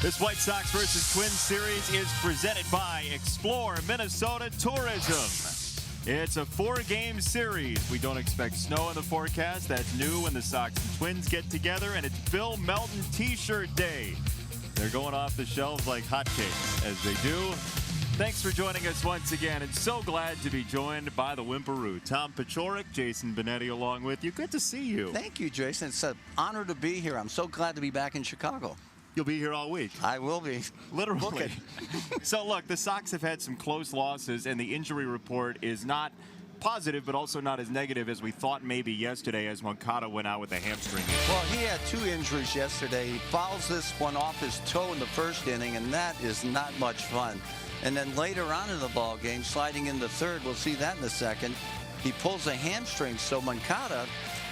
This White Sox versus Twins series is presented by Explore Minnesota Tourism. It's a 4-game series. We don't expect snow in the forecast. That's new when the Sox and Twins get together, and it's Bill Melton T-shirt day. They're going off the shelves like hotcakes, as they do. Thanks for joining us once again, and so glad to be joined by the Whimperoo. Tom Paciorek, Jason Benetti along with you. Good to see you. Thank you, Jason. It's an honor to be here. I'm so glad to be back in Chicago. You'll be here all week. I will be. Literally. So, look, the Sox have had some close losses, and the injury report is not positive, but also not as negative as we thought maybe yesterday as Moncada went out with a hamstring issue. Well, he had 2 injuries yesterday. He fouls this one off his toe in the first inning, and that is not much fun. And then later on in the ball game, sliding into third, we'll see that in a second, he pulls a hamstring. So Moncada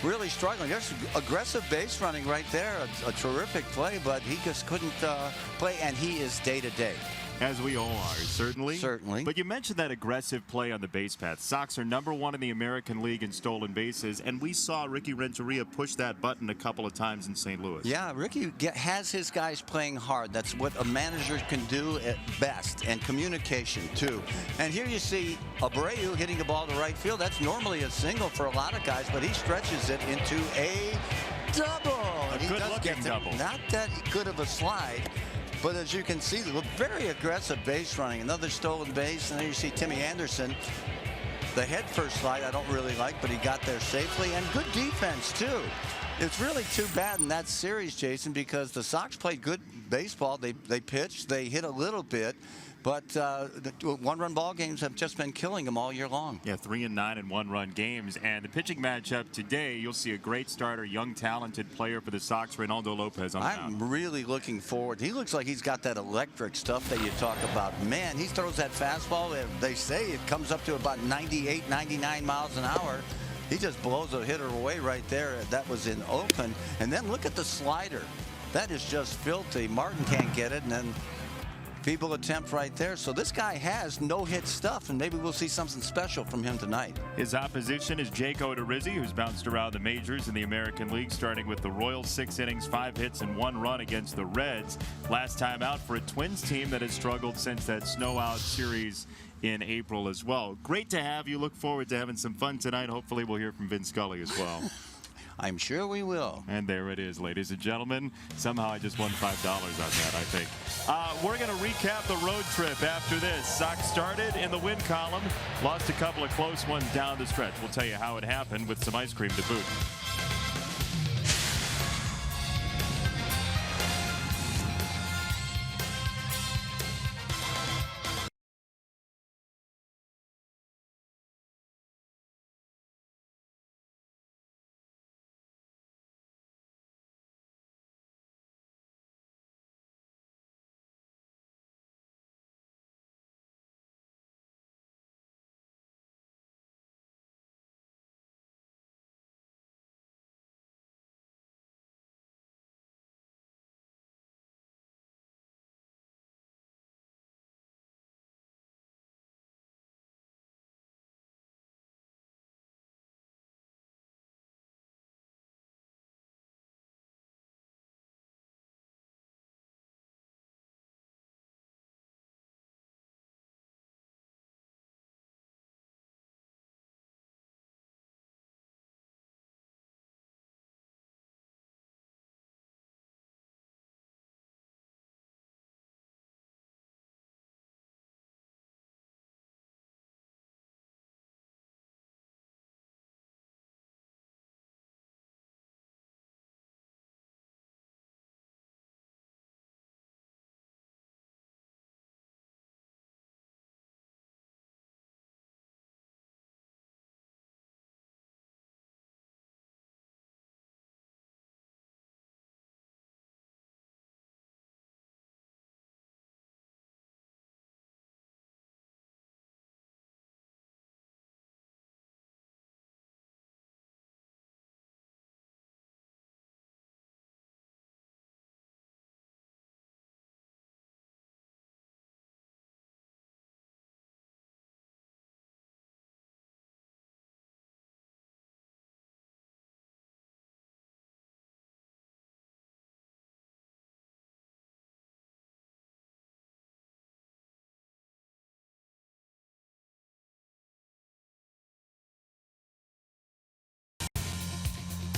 really struggling. There's aggressive base running right there, a terrific play, but he just couldn't play, and he is day-to-day. As we all are, certainly. Certainly. But you mentioned that aggressive play on the base path. Sox are #1 in the American League in stolen bases, and we saw Ricky Renteria push that button a couple of times in St. Louis. Yeah, Ricky has his guys playing hard. That's what a manager can do at best, and communication, too. And here you see Abreu hitting the ball to right field. That's normally a single for a lot of guys, but he stretches it into a double. A good-looking double. Not that good of a slide. But as you can see, very aggressive base running. Another stolen base, and then you see Timmy Anderson. The head first slide I don't really like, but he got there safely, and good defense, too. It's really too bad in that series, Jason, because the Sox played good baseball. They pitched, they hit a little bit, but the one-run ball games have just been killing them all year long. Yeah, 3-9 in one-run games. And the pitching matchup today, you'll see a great starter, young, talented player for the Sox, Reynaldo Lopez on the mound. I'm really looking forward. He looks like he's got that electric stuff that you talk about. Man, he throws that fastball. They say it comes up to about 98, 99 miles an hour. He just blows a hitter away right there. That was in open. And then look at the slider. That is just filthy. Martin can't get it, and then feeble attempt right there. So this guy has no-hit stuff, and maybe we'll see something special from him tonight. His opposition is Jake Odorizzi, who's bounced around the majors in the American League, starting with the Royals, 6 innings, 5 hits, and 1 run against the Reds. Last time out for a Twins team that has struggled since that snow-out series in April as well. Great to have you. Look forward to having some fun tonight. Hopefully we'll hear from Vin Scully as well. I'm sure we will. And there it is, ladies and gentlemen. Somehow I just won $5 on that, I think. We're going to recap the road trip after this. Sox started in the win column, lost a couple of close ones down the stretch. We'll tell you how it happened with some ice cream to boot.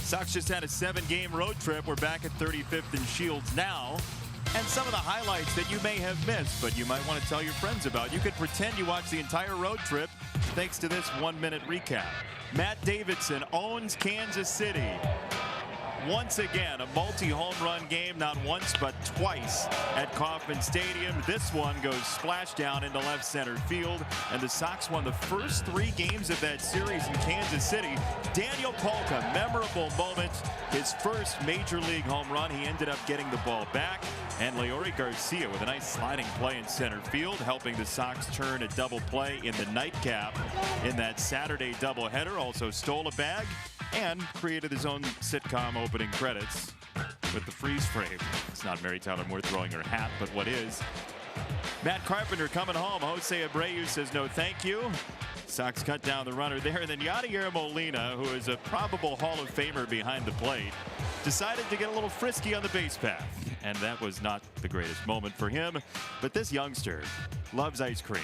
Sox just had a 7-game road trip. We're back at 35th and Shields now. And some of the highlights that you may have missed, but you might want to tell your friends about. You could pretend you watched the entire road trip thanks to this 1-minute recap. Matt Davidson owns Kansas City. Once again, a multi-home run game, not once but twice at Kauffman Stadium. This one goes splashdown into left center field, and the Sox won the first 3 games of that series in Kansas City. Daniel Polka, memorable moment, his first major league home run. He ended up getting the ball back, and Leori Garcia with a nice sliding play in center field, helping the Sox turn a double play in the nightcap in that Saturday doubleheader. Also stole a bag and created his own sitcom opening credits with the freeze frame. It's not Mary Tyler Moore throwing her hat, but what is? Matt Carpenter coming home. Jose Abreu says no thank you. Sox cut down the runner there. And then Yadier Molina, who is a probable Hall of Famer behind the plate, decided to get a little frisky on the base path. And that was not the greatest moment for him. But this youngster loves ice cream.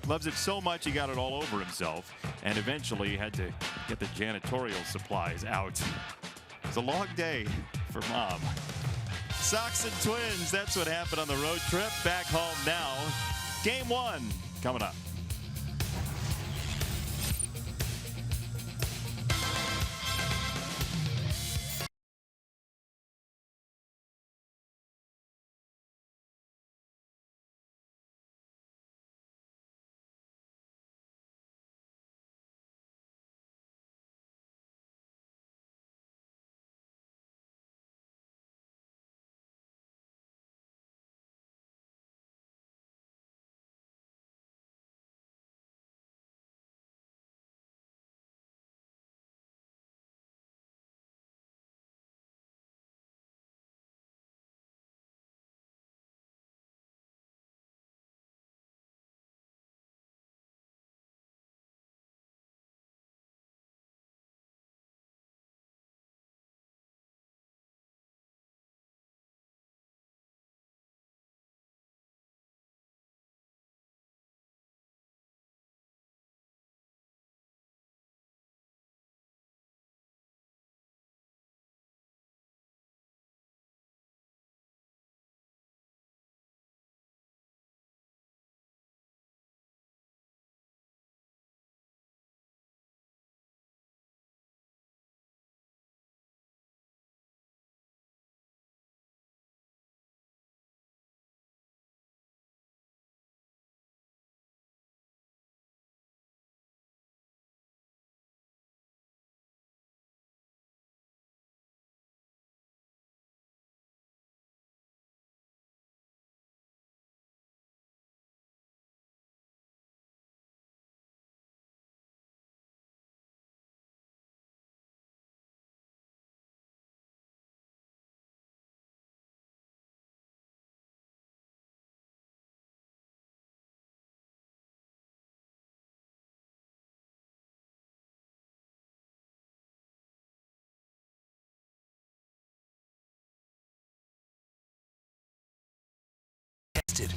Loves it so much he got it all over himself, and eventually had to get the janitorial supplies out. It's a long day for Mom. Sox and Twins, that's what happened on the road trip. Back home now. Game 1 coming up.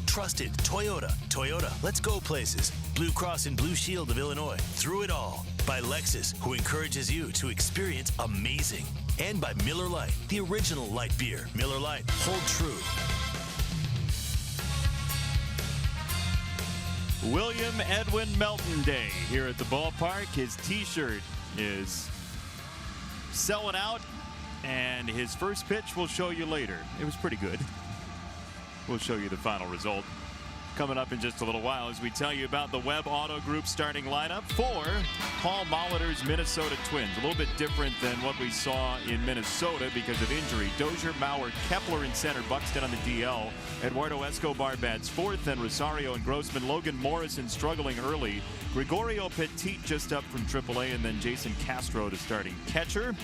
Trusted Toyota. Toyota, let's go places. Blue Cross and Blue Shield of Illinois. Through it all. By Lexus, who encourages you to experience amazing. And by Miller Lite, the original light beer. Miller Lite, hold true. William Edwin Melton Day here at the ballpark. His t-shirt is selling out, and his first pitch we'll show you later. It was pretty good. We'll show you the final result coming up in just a little while as we tell you about the Webb Auto Group starting lineup for Paul Molitor's Minnesota Twins. A little bit different than what we saw in Minnesota because of injury. Dozier, Mauer, Kepler in center, Buxton on the DL. Eduardo Escobar bats fourth, and Rosario and Grossman. Logan Morrison struggling early. Gregorio Petit just up from AAA, and then Jason Castro to starting catcher.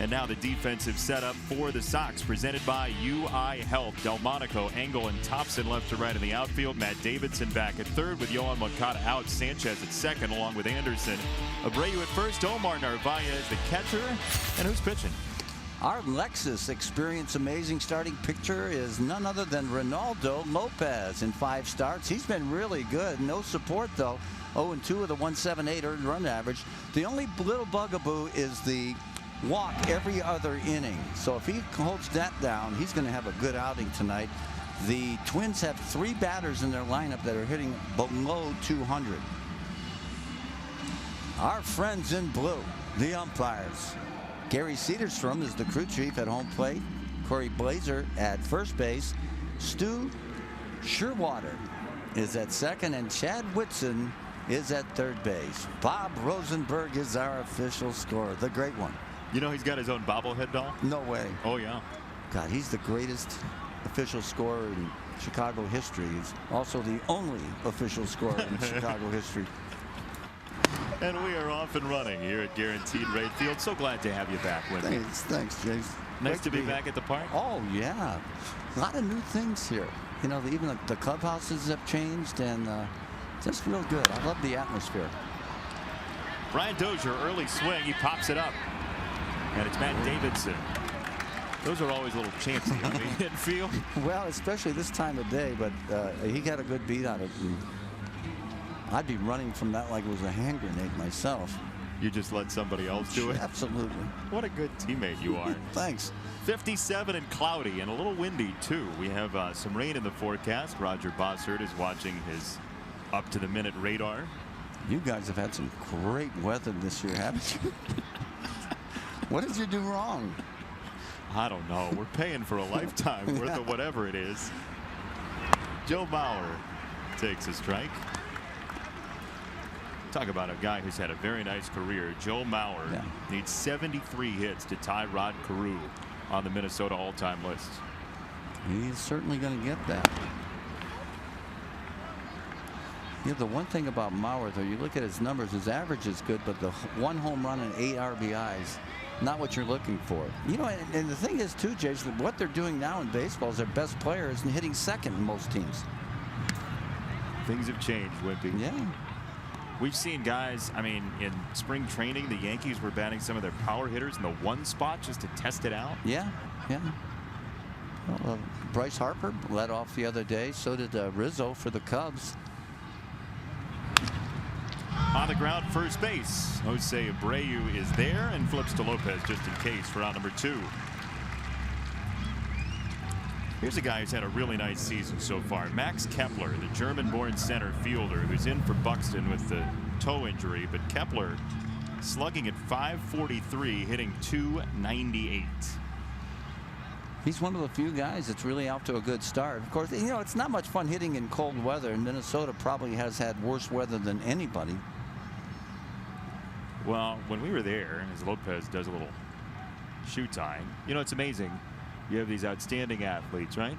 And now the defensive setup for the Sox, presented by UI Health. Delmonico, Engel, and Thompson left to right in the outfield. Matt Davidson back at third with Yohan Moncada out. Sanchez at second along with Anderson. Abreu at first. Omar Narvaez the catcher. And who's pitching? Our Lexus Experience Amazing starting pitcher is none other than Ronaldo Lopez in 5 starts. He's been really good. No support, though. 0-2 with a 1.78 earned run average. The only little bugaboo is the walk every other inning. So if he holds that down, he's going to have a good outing tonight. The Twins have 3 batters in their lineup that are hitting below 200. Our friends in blue, the umpires. Gary Cedarstrom is the crew chief at home plate. Corey Blazer at first base. Stu Sherwater is at second, and Chad Whitson is at third base. Bob Rosenberg is our official scorer, the great one. You know he's got his own bobblehead doll? No way. Oh, yeah. God, he's the greatest official scorer in Chicago history. He's also the only official scorer in Chicago history. And we are off and running here at Guaranteed Rate Field. So glad to have you back, Wimpy. Thanks, Jace. Nice to be back at the park. Oh, yeah. A lot of new things here. You know, even the clubhouses have changed, and just real good. I love the atmosphere. Brian Dozier, early swing. He pops it up. And it's Matt Davidson. Those are always a little chancy on the infield. Well, especially this time of day, but he got a good beat on it. I'd be running from that like it was a hand grenade myself. You just let somebody else do it? Absolutely. What a good teammate you are. Thanks. 57 and cloudy and a little windy, too. We have some rain in the forecast. Roger Bossert is watching his up-to-the-minute radar. You guys have had some great weather this year, haven't you? What did you do wrong? I don't know. We're paying for a lifetime worth of whatever it is. Joe Mauer takes a strike. Talk about a guy who's had a very nice career. Joe Mauer needs 73 hits to tie Rod Carew on the Minnesota all-time list. He's certainly going to get that. Yeah, the one thing about Mauer, though, you look at his numbers, his average is good, but the 1 home run and 8 RBIs, not what you're looking for. You know, and the thing is, too, Jason, what they're doing now in baseball is their best player is hitting second in most teams. Things have changed, Wimpy. Yeah. We've seen guys, I mean, in spring training, the Yankees were batting some of their power hitters in the 1 spot just to test it out. Yeah, yeah. Well, Bryce Harper led off the other day. So did Rizzo for the Cubs. On the ground, first base. Jose Abreu is there and flips to Lopez just in case for out number 2. Here's a guy who's had a really nice season so far. Max Kepler, the German-born center fielder who's in for Buxton with the toe injury. But Kepler slugging at .543, hitting .298. He's one of the few guys that's really out to a good start. Of course, you know, it's not much fun hitting in cold weather, and Minnesota probably has had worse weather than anybody. Well, when we were there, as Lopez does a little shoe tying, you know, it's amazing. You have these outstanding athletes, right?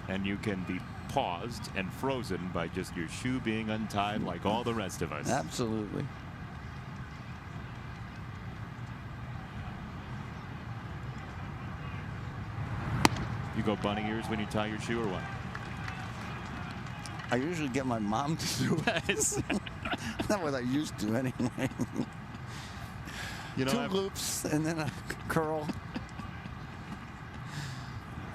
And you can be paused and frozen by just your shoe being untied like all the rest of us. Absolutely. You go bunny ears when you tie your shoe or what? I usually get my mom to do it. Not what I used to anyway. You know, 2 loops and then a curl.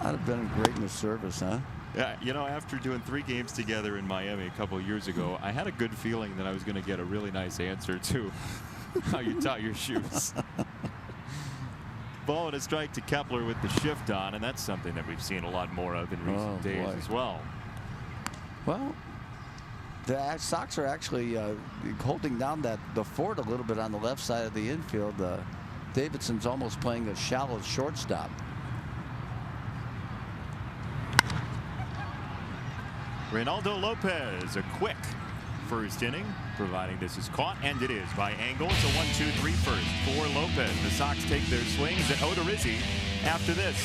I'd have been great in the service, huh? Yeah, you know, after doing 3 games together in Miami a couple of years ago, I had a good feeling that I was going to get a really nice answer to how you tie your shoes. Ball and a strike to Kepler with the shift on, and that's something that we've seen a lot more of in recent days as well. Well, the Sox are actually holding down the fort a little bit on the left side of the infield. Davidson's almost playing a shallow shortstop. Reynaldo Lopez, a quick first inning, providing this is caught, and it is by Angle. It's a 1-2-3 first for Lopez. The Sox take their swings at Odorizzi after this.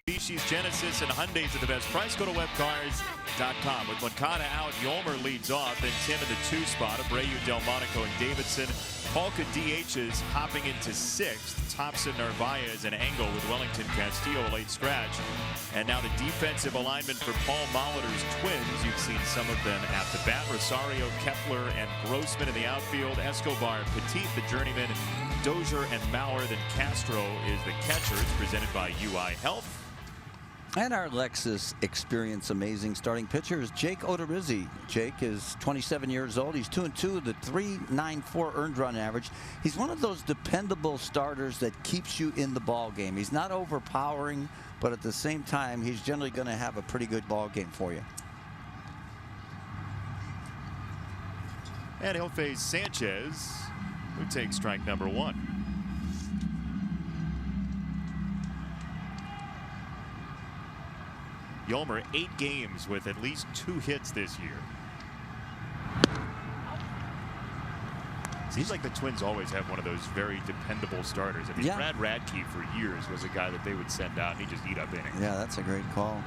Mitsubishi, Genesis, and Hyundai's at the best price. Go to webcars.com. With Moncada out, Yolmer leads off. Then Tim in the 2 spot. Abreu, Delmonico, and Davidson. Polka DHs hopping into 6th. Thompson, Narvaez, and Engel with Wellington Castillo a late scratch. And now the defensive alignment for Paul Molitor's Twins. You've seen some of them at the bat. Rosario, Kepler, and Grossman in the outfield. Escobar, Petit, the journeyman. Dozier and Maurer. Then Castro is the catcher. It's presented by UI Health. And our Lexus Experience Amazing starting pitcher is Jake Odorizzi. Jake is 27 years old. He's 2-2 with a .394 earned run average. He's one of those dependable starters that keeps you in the ball game. He's not overpowering, but at the same time, he's generally going to have a pretty good ball game for you. And he'll face Sanchez, who takes strike number 1. Yolmer, 8 games with at least 2 hits this year. Seems like the Twins always have one of those very dependable starters. I mean, Brad Radke for years was a guy that they would send out and he'd just eat up innings. Yeah, that's a great call.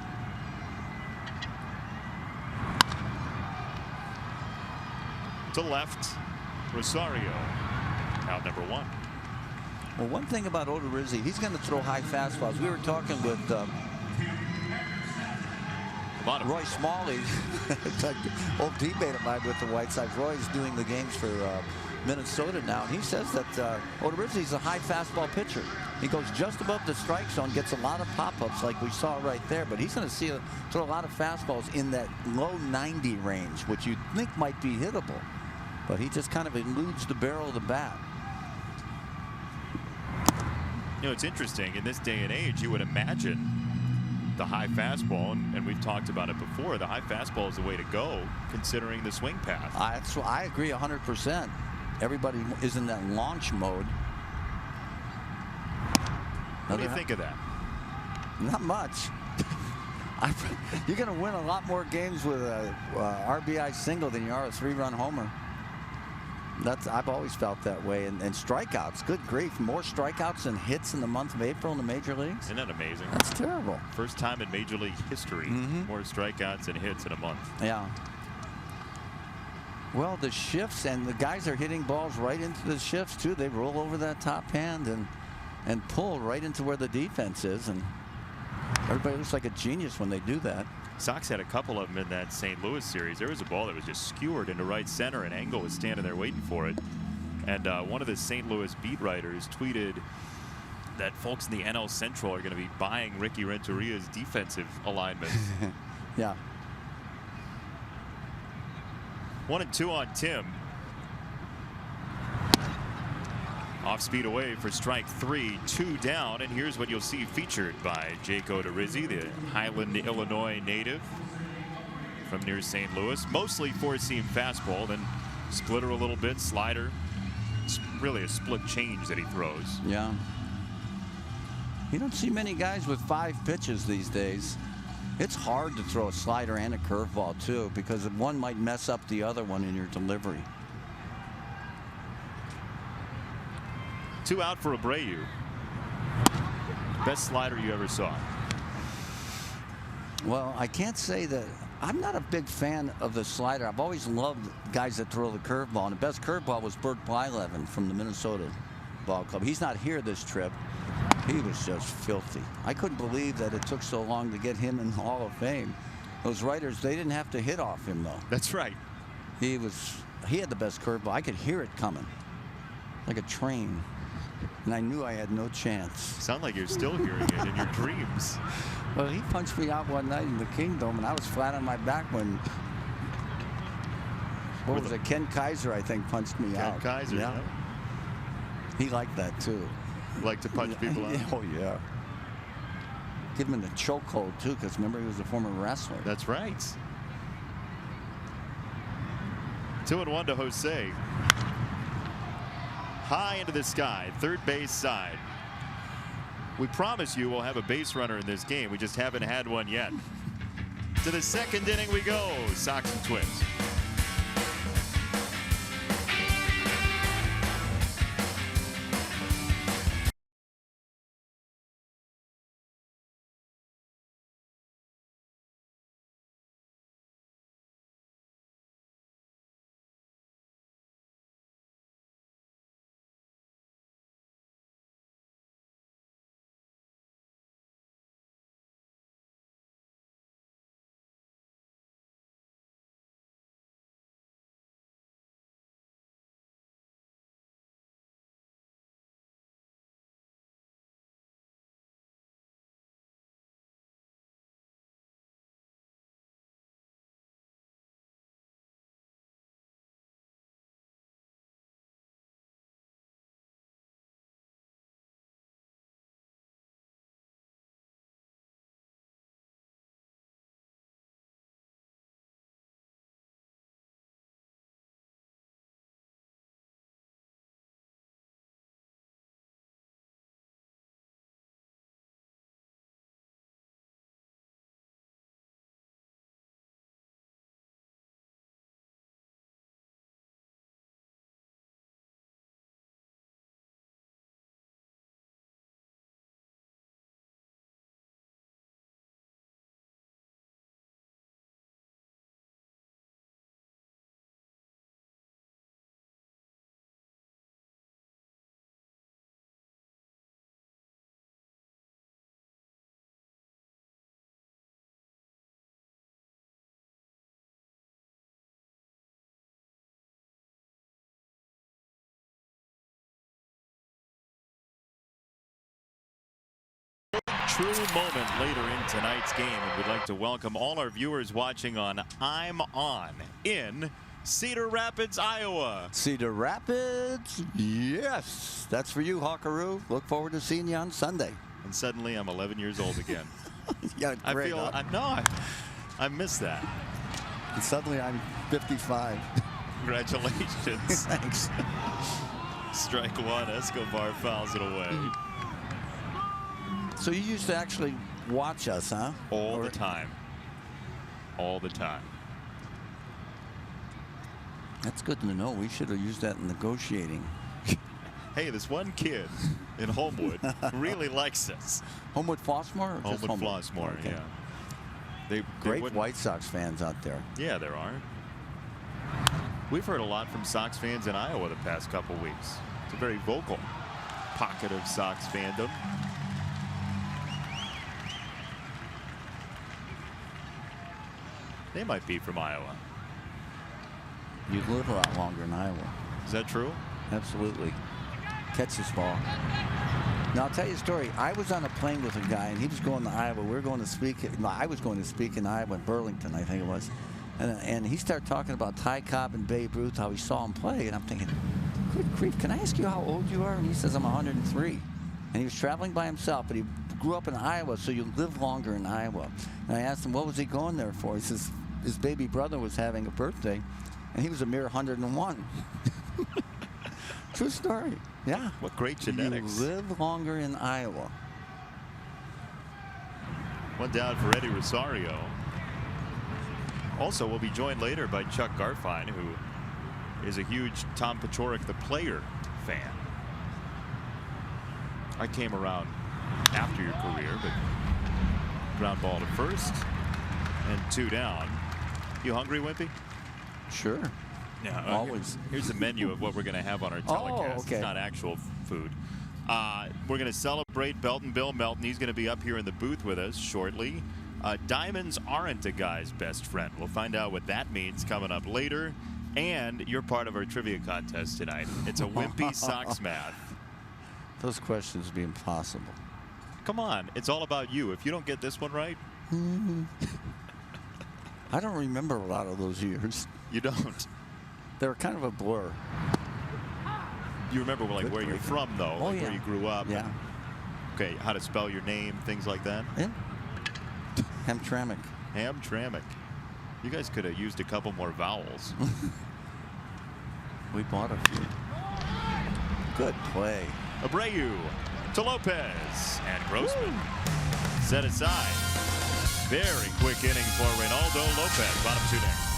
To left, Rosario, out number 1. Well, one thing about Odorizzi, he's going to throw high fastballs. We were talking with Roy Smalley, old teammate of mine with the White Sox. Roy's doing the games for Minnesota now, and he says that Odorizzi's a high fastball pitcher. He goes just above the strike zone, gets a lot of pop-ups like we saw right there, but he's going to throw a lot of fastballs in that low 90 range, which you'd think might be hittable, but he just kind of eludes the barrel of the bat. You know, it's interesting. In this day and age, you would imagine the high fastball, and we've talked about it before, the high fastball is the way to go considering the swing path. I agree 100%. Everybody is in that launch mode. What do you think of that? Not much. You're going to win a lot more games with a RBI single than you are a 3-run homer. I've always felt that way. And strikeouts, good grief, more strikeouts than hits in the month of April in the major leagues. Isn't that amazing? That's terrible. First time in Major League history, more strikeouts and hits in a month. Yeah. Well, the shifts, and the guys are hitting balls right into the shifts too. They roll over that top hand and pull right into where the defense is, and everybody looks like a genius when they do that. Sox had a couple of them in that St. Louis series. There was a ball that was just skewered into right center, and Engel was standing there waiting for it. And one of the St. Louis beat writers tweeted that folks in the NL Central are going to be buying Ricky Renteria's defensive alignment. Yeah. 1-2 on Tim. Off speed away for strike 3, 2 down, and here's what you'll see featured by Jake Odorizzi, the Highland, Illinois native from near St. Louis. Mostly 4-seam fastball, then splitter a little bit, slider. It's really a split change that he throws. Yeah. You don't see many guys with 5 pitches these days. It's hard to throw a slider and a curveball too, because one might mess up the other one in your delivery. 2 out for Abreu. Best slider you ever saw. Well, I can't say that. I'm not a big fan of the slider. I've always loved guys that throw the curveball, and the best curveball was Bert Blyleven from the Minnesota Ball Club. He's not here this trip. He was just filthy. I couldn't believe that it took so long to get him in the Hall of Fame. Those writers, they didn't have to hit off him though. That's right. He had the best curveball. I could hear it coming like a train, and I knew I had no chance. Sound like you're still hearing it in your dreams. Well, he punched me out one night in the Kingdom, and I was flat on my back when, what was it, Ken Kaiser, I think, punched me out. Ken Kaiser, yeah. He liked that too. Like to punch people out? Oh yeah. Give him in the chokehold too, because remember, he was a former wrestler. That's right. 2-1 to Jose. High into the sky, third base side. We promise you we'll have a base runner in this game. We just haven't had one yet. To the second inning we go, Sox and Twins. True moment later in tonight's game, and we'd like to welcome all our viewers watching on I'm On in Cedar Rapids, Iowa. Cedar Rapids, yes, that's for you, Hawkaroo. Look forward to seeing you on Sunday. And suddenly I'm 11 years old again. Yeah, great, I miss that. And suddenly I'm 55. Congratulations. Thanks. Strike one, Escobar fouls it away. So you used to actually watch us, huh? All the time. All the time. That's good to know. We should have used that in negotiating. Hey, this one kid in Homewood really likes us. Homewood Flossmoor? Or just Homewood Flossmoor, okay. yeah. They Great White Sox fans out there. Yeah, there are. We've heard a lot from Sox fans in Iowa the past couple weeks. It's a very vocal pocket of Sox fandom. They might be from Iowa. You live a lot longer in Iowa. Is that true? Absolutely. Catch this ball. Now, I'll tell you a story. I was on a plane with a guy, and he was going to Iowa. We were going to speak. I was going to speak in Iowa, in Burlington, I think it was. And he started talking about Ty Cobb and Babe Ruth, how he saw him play. And I'm thinking, good grief, can I ask you how old you are? And he says, I'm 103. And he was traveling by himself, but he grew up in Iowa, so you live longer in Iowa. And I asked him, what was he going there for? He says, his baby brother was having a birthday, and he was a mere 101. True story. Yeah. What great genetics. You live longer in Iowa. One down for Eddie Rosario. Also, we'll be joined later by Chuck Garfien, who is a huge Tom Paciorek, the player, fan. I came around after your career, but ground ball to first and 2 down. You hungry, Wimpy? Sure. Yeah, always. Here's the menu of what we're going to have on our telecast. Oh, okay. It's not actual food. We're going to celebrate Belton Bill Melton. He's going to be up here in the booth with us shortly. Diamonds aren't a guy's best friend. We'll find out what that means coming up later. And you're part of our trivia contest tonight. It's a Wimpy Sox math. Those questions would be impossible. Come on. It's all about you. If you don't get this one right. I don't remember a lot of those years. You don't? They were kind of a blur. You remember like where you're from, though? Oh, like yeah. Where you grew up? Yeah. Okay, how to spell your name, things like that? Yeah. Hamtramck. Hamtramck. You guys could have used a couple more vowels. We bought a few. Good play. Abreu to Lopez, and Grossman set aside. Very quick inning for Reynaldo Lopez. Bottom 2 next.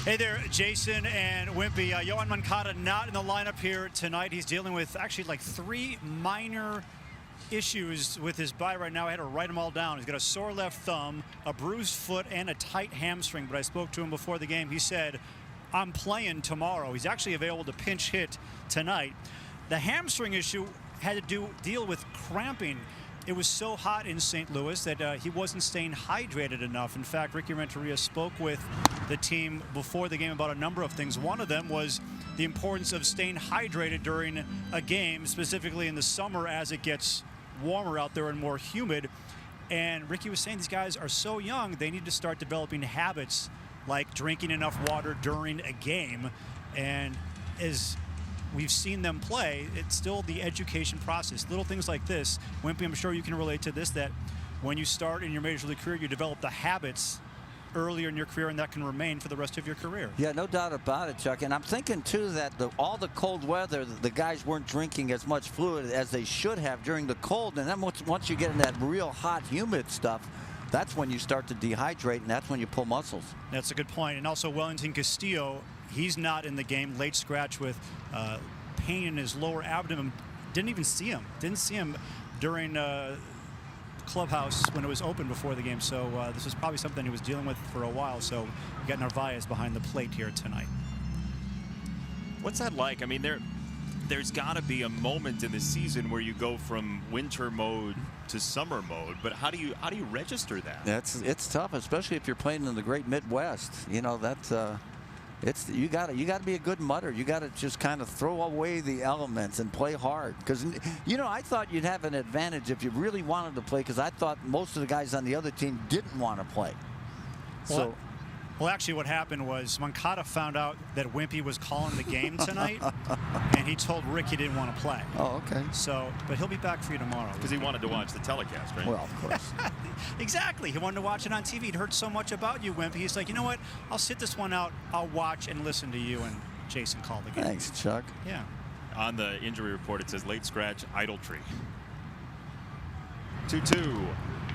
Hey there, Jason and Wimpy. Yohan Moncada not in the lineup here tonight. He's dealing with actually like 3 minor issues with his bye right now. I had to write them all down. He's got a sore left thumb, a bruised foot, and a tight hamstring. But I spoke to him before the game. He said, I'm playing tomorrow. He's actually available to pinch hit tonight. The hamstring issue had to deal with cramping. It was so hot in St. Louis that he wasn't staying hydrated enough. In fact, Ricky Renteria spoke with the team before the game about a number of things. One of them was the importance of staying hydrated during a game, specifically in the summer as it gets warmer out there and more humid. And Ricky was saying these guys are so young, they need to start developing habits like drinking enough water during a game. And as we've seen them play, it's still the education process. Little things like this. Wimpy, I'm sure you can relate to this, that when you start in your major league career, you develop the habits earlier in your career, and that can remain for the rest of your career. Yeah, no doubt about it, Chuck. And I'm thinking, too, that all the cold weather, the guys weren't drinking as much fluid as they should have during the cold. And then once you get in that real hot, humid stuff, that's when you start to dehydrate, and that's when you pull muscles. That's a good point. And also Wellington Castillo, he's not in the game. Late scratch with pain in his lower abdomen. Didn't even see him. Didn't see him during clubhouse when it was open before the game. So this is probably something he was dealing with for a while. So we got Narvaez behind the plate here tonight. What's that like? I mean, there's got to be a moment in the season where you go from winter mode to summer mode, but how do you register that? It's tough, especially if you're playing in the great Midwest. You know, that's you got to be a good mutter. You got to just kind of throw away the elements and play hard. Because, you know, I thought you'd have an advantage if you really wanted to play, because I thought most of the guys on the other team didn't want to play. Well, actually, what happened was Moncada found out that Wimpy was calling the game tonight, and he told Rick he didn't want to play. Oh, okay. So, but he'll be back for you tomorrow. Because he wanted to watch the telecast, right? Well, of course. Exactly. He wanted to watch it on TV. He'd heard so much about you, Wimpy. He's like, you know what? I'll sit this one out. I'll watch and listen to you and Jason call the game. Thanks, Chuck. Yeah. On the injury report, it says late scratch, idle tree. 2-2.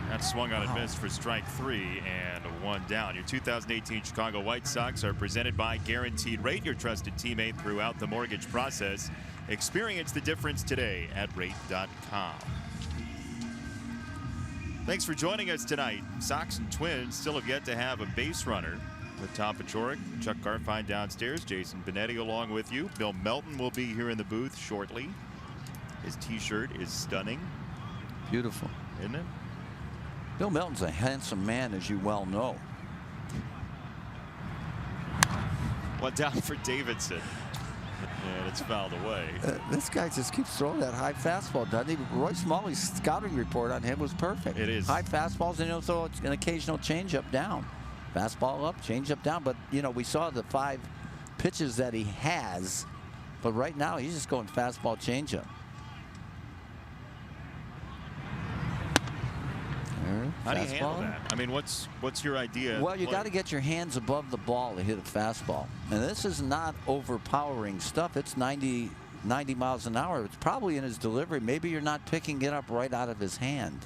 That swung on and missed for strike 3 and 1 down. Your 2018 Chicago White Sox are presented by Guaranteed Rate, your trusted teammate throughout the mortgage process. Experience the difference today at rate.com. Thanks for joining us tonight. Sox and Twins still have yet to have a base runner. With Tom Paciorek, Chuck Garfien downstairs, Jason Benetti along with you. Bill Melton will be here in the booth shortly. His t-shirt is stunning. Beautiful. Isn't it? Bill Melton's a handsome man, as you well know. One down for Davidson. And it's fouled away. This guy just keeps throwing that high fastball, doesn't he? Roy Smalley's scouting report on him was perfect. It is. High fastballs, and he'll throw an occasional changeup down. Fastball up, changeup down. But, you know, we saw the 5 pitches that he has. But right now, he's just going fastball, changeup. How do you handle that? I mean, what's your idea? Well, you got to get your hands above the ball to hit a fastball. And this is not overpowering stuff. It's 90 miles an hour. It's probably in his delivery. Maybe you're not picking it up right out of his hand.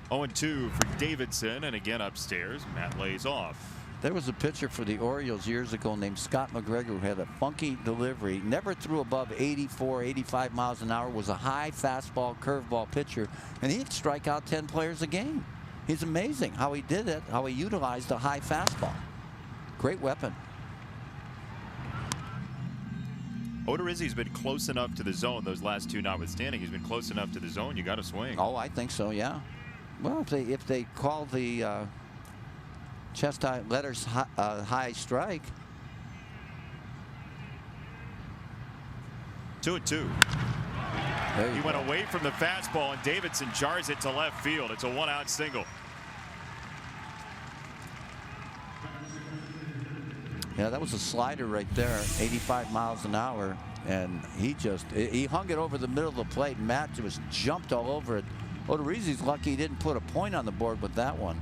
0-2 for Davidson, and again upstairs, Matt lays off. There was a pitcher for the Orioles years ago named Scott McGregor who had a funky delivery, never threw above 84, 85 miles an hour, was a high fastball, curveball pitcher, and he'd strike out 10 players a game. He's amazing how he did it, how he utilized a high fastball. Great weapon. Odorizzi's been close enough to the zone, those last 2 notwithstanding. He's been close enough to the zone, you got to swing. Oh, I think so, yeah. Well, if they call the chest high letters high strike. 2-2. He went away from the fastball, and Davidson jars it to left field. It's a 1-out single. Yeah, that was a slider right there, 85 miles an hour, and he hung it over the middle of the plate. Matt just jumped all over it. Odorizzi's lucky he didn't put a point on the board with that one.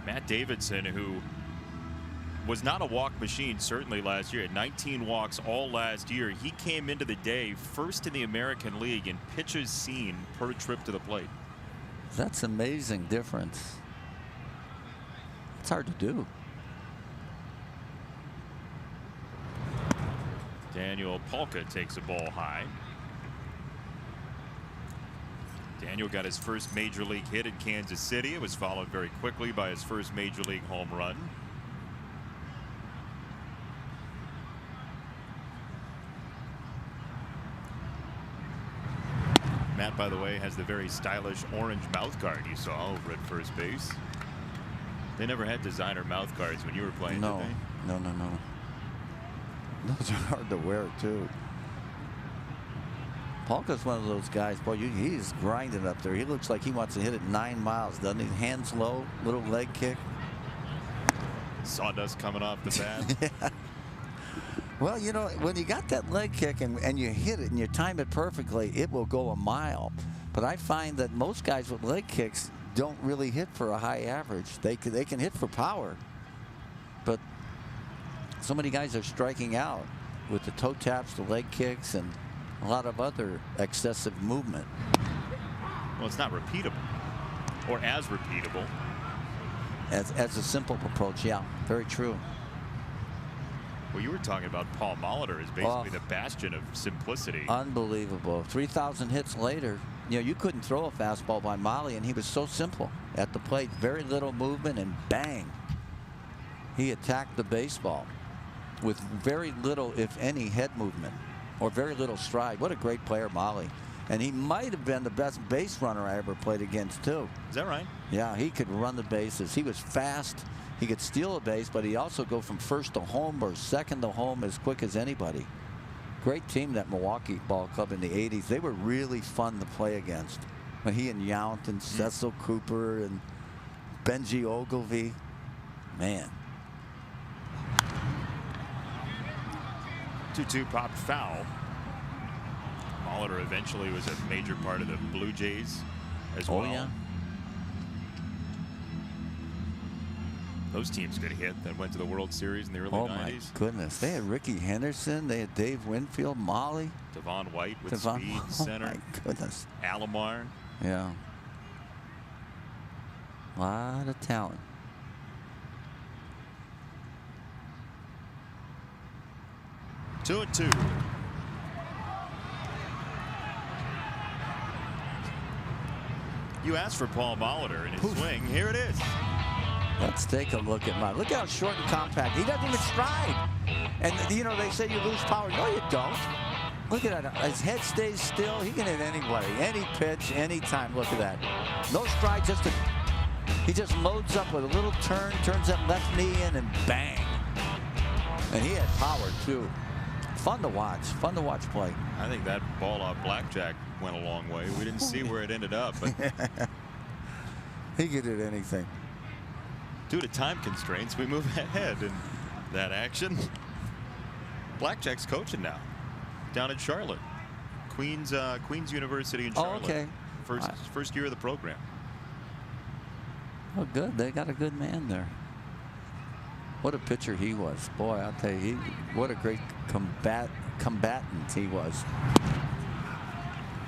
Matt Davidson, who was not a walk machine, certainly last year. He had 19 walks all last year. He came into the day first in the American League in pitches seen per trip to the plate. That's amazing difference. It's hard to do. Daniel Polka takes a ball high. Daniel got his first major league hit in Kansas City. It was followed very quickly by his first major league home run. Matt, by the way, has the very stylish orange mouth guard you saw over at first base. They never had designer mouth guards when you were playing, No, did they? no, no, no. Those are hard to wear, too. Polka's one of those guys, boy, he's grinding up there. He looks like he wants to hit it 9 miles, doesn't he? Hands low, little leg kick. Sawdust coming off the bat. Yeah. Well, you know, when you got that leg kick and you hit it and you time it perfectly, it will go a mile. But I find that most guys with leg kicks don't really hit for a high average. They can hit for power. But so many guys are striking out with the toe taps, the leg kicks, and a lot of other excessive movement. Well, it's not repeatable, or as repeatable. As a simple approach, yeah, very true. Well, you were talking about Paul Molitor as basically the bastion of simplicity. Unbelievable. 3,000 hits later, you know, you couldn't throw a fastball by Molly, and he was so simple at the plate. Very little movement, and bang, he attacked the baseball with very little, if any, head movement or very little stride. What a great player, Molly. And he might have been the best base runner I ever played against, too. Is that right? Yeah, he could run the bases. He was fast. He could steal a base, but he also go from first to home or second to home as quick as anybody. Great team, that Milwaukee Ball Club in the 80s. They were really fun to play against. When he and Yount and Cecil Cooper and Benji Ogilvy. Man. 2-2 popped foul. Molitor eventually was a major part of the Blue Jays as well. Oh, yeah. Those teams could hit that went to the World Series in the early 90s. Oh, my goodness. They had Ricky Henderson. They had Dave Winfield, Molly. Devon White with speed, center. Oh, my goodness. Alomar. Yeah. A lot of talent. Two and two. You asked for Paul Molitor in his swing. Here it is. Let's take a look at Look how short and compact. He doesn't even stride. And, you know, they say you lose power. No, you don't. Look at that. His head stays still. He can hit anybody, any pitch, anytime. Look at that. No stride, he just loads up with a little turn, turns that left knee in, and bang. And he had power, too. Fun to watch play. I think that ball off blackjack went a long way. We didn't see where it ended up, but he could hit anything. Due to time constraints, we move ahead in that action. Blackjack's coaching now, down in Charlotte, Queens University in Charlotte. Oh, okay. First year of the program. Oh, good. They got a good man there. What a pitcher he was. Boy, I'll tell you, what a great combatant he was.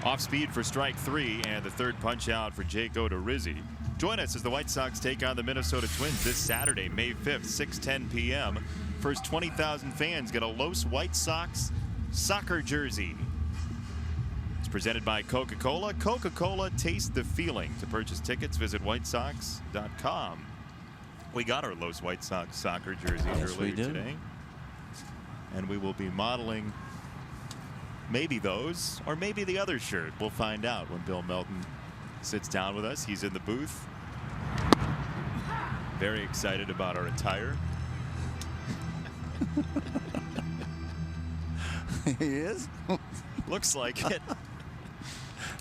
Off speed for strike three, and the third punch out for Jake Odorizzi. Join us as the White Sox take on the Minnesota Twins this Saturday, May 5th, 6:10 p.m. First 20,000 fans get a Los White Sox soccer jersey. It's presented by Coca-Cola. Coca-Cola, taste the feeling. To purchase tickets, visit whitesox.com. We got our Los White Sox soccer jerseys earlier today. And we will be modeling maybe those or maybe the other shirt. We'll find out when Bill Melton sits down with us. He's in the booth. Very excited about our attire. He is? Looks like it.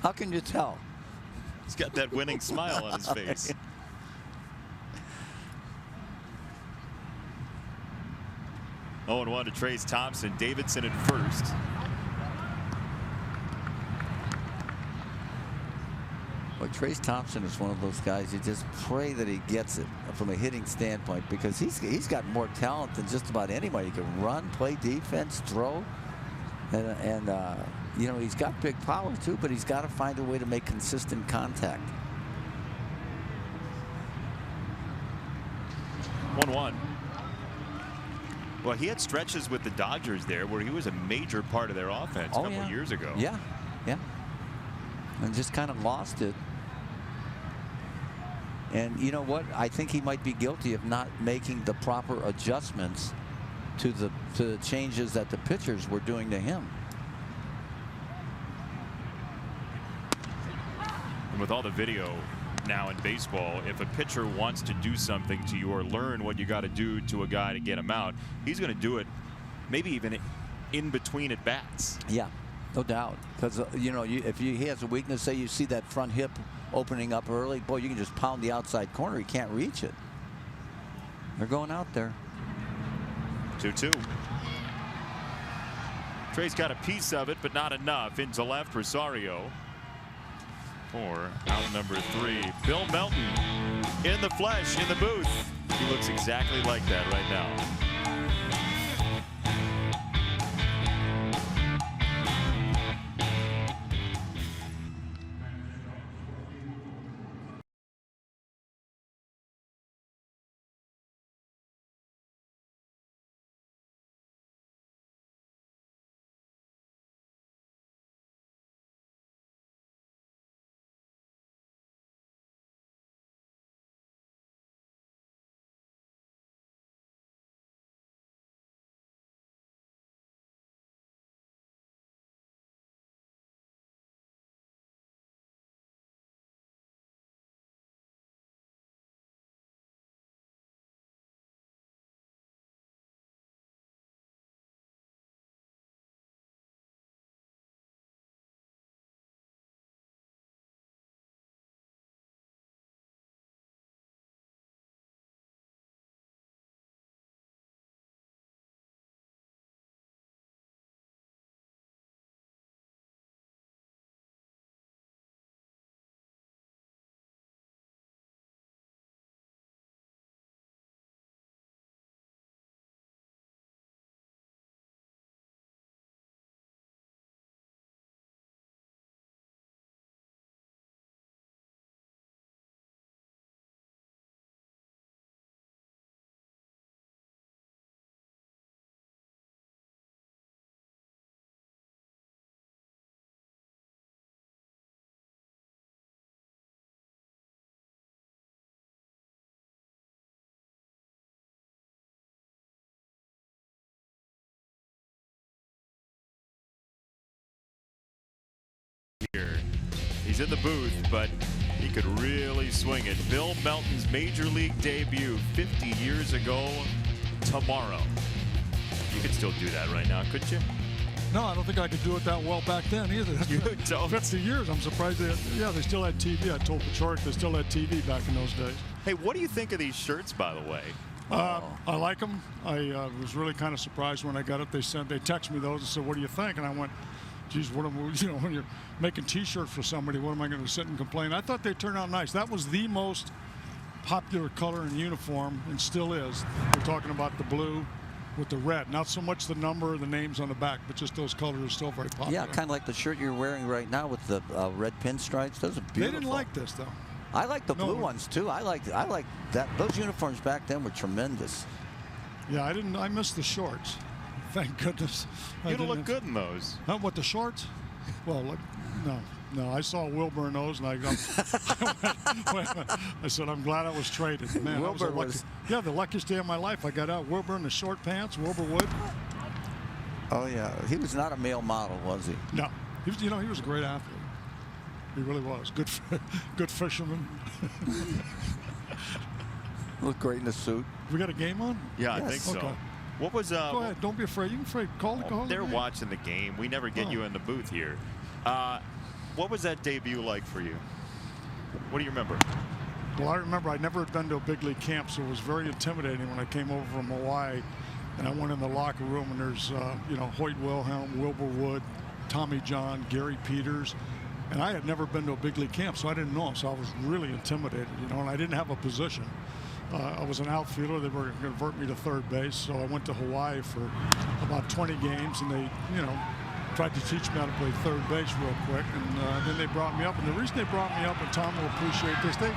How can you tell? He's got that winning smile on his face. 0-1 to Trace Thompson. Davidson at first. Well, Trace Thompson is one of those guys you just pray that he gets it from a hitting standpoint, because he's got more talent than just about anybody. He can run, play defense, throw, and you know, he's got big power too, but he's got to find a way to make consistent contact. 1-1. Well, he had stretches with the Dodgers there where he was a major part of their offense a couple years ago. Yeah, and just kind of lost it. And you know what? I think he might be guilty of not making the proper adjustments to the changes that the pitchers were doing to him. And with all the video now in baseball, if a pitcher wants to do something to you or learn what you got to do to a guy to get him out, he's going to do it maybe even in between at bats. Yeah, no doubt. Because you know, if he has a weakness, say you see that front hip opening up early, boy, you can just pound the outside corner. He can't reach it. They're going out there. 2-2. Trey's got a piece of it, but not enough. Into left, Rosario. For out number 3, Bill Melton in the flesh, in the booth. He looks exactly like that right now. Here. He's in the booth, but he could really swing it. Bill Melton's major league debut 50 years ago tomorrow. You could still do that right now, couldn't you? No, I don't think I could do it that well back then either. You don't? 50 years. I'm surprised they still had TV. I told Patrick they still had TV back in those days. Hey, what do you think of these shirts, by the way? I like them. I was really kind of surprised when I got it. They texted me those and said, "What do you think?" And I went, "Geez, what am when you're making T-shirts for somebody, what am I going to sit and complain?" I thought they turned out nice. That was the most popular color in uniform, and still is. We're talking about the blue with the red, not so much the number or the names on the back, but just those colors are still very popular. Yeah, kind of like the shirt you're wearing right now with the red pinstripes. Those are beautiful. They didn't like this though. I like the blue ones too. I like that. Those uniforms back then were tremendous. Yeah, I missed the shorts. Thank goodness. You don't look good in those. What, the shorts? Well, look, no. I saw Wilbur in those, and I said, I'm glad I was traded. Man, Wilbur was the luckiest day of my life. I got out. Wilbur in the short pants. Wilbur Wood. Oh yeah, he was not a male model, was he? No, he was. He was a great athlete. He really was. Good fisherman. Looked great in the suit. We got a game on? Yeah, yes. I think so. Okay. What was? Go ahead. Don't be afraid. You can afraid. Call the They're game. watching the game. We never get you in the booth here. What was that debut like for you? What do you remember? Well, I remember I never had been to a big league camp, so it was very intimidating when I came over from Hawaii, and I went in the locker room, and there's Hoyt Wilhelm, Wilbur Wood, Tommy John, Gary Peters, And I had never been to a big league camp, so I didn't know him. So I was really intimidated, you know, and I didn't have a position. I was an outfielder. They were going to convert me to third base, so I went to Hawaii for about 20 games, and they, you know, tried to teach me how to play third base real quick, and then they brought me up. And the reason they brought me up, and Tom will appreciate this, their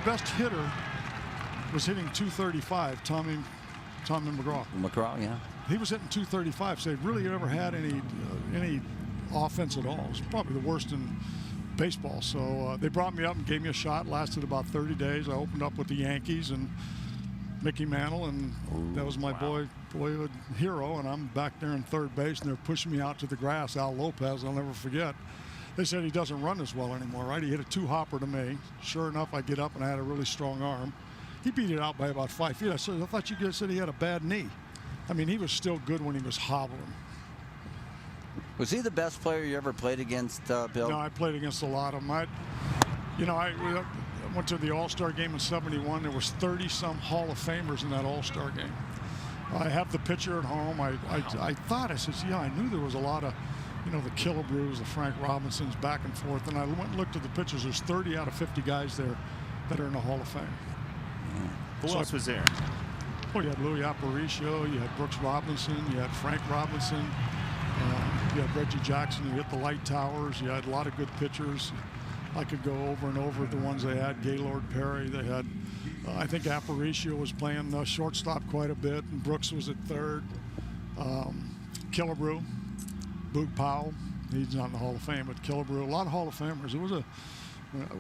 best hitter was hitting 235, Tommy McGraw. McGraw, yeah. He was hitting 235, so they really never had any offense at all. It was probably the worst in baseball. So they brought me up and gave me a shot. Lasted about 30 days. I opened up with the Yankees and Mickey Mantle, and that was my boyhood hero. And I'm back there in third base, and they're pushing me out to the grass. Al Lopez, I'll never forget. They said he doesn't run as well anymore, right? He hit a two-hopper to me. Sure enough, I get up, and I had a really strong arm. He beat it out by about 5 feet. I thought you guys said he had a bad knee. I mean, he was still good when he was hobbling. Was he the best player you ever played against, Bill? No, I played against a lot of them. I went to the All-Star game in '71. There was 30-some Hall of Famers in that All-Star game. I have the picture at home. I said, yeah, I knew there was a lot of, you know, the Killebrews, the Frank Robinsons, back and forth. And I went and looked at the pictures. There's 30 out of 50 guys there that are in the Hall of Fame. Who else was there? Well, you had Louis Aparicio, you had Brooks Robinson, you had Frank Robinson, you had Reggie Jackson. You hit the light towers. You had a lot of good pitchers. I could go over and over the ones they had. Gaylord Perry. They had, I think Aparicio was playing shortstop quite a bit, and Brooks was at third. Killebrew, Boog Powell. He's not in the Hall of Fame, but Killebrew. A lot of Hall of Famers. It was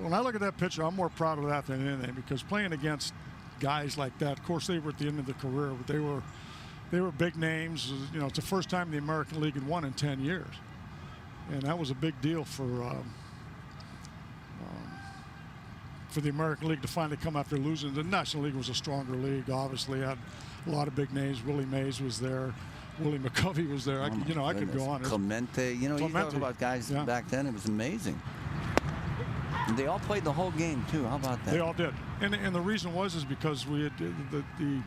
when I look at that picture, I'm more proud of that than anything, because playing against guys like that, of course, they were at the end of their career, but they were big names. You know, it's the first time the American League had won in 10 years. And that was a big deal for the American League to finally come after losing. The National League was a stronger league, obviously. Had a lot of big names. Willie Mays was there. Willie McCovey was there. I could go on. Clemente. You know, you talk about guys back then. It was amazing. And they all played the whole game, too. How about that? They all did. And the reason is because we had the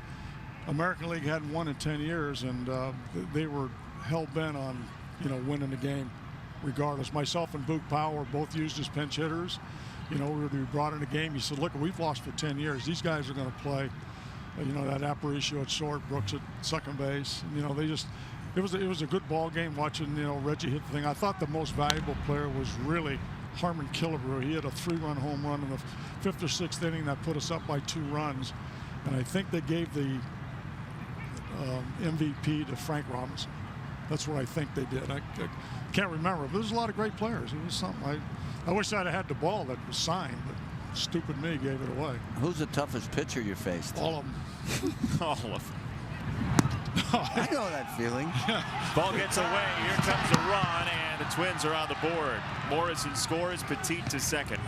American League hadn't won in 10 years, and they were hell-bent on, you know, winning the game regardless. Myself and Boog Powell were both used as pinch hitters. You know, we were to be brought in a game. He said, look, we've lost for 10 years. These guys are going to play. You know, that Aparicio at short, Brooks at second base. And, you know, it was a good ball game watching, you know, Reggie hit the thing. I thought the most valuable player was really Harmon Killebrew. He had a 3-run home run in the 5th or 6th inning that put us up by 2 runs. And I think they gave the MVP to Frank Robinson. That's what I think they did. I can't remember, but there's a lot of great players. It was something. I wish I'd have had the ball that was signed, but stupid me gave it away. Who's the toughest pitcher you faced? All of them. All of them. I know that feeling. Ball gets away. Here comes a run, and the Twins are on the board. Morrison scores. Petit to second.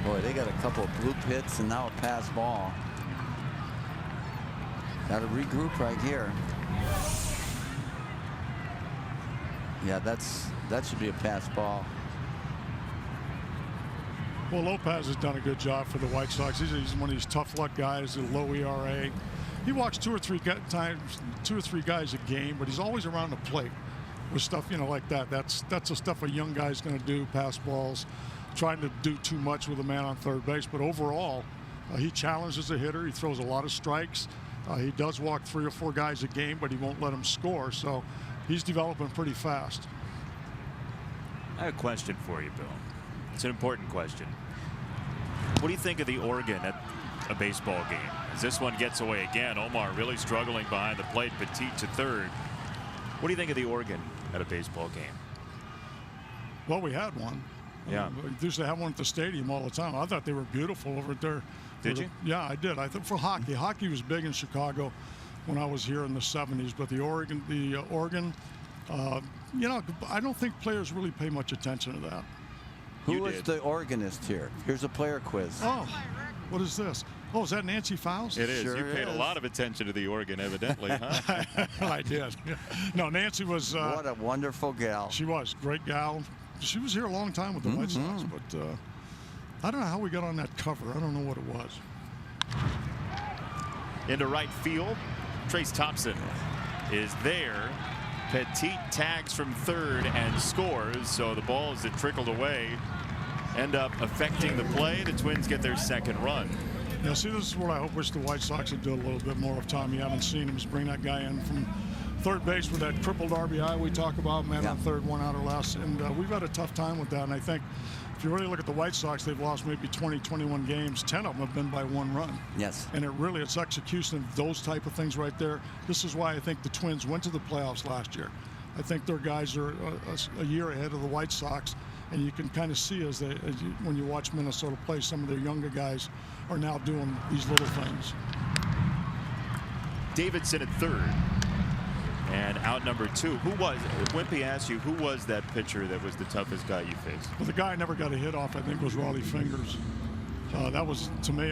Boy, they got a couple of bloop hits and now a pass ball. Got to regroup right here. Yeah, that should be a pass ball. Well, Lopez has done a good job for the White Sox. He's one of these tough luck guys, a low ERA. He walks 2 or 3 guys a game, but he's always around the plate with stuff, you know, like that. That's the stuff a young guy's going to do, pass balls, trying to do too much with a man on third base. But overall, he challenges a hitter. He throws a lot of strikes. He does walk 3 or 4 guys a game, but he won't let them score. So he's developing pretty fast. I have a question for you, Bill. It's an important question. What do you think of the organ at a baseball game? As this one gets away again, Omar really struggling behind the plate, Petit to third. What do you think of the organ at a baseball game? Well, we had one. Yeah. We used to have one at the stadium all the time. I thought they were beautiful over there. Did you? Yeah, I did. I think for hockey. Hockey was big in Chicago when I was here in the 70s, but the organ, you know, I don't think players really pay much attention to that. Who is the organist here? Here's a player quiz. Oh, what is this? Oh, is that Nancy Fowles? It is. Sure You paid a lot of attention to the organ, evidently, huh? I did. No, Nancy was. What a wonderful gal. She was. Great gal. She was here a long time with the White Sox, but I don't know how we got on that cover. I don't know what it was. Into right field, Trace Thompson is there. Petit tags from third and scores, so the ball as it trickled away end up affecting the play. The Twins get their second run. Yeah, see, this is what I wish the White Sox would do a little bit more of, Tom. You haven't seen him. Just bring that guy in from third base with that crippled RBI we talk about, man on third, 1 out or less. And we've had a tough time with that. And I think if you really look at the White Sox, they've lost maybe 20, 21 games. 10 of them have been by 1 run. Yes. And it's execution of those type of things right there. This is why I think the Twins went to the playoffs last year. I think their guys are a year ahead of the White Sox. And you can kind of see when you watch Minnesota play, some of their younger guys are now doing these little things. Davidson at third. And out number 2. Wimpy asked you, who was that pitcher that was the toughest guy you faced? Well, the guy I never got a hit off, I think, was Raleigh Fingers. That was, to me,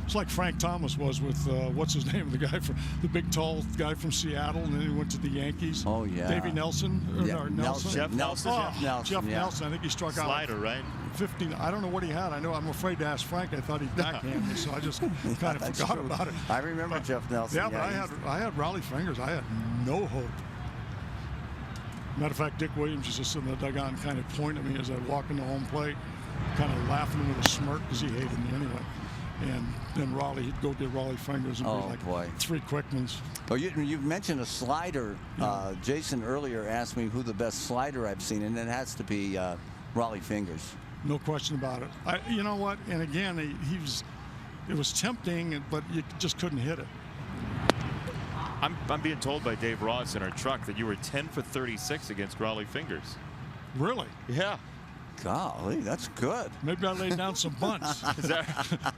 it's like Frank Thomas was with, what's his name, the big tall guy from Seattle, and then he went to the Yankees. Oh, yeah. Davey Nelson? Yeah, Nelson? Jeff Nelson? Jeff Nelson. I think he struck out. Slider, right? 15. I don't know what he had. I'm afraid to ask Frank. I thought he'd backhand me, so I just kind of forgot about it. I remember Jeff Nelson. Yeah, but I had Raleigh Fingers. I had no hope. Matter of fact, Dick Williams was just sitting in the dugout and kind of pointed at me as I walked into home plate, kind of laughing with a smirk because he hated me anyway. And then he'd go get Raleigh Fingers and be like 3 quick ones. Oh, you've mentioned a slider. Yeah. Jason earlier asked me who the best slider I've seen, and it has to be Raleigh Fingers. No question about it. You know what? And again, it was tempting, but you just couldn't hit it. I'm being told by Dave Ross in our truck that you were 10 for 36 against Raleigh Fingers. Really? Yeah. Golly, that's good. Maybe I laid down some bunts.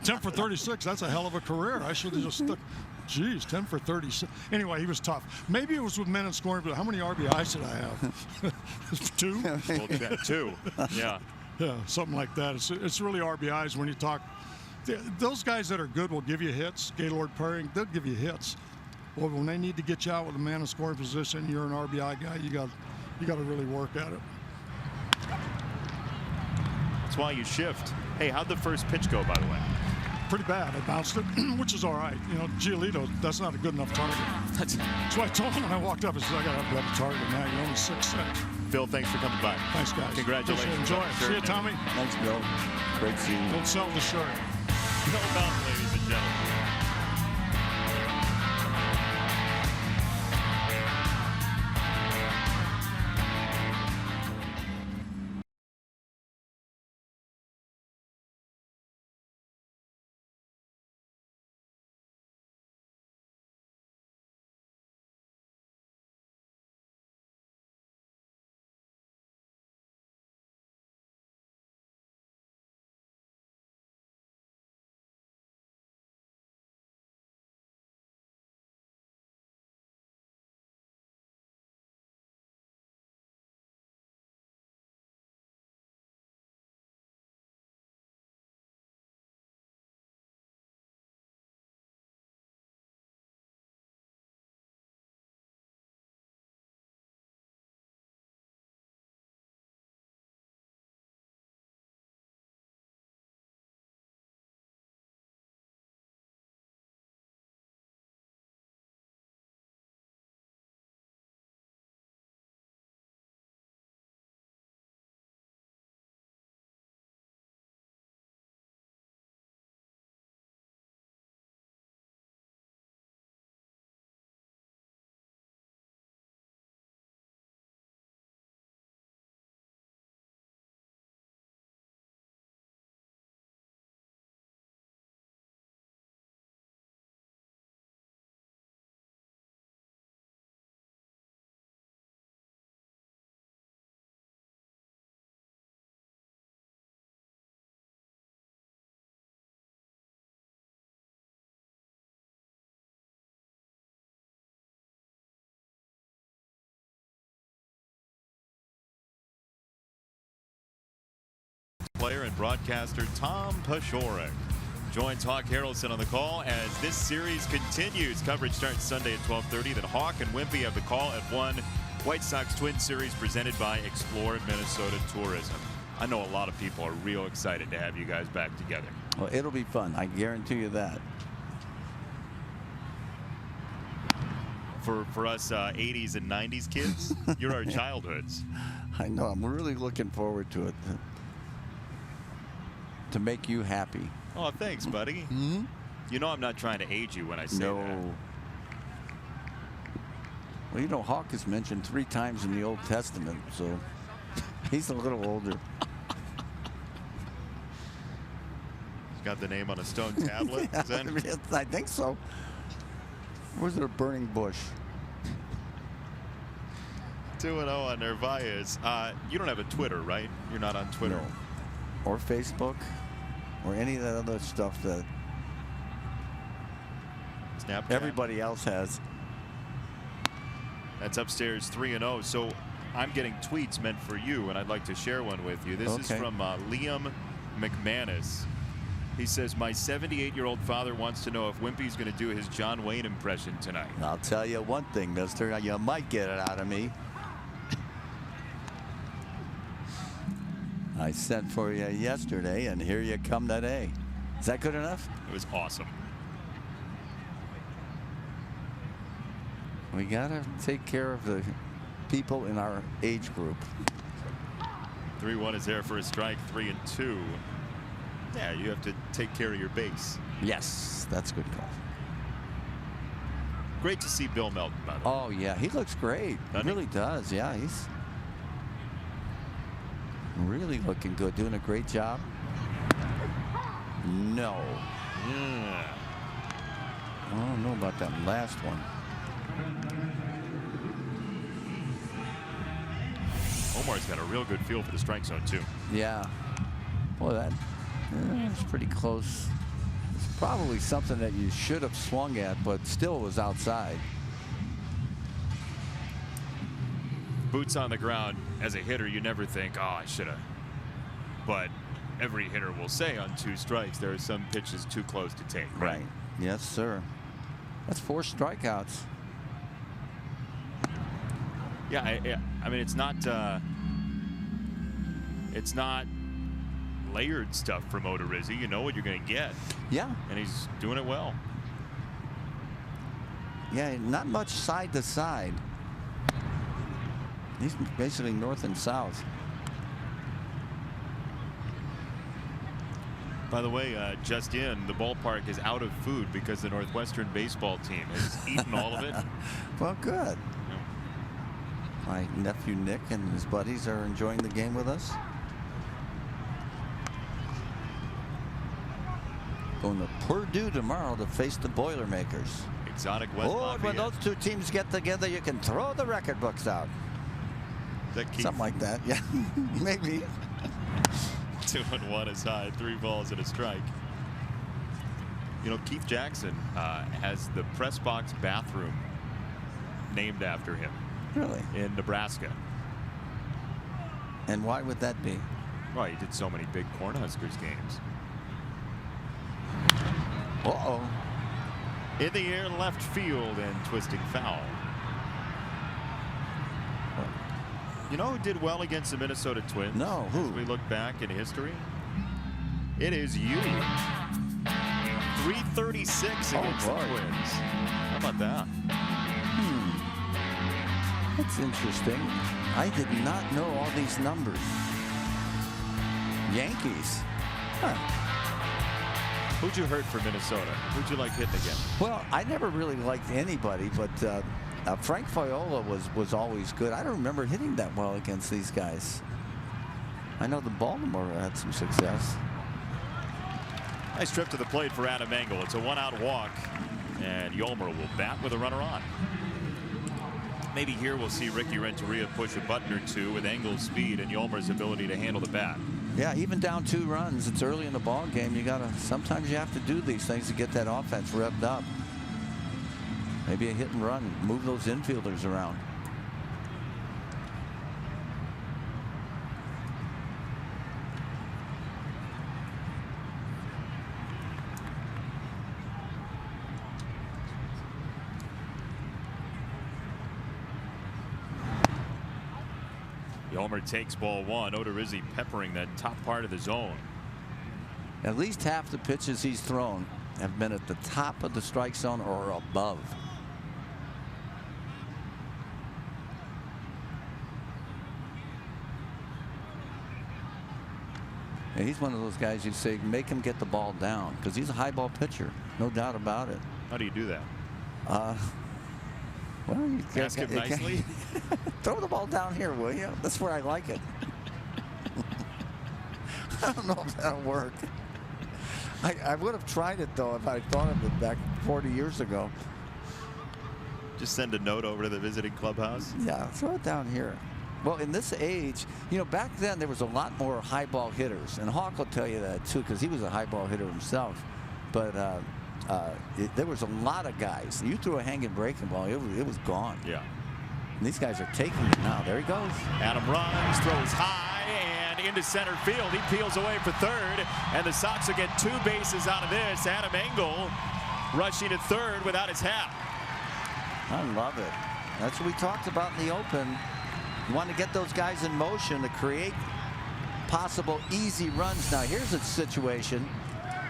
10 for 36, that's a hell of a career. I should have just stuck. Geez, 10 for 36. Anyway, he was tough. Maybe it was with men in scoring, but how many RBIs did I have? 2? Well, 2. Yeah. Yeah, something like that. It's really RBIs when you talk. Those guys that are good will give you hits. Gaylord Perry, they'll give you hits. Well, when they need to get you out with a man in scoring position, you're an RBI guy. You got to really work at it. That's why you shift. Hey, how'd the first pitch go, by the way? Pretty bad. I bounced it, which is all right. You know, Giolito, that's not a good enough target. That's why I told him when I walked up, I said, I got to have a better target than that. You're only 6'6". Phil, thanks for coming by. Thanks, guys. Congratulations. Enjoy it. See you, Tommy. Thanks, Bill. Great seeing you. Don't sell the shirt. Bill Mountain, ladies and gentlemen. Player and broadcaster Tom Paciorek joins Hawk Harrelson on the call as this series continues. Coverage starts Sunday at 12:30. Then Hawk and Wimpy have the call at 1. White Sox Twin Series presented by Explore Minnesota Tourism. I know a lot of people are real excited to have you guys back together. Well, it'll be fun. I guarantee you that. For us 80s and 90s kids, you're our childhoods. I know. I'm really looking forward to it. to make you happy. Oh, thanks, buddy. Mm-hmm. You know I'm not trying to age you when I say No. that. Well, you know, Hawk is mentioned 3 times in the Old Testament, so he's a little older. He's got the name on a stone tablet. Is that... I think so. Where's there a burning bush? 2-0 on Narvaez. You don't have a Twitter, right? You're not on Twitter. No. Or Facebook, or any of that other stuff that Snapchat. everybody else has. That's upstairs 3-0. So I'm getting tweets meant for you, and I'd like to share one with you. This is from Liam McManus. He says, my 78-year-old father wants to know if Wimpy's going to do his John Wayne impression tonight. I'll tell you one thing, mister. You might get it out of me. I sent for you yesterday, and here you come today. Is that good enough? It was awesome. We got to take care of the people in our age group. 3-1 is there for a strike. 3-2. Yeah, you have to take care of your base. Yes, that's a good call. Great to see Bill Melton, by the way. Oh, yeah, he looks great. Doesn't He really does. Yeah, he's really looking good, doing a great job. No. Yeah. I don't know about that last one. Omar's got a real good feel for the strike zone, too. Yeah. Boy, that was pretty close. It's probably something that you should have swung at, but still was outside. Boots on the ground. As a hitter, you never think, oh, I should have. But every hitter will say on 2 strikes, there are some pitches too close to take. Right. Yes, sir. That's 4 strikeouts. Yeah, I mean, it's not layered stuff from Odorizzi. You know what you're going to get. Yeah. And he's doing it well. Yeah, not much side to side. He's basically north and south. By the way, just in, the ballpark is out of food because the Northwestern baseball team has eaten all of it. Well, good. Yeah. My nephew Nick and his buddies are enjoying the game with us. Going to Purdue tomorrow to face the Boilermakers. Exotic West Oh, when Lafayette. those 2 teams get together, you can throw the record books out. Is that Keith? Something like that. Yeah, maybe. 2-1 is high. 3 balls and a strike. You know, Keith Jackson has the press box bathroom named after him. Really? In Nebraska. And why would that be? Well, he did so many big Cornhuskers games. Uh-oh. In the air, left field, and twisting foul. You know who did well against the Minnesota Twins? No, who? As we look back in history, it is you. 336 against the boy. Twins. How about that? That's interesting. I did not know all these numbers. Yankees. Huh. Who'd you hurt for Minnesota? Who'd you like hitting again? Well, I never really liked anybody, but Frank Viola was always good. I don't remember hitting that well against these guys. I know the Baltimore had some success. Nice trip to the plate for Adam Engel. It's a 1-out walk, and Yolmer will bat with a runner on. Maybe here we'll see Ricky Renteria push a button or 2 with Engel's speed and Yolmer's ability to handle the bat. Yeah, even down 2 runs, it's early in the ball game. Sometimes you have to do these things to get that offense revved up. Maybe a hit and run, move those infielders around. Yolmer takes ball 1. Odorizzi peppering that top part of the zone. At least half the pitches he's thrown have been at the top of the strike zone or above. And he's one of those guys you say make him get the ball down because he's a high ball pitcher, no doubt about it. How do you do that? Well, you ask him nicely. Throw the ball down here, will you? That's where I like it. I don't know if that'll work. I would have tried it though if I thought of it back 40 years ago. Just send a note over to the visiting clubhouse. Yeah, throw it down here. Well, in this age, you know, back then there was a lot more high ball hitters, and Hawk will tell you that too, because he was a high ball hitter himself. But there was a lot of guys. You threw a hanging breaking ball, it was gone. Yeah. And these guys are taking it now. There he goes. Adam runs, throws high, and into center field. He peels away for third, and the Sox will get 2 bases out of this. Adam Engel rushing to third without his hat. I love it. That's what we talked about in the open. You want to get those guys in motion to create possible easy runs. Now here's a situation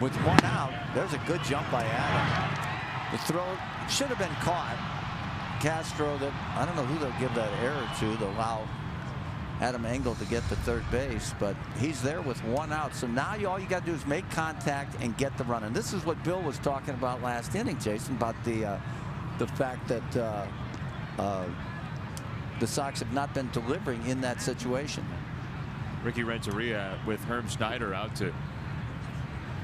with 1 out. There's a good jump by Adam. The throw should have been caught. Castro, that I don't know who they'll give that error to allow Adam Engel to get to third base, but he's there with 1 out. So now all you got to do is make contact and get the run. And this is what Bill was talking about last inning, Jason, about the fact that the Sox have not been delivering in that situation. Ricky Renteria with Herm Schneider out to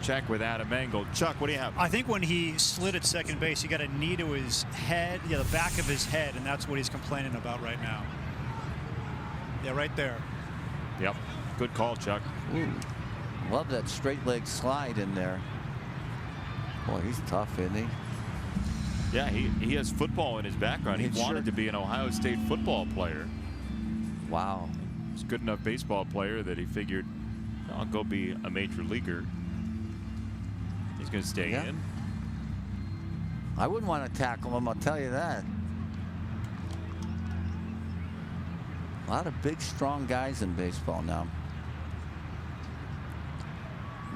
check with Adam Engel. Chuck, what do you have? I think when he slid at second base, he got a knee to his head, the back of his head, and that's what he's complaining about right now. Yeah, right there. Yep. Good call, Chuck. Ooh, love that straight leg slide in there. Boy, he's tough, isn't he? Yeah, he has football in his background. He wanted to be an Ohio State football player. Wow. He's a good enough baseball player that he figured, I'll go be a major leaguer. He's going to stay in. I wouldn't want to tackle him, I'll tell you that. A lot of big, strong guys in baseball now.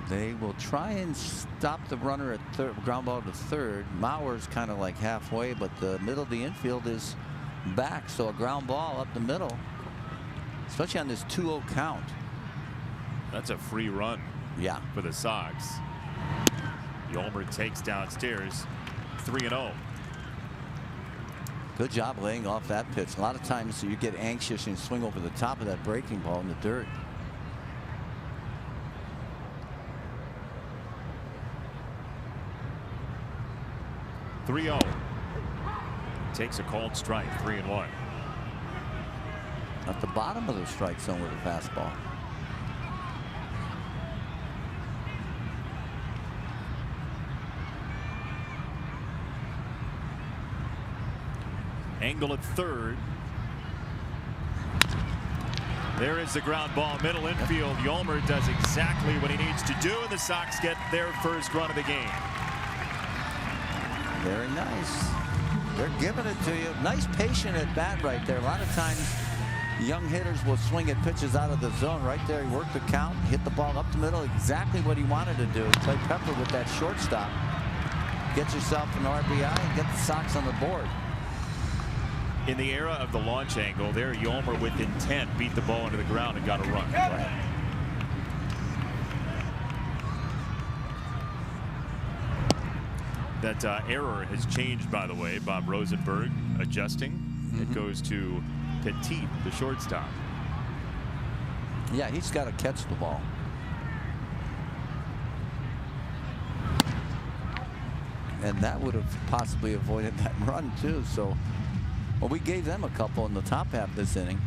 They will try and stop the runner at third, ground ball to third. Mauer's kind of like halfway, but the middle of the infield is back. So a ground ball up the middle, especially on this 2-0 count. That's a free run. Yeah. For the Sox. Yolmer takes downstairs. 3-0. Good job laying off that pitch. A lot of times you get anxious and swing over the top of that breaking ball in the dirt. Takes a called strike. 3-1. At the bottom of the strike zone with a fastball. Engel at third. There is the ground ball, middle infield. Yolmer does exactly what he needs to do, and the Sox get their first run of the game. Very nice. They're giving it to you. Nice patient at bat right there. A lot of times young hitters will swing at pitches out of the zone. Right there, he worked the count, hit the ball up the middle, exactly what he wanted to do. Play Pepper with that shortstop. Get yourself an RBI and get the Sox on the board. In the era of the launch angle, there Yolmer with intent beat the ball into the ground and got a run. Right. That error has changed, by the way. Bob Rosenberg adjusting. It goes to Petit, the shortstop. Yeah, he's got to catch the ball. And that would have possibly avoided that run, too. So, well, we gave them a couple in the top half of this inning.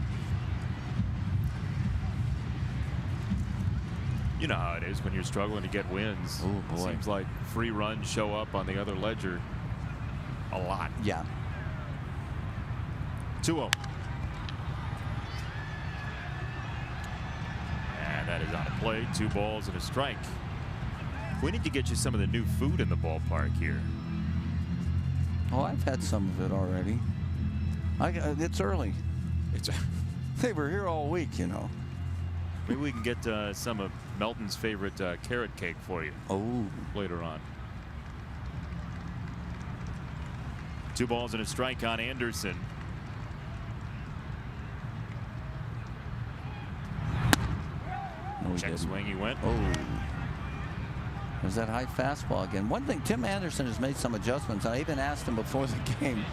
You know how it is when you're struggling to get wins. Oh, boy. Seems like free runs show up on the other ledger a lot. Yeah. 2-0. And that is on a play. 2 balls and a strike. We need to get you some of the new food in the ballpark here. Oh, I've had some of it already. It's early. They were here all week, you know. Maybe we can get some of Melton's favorite carrot cake for you. Oh. Later on. 2 balls and a strike on Anderson. No Check didn't. swing, he went. Oh. There's that high fastball again. One thing, Tim Anderson has made some adjustments. I even asked him before the game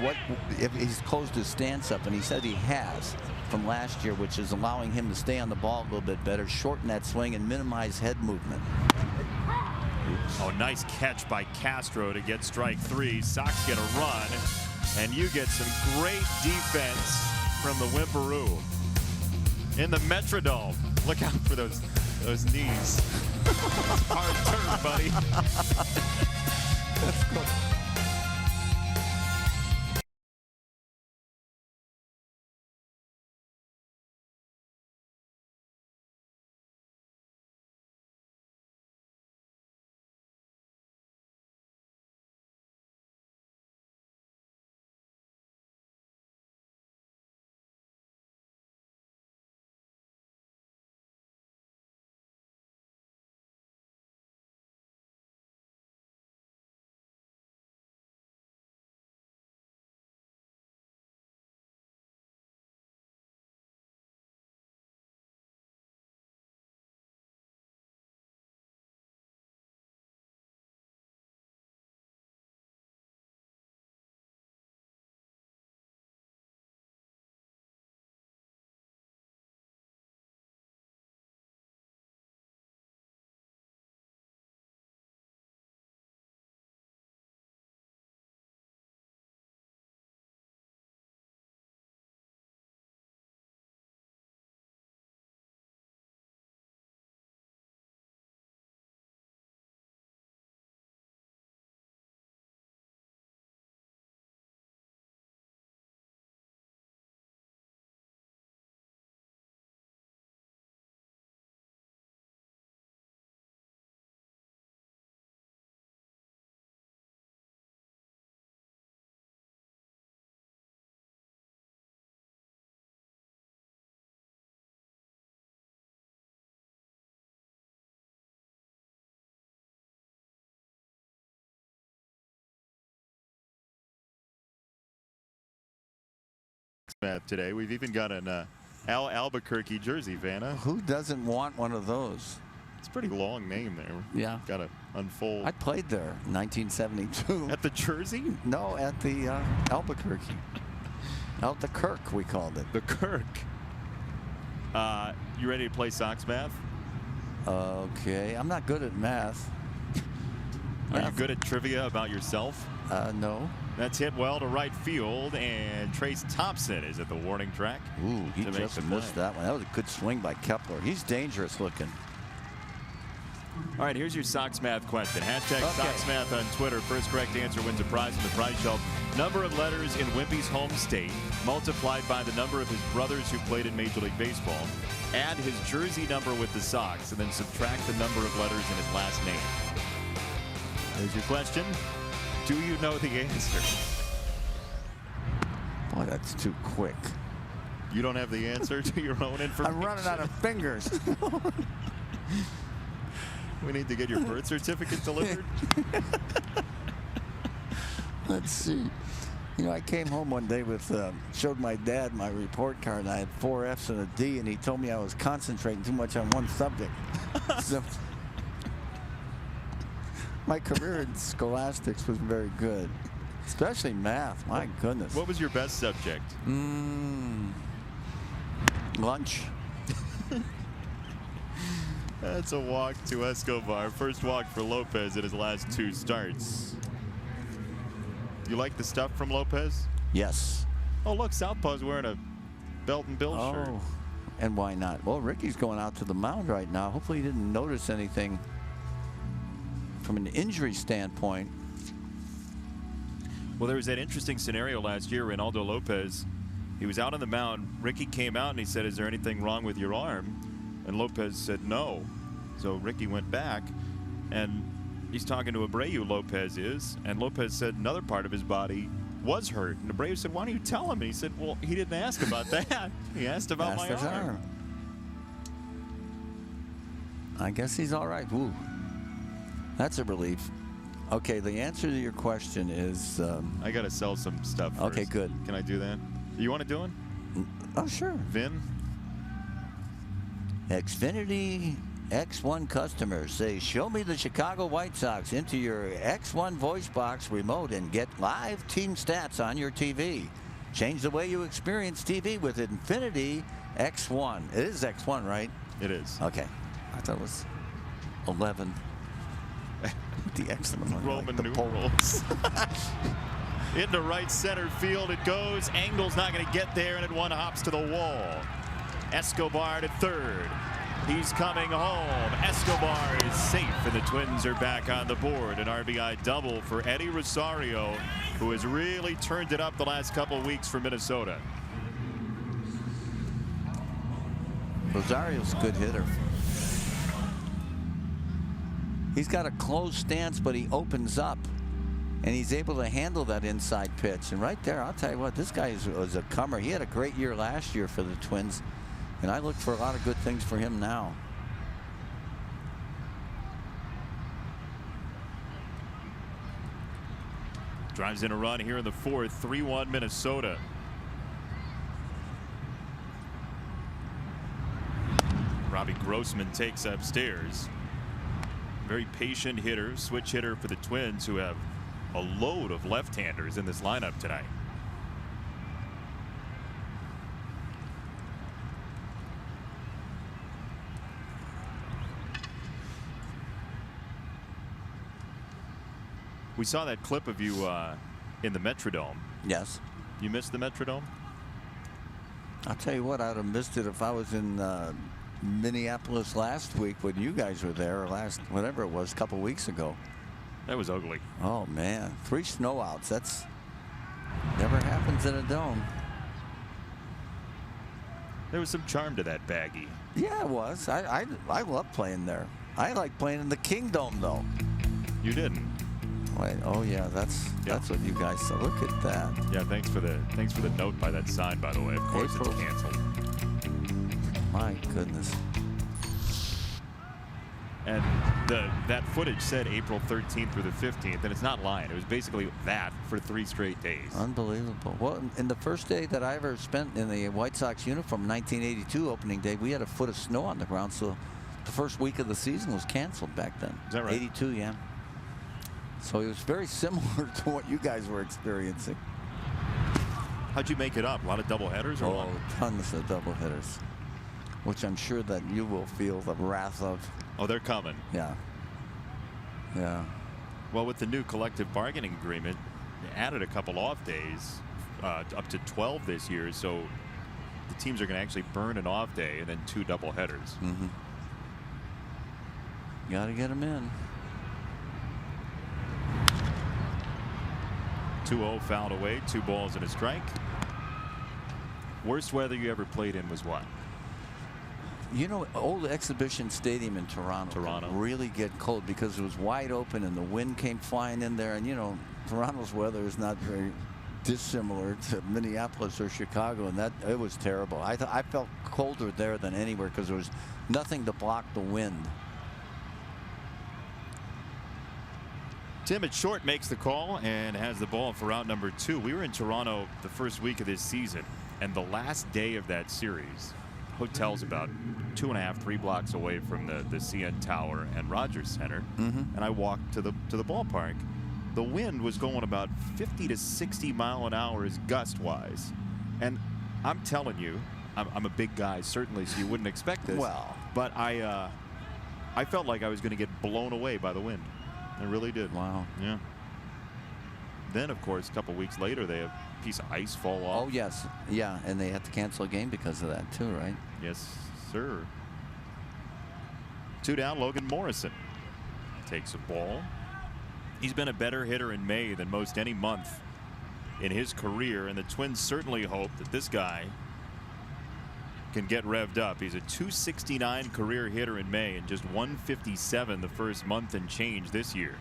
what if he's closed his stance up, and he said he has from last year, which is allowing him to stay on the ball a little bit better, shorten that swing, and minimize head movement. Oops. Oh, nice catch by Castro to get strike 3. Sox get a run, and you get some great defense from the Whimperoo in the Metrodome. Look out for those knees. Hard turn, buddy. That's good. Today, we've even got an Al Albuquerque jersey, Vanna. Who doesn't want one of those? It's a pretty long name there. Yeah. Got to unfold. I played there in 1972. At the Jersey? No, at the Albuquerque. Out the Kirk, we called it. The Kirk. You ready to play Sox math? Okay. I'm not good at math. Are you good at trivia about yourself? No. That's hit well to right field, and Trace Thompson is at the warning track. Ooh, he to make just the missed play. that one. That was a good swing by Kepler. He's dangerous looking. All right, here's your Sox math question. Hashtag Okay. Sox math on Twitter. First correct answer wins a prize in the prize shelf. Number of letters in Wimpy's home state multiplied by the number of his brothers who played in Major League Baseball. Add his jersey number with the Sox, and then subtract the number of letters in his last name. There's your question. Do you know the answer? Boy, that's too quick. You don't have the answer to your own information? I'm running out of fingers. We need to get your birth certificate delivered. Let's see. You know, I came home one day with, showed my dad my report card, and I had 4 F's and a D, and he told me I was concentrating too much on one subject. So, my career in scholastics was very good, especially math. My goodness. What was your best subject? Lunch. That's a walk to Escobar. First walk for Lopez in his last 2 starts. You like the stuff from Lopez? Yes. Oh, look, Southpaw's wearing a Belt and Bill shirt. Oh, and why not? Well, Ricky's going out to the mound right now. Hopefully he didn't notice anything from an injury standpoint. Well, there was that interesting scenario last year. Reynaldo Lopez, he was out on the mound. Ricky came out and he said, "Is there anything wrong with your arm?" And Lopez said no. So Ricky went back, and he's talking to Abreu, Lopez is, and Lopez said another part of his body was hurt. And Abreu said, "Why don't you tell him?" And he said, "Well, he didn't ask about that. He asked about my arm." I guess he's all right. Ooh. That's a relief. Okay, the answer to your question is... I got to sell some stuff first. Okay, good. Can I do that? You want to do it? Oh, sure. Vin? Xfinity X1 customers say, show me the Chicago White Sox into your X1 voice box remote and get live team stats on your TV. Change the way you experience TV with Infinity X1. It is X1, right? It is. Okay. I thought it was 11. The X in the front, Roman like the numerals. Into right center field it goes. Engel's not going to get there, and it one hops to the wall. Escobar to third. He's coming home. Escobar is safe, and the Twins are back on the board. An RBI double for Eddie Rosario, who has really turned it up the last couple of weeks for Minnesota. Rosario's a good hitter. He's got a closed stance, but he opens up, and he's able to handle that inside pitch. And right there, I'll tell you what, this guy was a comer. He had a great year last year for the Twins, and I look for a lot of good things for him now. Drives in a run here in the fourth. 3-1 Minnesota. Robbie Grossman takes upstairs. Very patient hitter, switch hitter for the Twins, who have a load of left-handers in this lineup tonight. We saw that clip of you in the Metrodome. Yes. You missed the Metrodome? I'll tell you what, I'd have missed it if I was in Minneapolis last week when you guys were there, or last, whatever it was, a couple weeks ago. That was ugly. Oh, man. 3 snowouts. That's never happens in a dome. There was some charm to that baggie. Yeah, it was. I love playing there. I like playing in the Kingdome, though. You didn't. Wait, oh yeah, that's what you guys said. Look at that. Yeah, thanks for the note by that sign, by the way. Of course, April. it's canceled. My goodness. And that footage said April 13th through the 15th, and it's not lying. It was basically that for 3 straight days. Unbelievable. Well, in the first day that I ever spent in the White Sox uniform, 1982 opening day, we had a foot of snow on the ground, so the first week of the season was canceled back then. Is that right? 82, yeah. So it was very similar to what you guys were experiencing. How'd you make it up? A lot of double headers or what? Tons of double hitters, which I'm sure that you will feel the wrath of. Oh, they're coming. Yeah. Yeah. Well, with the new collective bargaining agreement, they added a couple off days, up to 12 this year. So the teams are going to actually burn an off day and then 2 double headers. Mm-hmm. Got to get them in. 2-0 fouled away, 2 balls and a strike. Worst weather you ever played in was what? You know, old exhibition stadium in Toronto could really get cold because it was wide open and the wind came flying in there. And, you know, Toronto's weather is not very dissimilar to Minneapolis or Chicago, and it was terrible. I felt colder there than anywhere because there was nothing to block the wind. Tim at short makes the call and has the ball for round number 2. We were in Toronto the first week of this season, and the last day of that series, hotel's about 2.5, 3 blocks away from the CN Tower and Rogers Center. Mm-hmm. And I walked to the ballpark. The wind was going about 50 to 60 mile an hour gust wise, and I'm telling you, I'm a big guy certainly, so you wouldn't expect this. Well, but I felt like I was going to get blown away by the wind. I really did. Wow. Yeah. Then, of course, a couple weeks later, they have a piece of ice fall off. oh yes, yeah, and they had to cancel a game because of that too, right? Yes, sir. 2 down, Logan Morrison takes a ball. He's been a better hitter in May than most any month in his career, and the Twins certainly hope that this guy can get revved up. He's a .269 career hitter in May and just .157 the first month and change this year.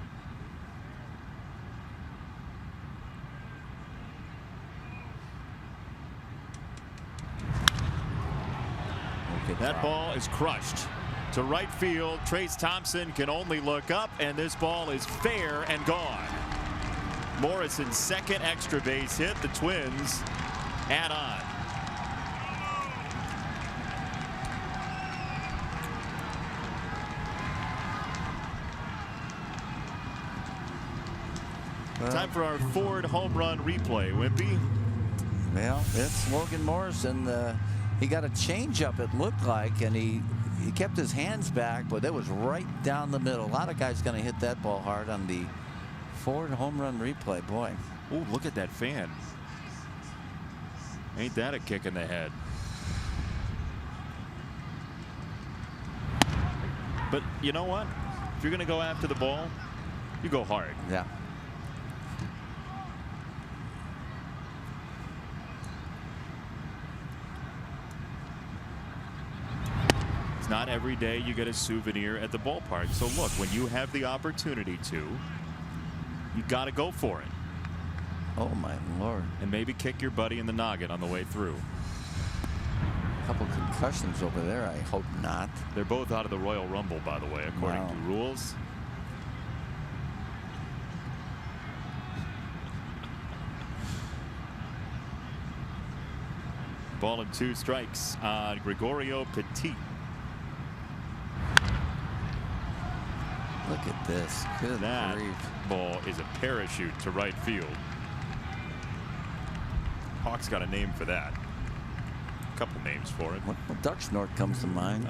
That ball is crushed to right field. Trace Thompson can only look up, and this ball is fair and gone. Morrison's second extra base hit. The Twins add on. Time for our Ford home run replay, Wimpy. Well, it's Logan Morrison. He got a changeup, it looked like, and he kept his hands back, but it was right down the middle. A lot of guys going to hit that ball hard on the Ford home run replay. Boy. Oh, look at that fan. Ain't that a kick in the head? But you know what? If you're going to go after the ball, you go hard. Yeah. It's not every day you get a souvenir at the ballpark. So look, when you have the opportunity to, you got to go for it. Oh my Lord. And maybe kick your buddy in the noggin on the way through. A couple concussions over there. I hope not. They're both out of the Royal Rumble, by the way, according to rules. Ball and 2 strikes on Gregorio Petit. Look at this. Good That grief. ball is a parachute to right field. Hawks got a name for that. A couple names for it. Well, duck snort comes to mind.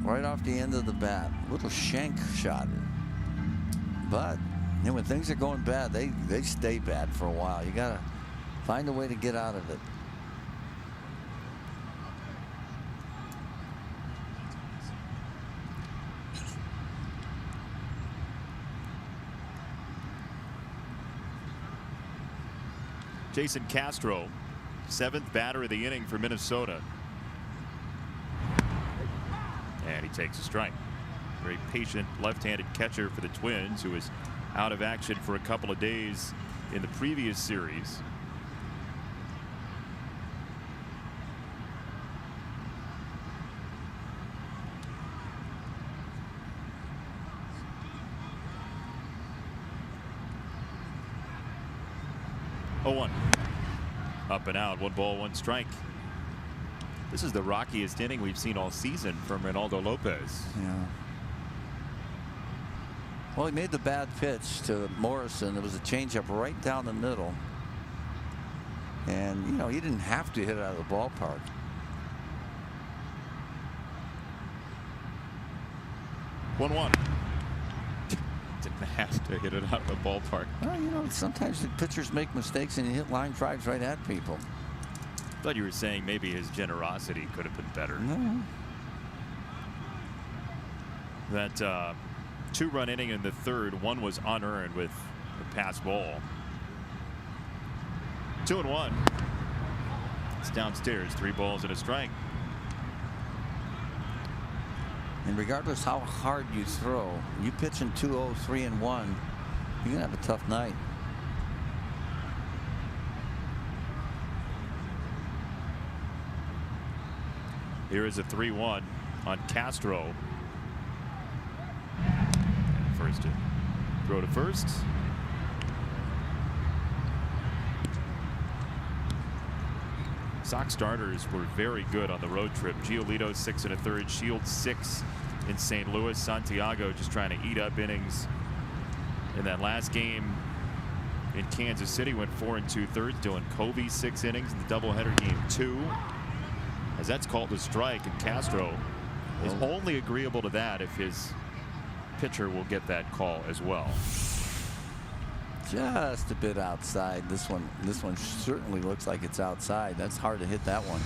Right off the end of the bat. Little shank shot. But you know, when things are going bad, they stay bad for a while. You got to find a way to get out of it. Jason Castro, 7th batter of the inning for Minnesota. And he takes a strike. Very patient left-handed catcher for the Twins, who was out of action for a couple of days in the previous series. Oh, 1. Up and out. 1 ball, 1 strike. This is the rockiest inning we've seen all season from Reynaldo Lopez. Yeah. Well, he made the bad pitch to Morrison. It was a changeup right down the middle. And, you know, he didn't have to hit it out of the ballpark. One. Didn't have to hit it out of the ballpark. Well, you know, sometimes the pitchers make mistakes and hit line drives right at people. Thought you were saying maybe his generosity could have been better. No. That 2-run inning in the 3rd, 1 was unearned with a pass ball. 2-1. It's downstairs. 3 balls and a strike. And regardless how hard you throw, you pitch in 2-0, 3-1, you're going to have a tough night. Here is a 3-1 on Castro. First to throw to first. Sox starters were very good on the road trip. Giolito 6 1/3, Shields 6 in St. Louis. Santiago just trying to eat up innings in that last game in Kansas City. Went 4 2/3. Dylan Covey 6 innings in the doubleheader game 2. As that's called a strike, and Castro is only agreeable to that if his pitcher will get that call as well. Just a bit outside. This one certainly looks like it's outside. That's hard to hit that one.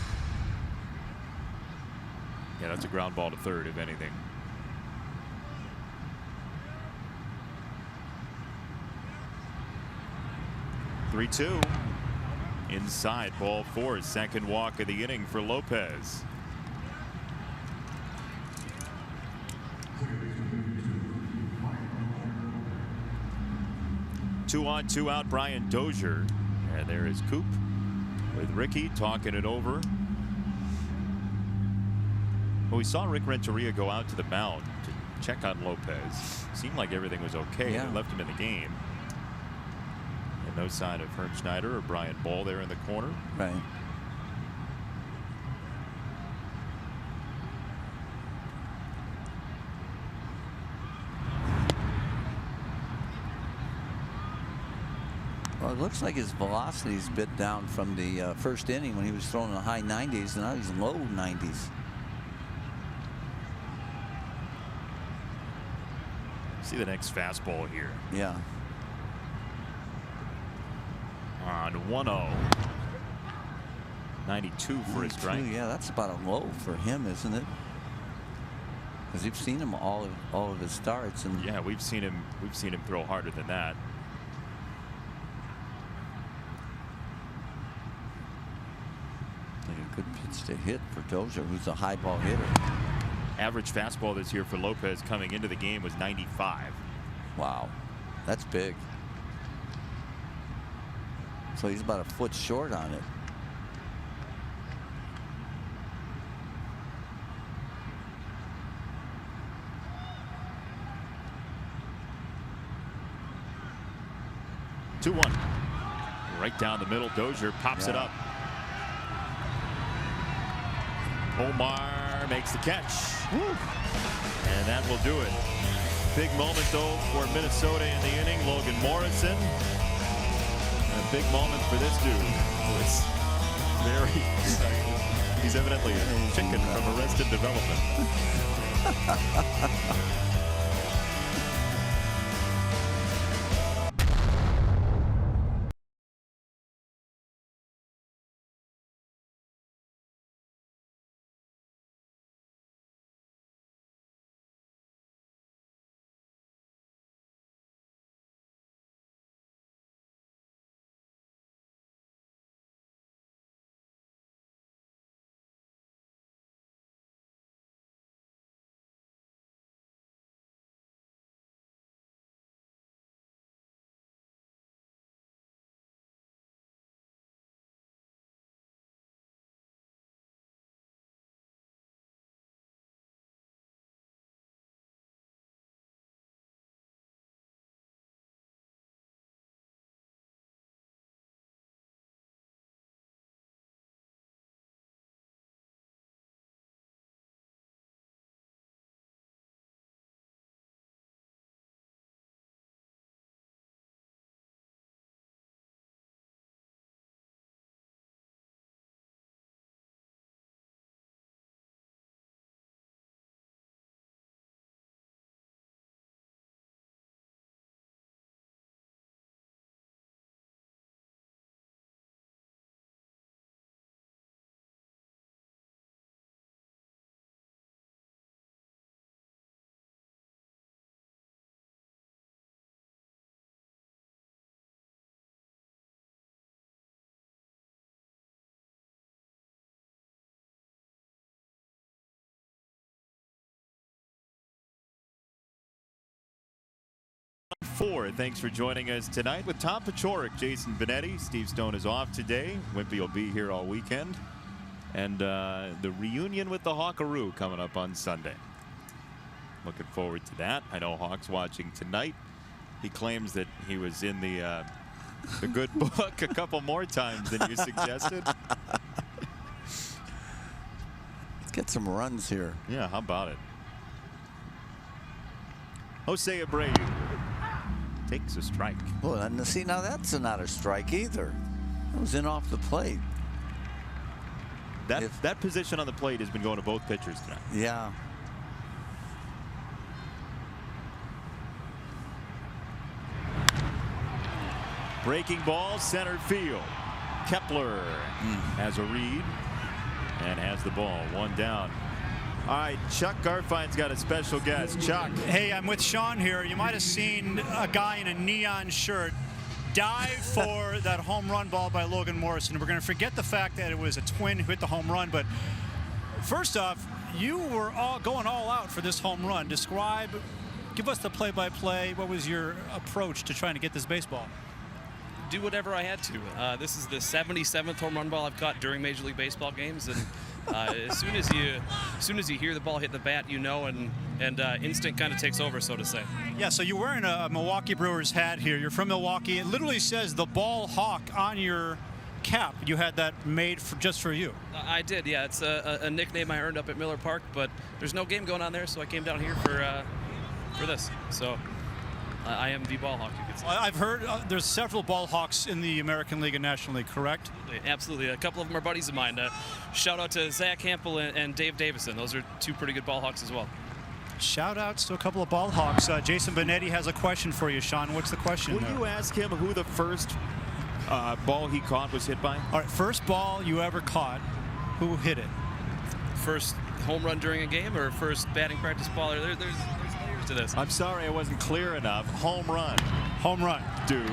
Yeah, that's a ground ball to third, if anything. Three-two. Inside, ball 4, second walk of the inning for Lopez. Two on, 2 out, Brian Dozier. And there is Coop with Ricky talking it over. Well, we saw Rick Renteria go out to the mound to check on Lopez. Seemed like everything was okay. Yeah. They left him in the game. And no sign of Herm Schneider or Brian Ball there in the corner. Right. Well, it looks like his velocity's bit down from the first inning when he was throwing in the high 90s, and now he's low 90s. See the next fastball here. Yeah. On 1-0. 92 for his strike. Yeah, that's about a low for him, isn't it? Because you've seen him all of his starts, and yeah, we've seen him throw harder than that. a good pitch to hit for Dozier, who's a high ball hitter. Average fastball this year for Lopez coming into the game was 95. Wow, that's big. So he's about a foot short on it. Two-one. Right down the middle. Dozier pops it up. Omar makes the catch. Woo. And that will do it. Big moment, though, for Minnesota in the inning. Logan Morrison. And a big moment for this dude. It's very exciting. He's evidently a chicken from Arrested Development. Thanks for joining us tonight with Tom Paciorek, Jason Benetti. Steve Stone is off today. Wimpy will be here all weekend. And the reunion with the Hawkaroo coming up on Sunday. Looking forward to that. I know Hawk's watching tonight. He claims that he was in the good book a couple more times than you suggested. Let's get some runs here. Yeah, how about it? Jose Abreu takes a strike. Well, and see, now that's not a strike either. It was in off the plate. That position on the plate has been going to both pitchers tonight. Yeah. Breaking ball, center field. Kepler has a read and has the ball. One down. All right, Chuck Garfine's got a special guest. Chuck. Hey, I'm with Sean here. You might have seen a guy in a neon shirt dive for that home run ball by Logan Morrison. We're going to forget the fact that it was a twin who hit the home run, but first off, you were going all out for this home run. Give us the play-by-play. What was your approach to trying to get this baseball? Do whatever I had to. This is the 77th home run ball I've caught during Major League Baseball games, and as soon as you hear the ball hit the bat, you know, and instinct kind of takes over, so to say. Yeah. So you're wearing a Milwaukee Brewers hat here. You're from Milwaukee. It literally says the Ball Hawk on your cap. You had that made just for you. I did. Yeah. It's a nickname I earned up at Miller Park, but there's no game going on there, so I came down here for this. So. I am the ball hawk, you could say. I've heard there's several ball hawks in the American League and National League, correct? Absolutely. A couple of them are buddies of mine. Shout out to Zach Hampel and Dave Davison. Those are two pretty good ball hawks as well. Shout outs to a couple of ball hawks. Jason Benetti has a question for you, Sean. What's the question? Will you ask him who the first ball he caught was hit by? All right, first ball you ever caught, who hit it? First home run during a game or first batting practice ball? There's layers to this. I'm sorry I wasn't clear enough. Home run. Home run. Dude.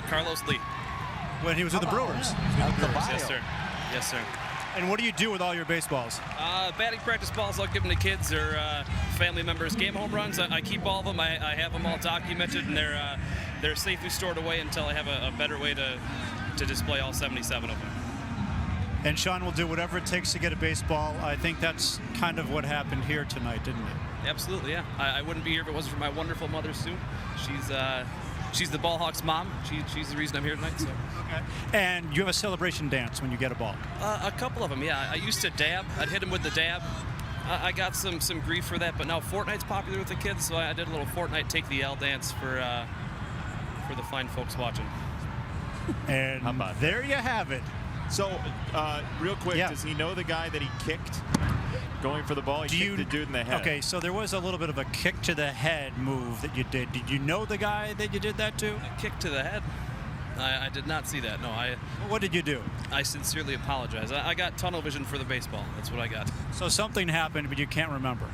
Carlos Lee. When he was with the Brewers. Yes, sir. Yes, sir. And what do you do with all your baseballs? Batting practice balls, I'll give them to kids or family members. Game home runs, I keep all of them. I have them all documented, and they're safely stored away until I have a better way to display all 77 of them. And Sean will do whatever it takes to get a baseball. I think that's kind of what happened here tonight, didn't it? Absolutely, yeah. I wouldn't be here if it wasn't for my wonderful mother, Sue. She's the ball hawk's mom. She's the reason I'm here tonight. So. Okay. And you have a celebration dance when you get a ball. A couple of them, yeah. I used to dab. I'd hit him with the dab. I got some grief for that, but now Fortnite's popular with the kids, so I did a little Fortnite take the L dance for the fine folks watching. And there you have it. So, real quick, Yeah. does he know the guy that he kicked going for the ball? He kicked the dude in the head. Okay, so there was a little bit of a kick to the head move that you did. Did you know the guy that you did that to? A kick to the head? I did not see that, no. What did you do? I sincerely apologize. I got tunnel vision for the baseball. That's what I got. So something happened, but you can't remember.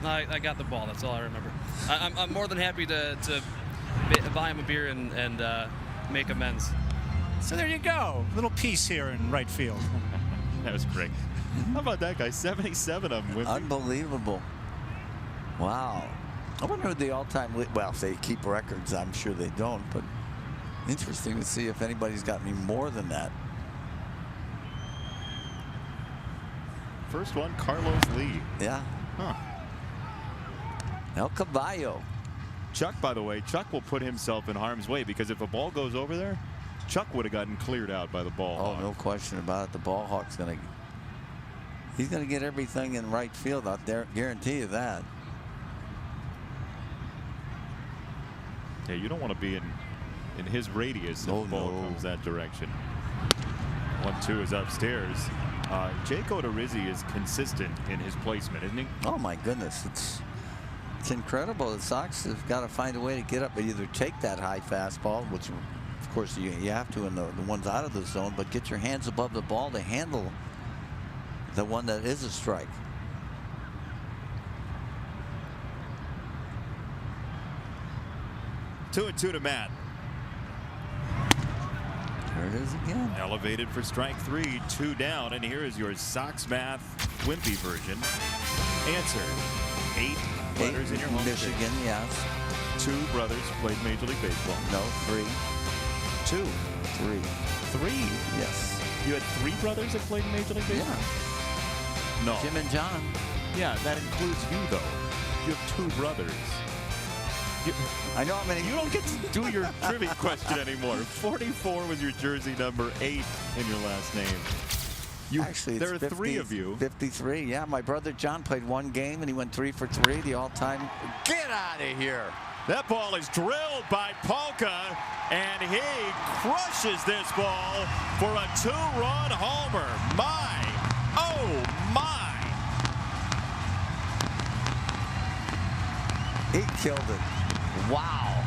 I got the ball. That's all I remember. I'm more than happy to buy him a beer and make amends. So there you go. Little piece here in right field. That was great. How about that guy? 77 of them. Unbelievable. Wow. I wonder who the all-time well, if they keep records, I'm sure they don't, but interesting to see if anybody's got any more than that. First one, Carlos Lee. Yeah. Huh. El Caballo. Chuck, by the way, Chuck will put himself in harm's way because if a ball goes over there, Chuck would have gotten cleared out by the ball hawk. No question about it. The ball hawk's he's gonna get everything in right field out there. Guarantee you that. Yeah, you don't want to be in his radius if the ball comes that direction. 1-2 is upstairs. Jake Odorizzi is consistent in his placement, isn't he? Oh my goodness, it's incredible. The Sox have got to find a way to get up and either take that high fastball, which of course you have to in the ones out of the zone, but get your hands above the ball to handle the one that is a strike. Two and two to Matt. There it is again. Elevated for strike three, 2 down, and here is your Sox Math Wimpy version. Answer: 8 letters in your home Michigan, state. yes. 2 brothers played Major League Baseball. No, 3. 2. 3. 3. Yes. You had 3 brothers that played Major League Baseball? Yeah. No. Jim and John. Yeah, that includes you, though. You have 2 brothers. I know how many. You don't get to do your trivia question anymore. 44 was your jersey number, 8 in your last name. Actually, there are 50, 3 of you. 53. Yeah, my brother John played 1 game and he went 3 for 3. The all-time. Get out of here! That ball is drilled by Polka, and he crushes this ball for a 2-run homer. My, oh my! He killed it. Wow.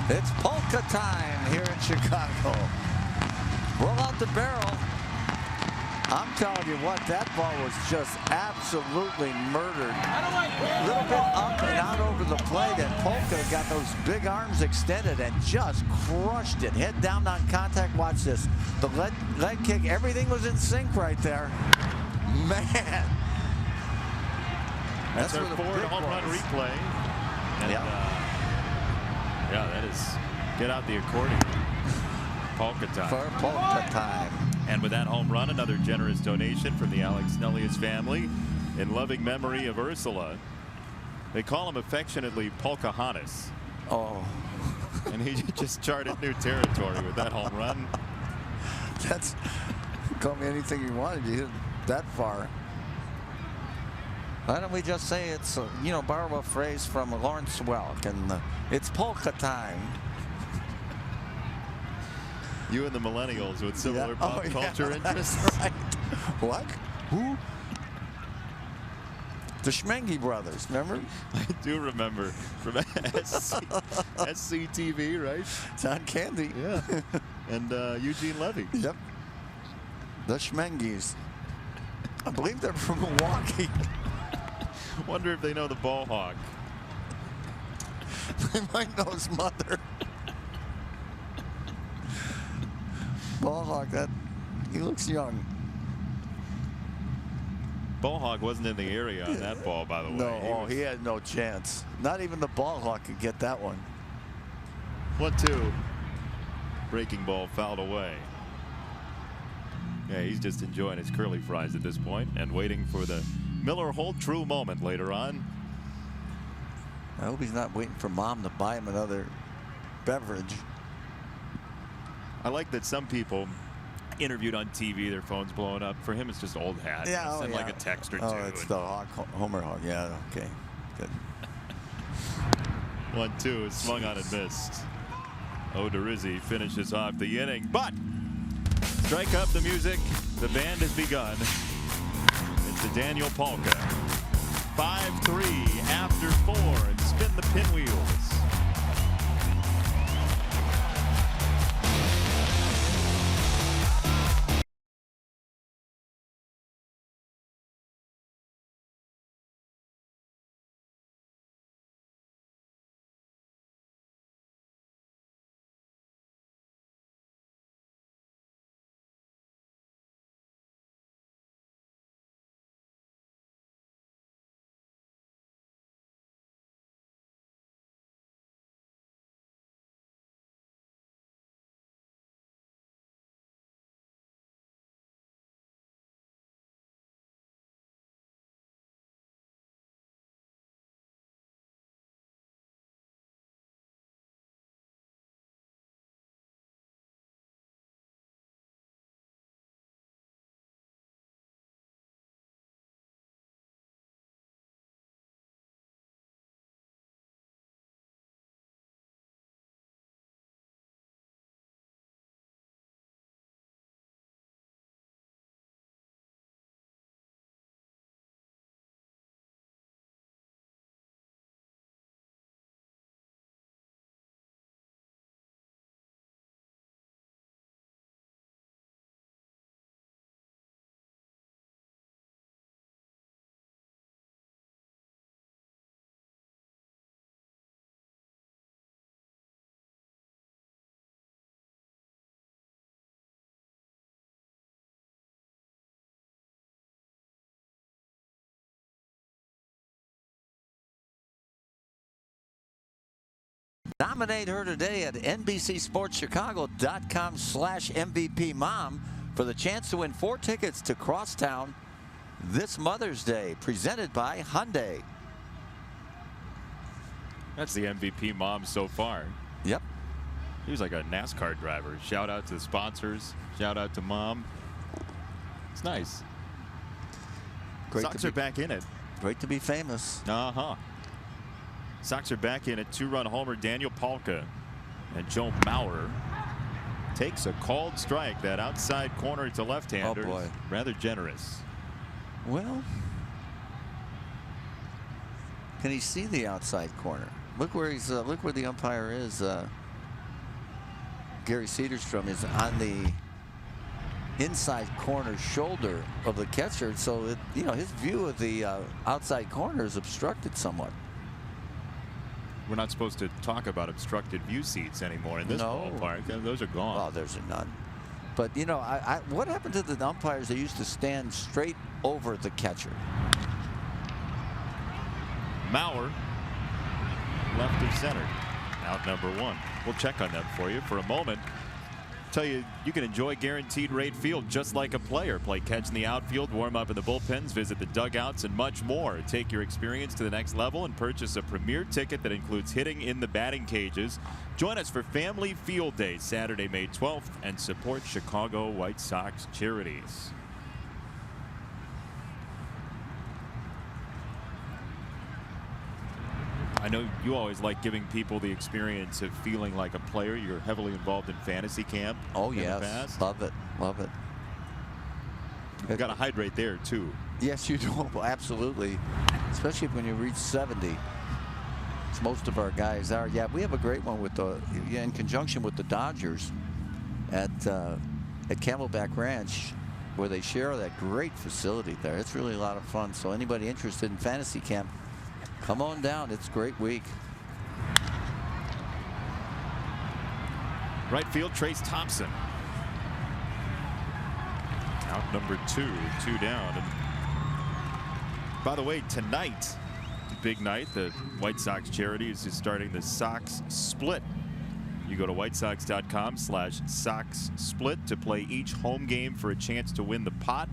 It's polka time here in Chicago. Roll out the barrel. I'm telling you what, that ball was just absolutely murdered. A little bit up and out over the plate, and Polka got those big arms extended and just crushed it. Head down on contact. Watch this. The leg kick, everything was in sync right there. Man. That's our where the 4 big home run was. replay. And, yeah, that is, get out the accordion. Polka time. For polka time. And with that home run, another generous donation from the Alex Nellius family in loving memory of Ursula. They call him affectionately Polkahannes. Oh. And he just charted new territory with that home run. That's, call me anything you wanted. You hit that far. Why don't we just say it's, borrow a phrase from Lawrence Welk, and it's polka time. You and the millennials with similar pop culture interests. That's right. What? Who? The Schmengi brothers, remember? I do remember from SCTV, right? John Candy. Yeah. And Eugene Levy. Yep. The Schmengis. I believe they're from Milwaukee. Wonder if they know the ball hawk. They might know his mother. Ball hawk, he looks young. Ball hawk wasn't in the area on that ball, by the way. No, he had no chance. Not even the ball hawk could get that one. 1-2. Breaking ball fouled away. Yeah, he's just enjoying his curly fries at this point and waiting for the Miller Holt true moment later on. I hope he's not waiting for Mom to buy him another beverage. I like that some people interviewed on TV, their phones blowing up. For him, it's just old hat. Yeah, Send like a text or two. Oh, it's the Homer Hawk. Yeah, okay. Good. 1-2 is swung on and missed. Odorizzi finishes off the inning, but strike up the music. The band has begun. It's the Daniel Polka. 5-3 after 4, and spin the pinwheels. Nominate her today at NBCSportsChicago.com/MVP Mom for the chance to win 4 tickets to Crosstown this Mother's Day, presented by Hyundai. That's the MVP mom so far. Yep. He was like a NASCAR driver. Shout out to the sponsors. Shout out to Mom. It's nice. Sox are back in it. Great to be famous. Uh-huh. Sox are back in it. 2-run homer, Daniel Polka. And Joe Mauer takes a called strike. That outside corner to left-hander. Oh, boy. Rather generous. Well, can he see the outside corner? Look where he's. Look where the umpire is. Gary Cedarstrom is on the inside corner shoulder of the catcher, so that, his view of the outside corner is obstructed somewhat. We're not supposed to talk about obstructed view seats anymore in this ballpark. Those are gone. Oh, there's none. But what happened to the umpires that used to stand straight over the catcher? Mauer, left of center, out number 1. We'll check on them for you for a moment. Tell you, you can enjoy Guaranteed Rate Field just like a player. Play catch in the outfield, warm up in the bullpens, visit the dugouts, and much more. Take your experience to the next level and purchase a premier ticket that includes hitting in the batting cages. Join us for Family Field Day, Saturday, May 12th, and support Chicago White Sox charities. know you always like giving people the experience of feeling like a player. You're heavily involved in fantasy camp. Oh, in the yes. past. Love it. Love it. You've got to hydrate there, too. Yes, you do. Absolutely. Especially when you reach 70. As most of our guys are. Yeah, we have a great one with in conjunction with the Dodgers at Camelback Ranch, where they share that great facility there. It's really a lot of fun. So anybody interested in fantasy camp, come on down. It's a great week. Right field, Trace Thompson. Out number 2 down. And by the way, tonight, big night, the White Sox charity is just starting the Sox Split. You go to whitesox.com/Sox Split to play each home game for a chance to win the pot.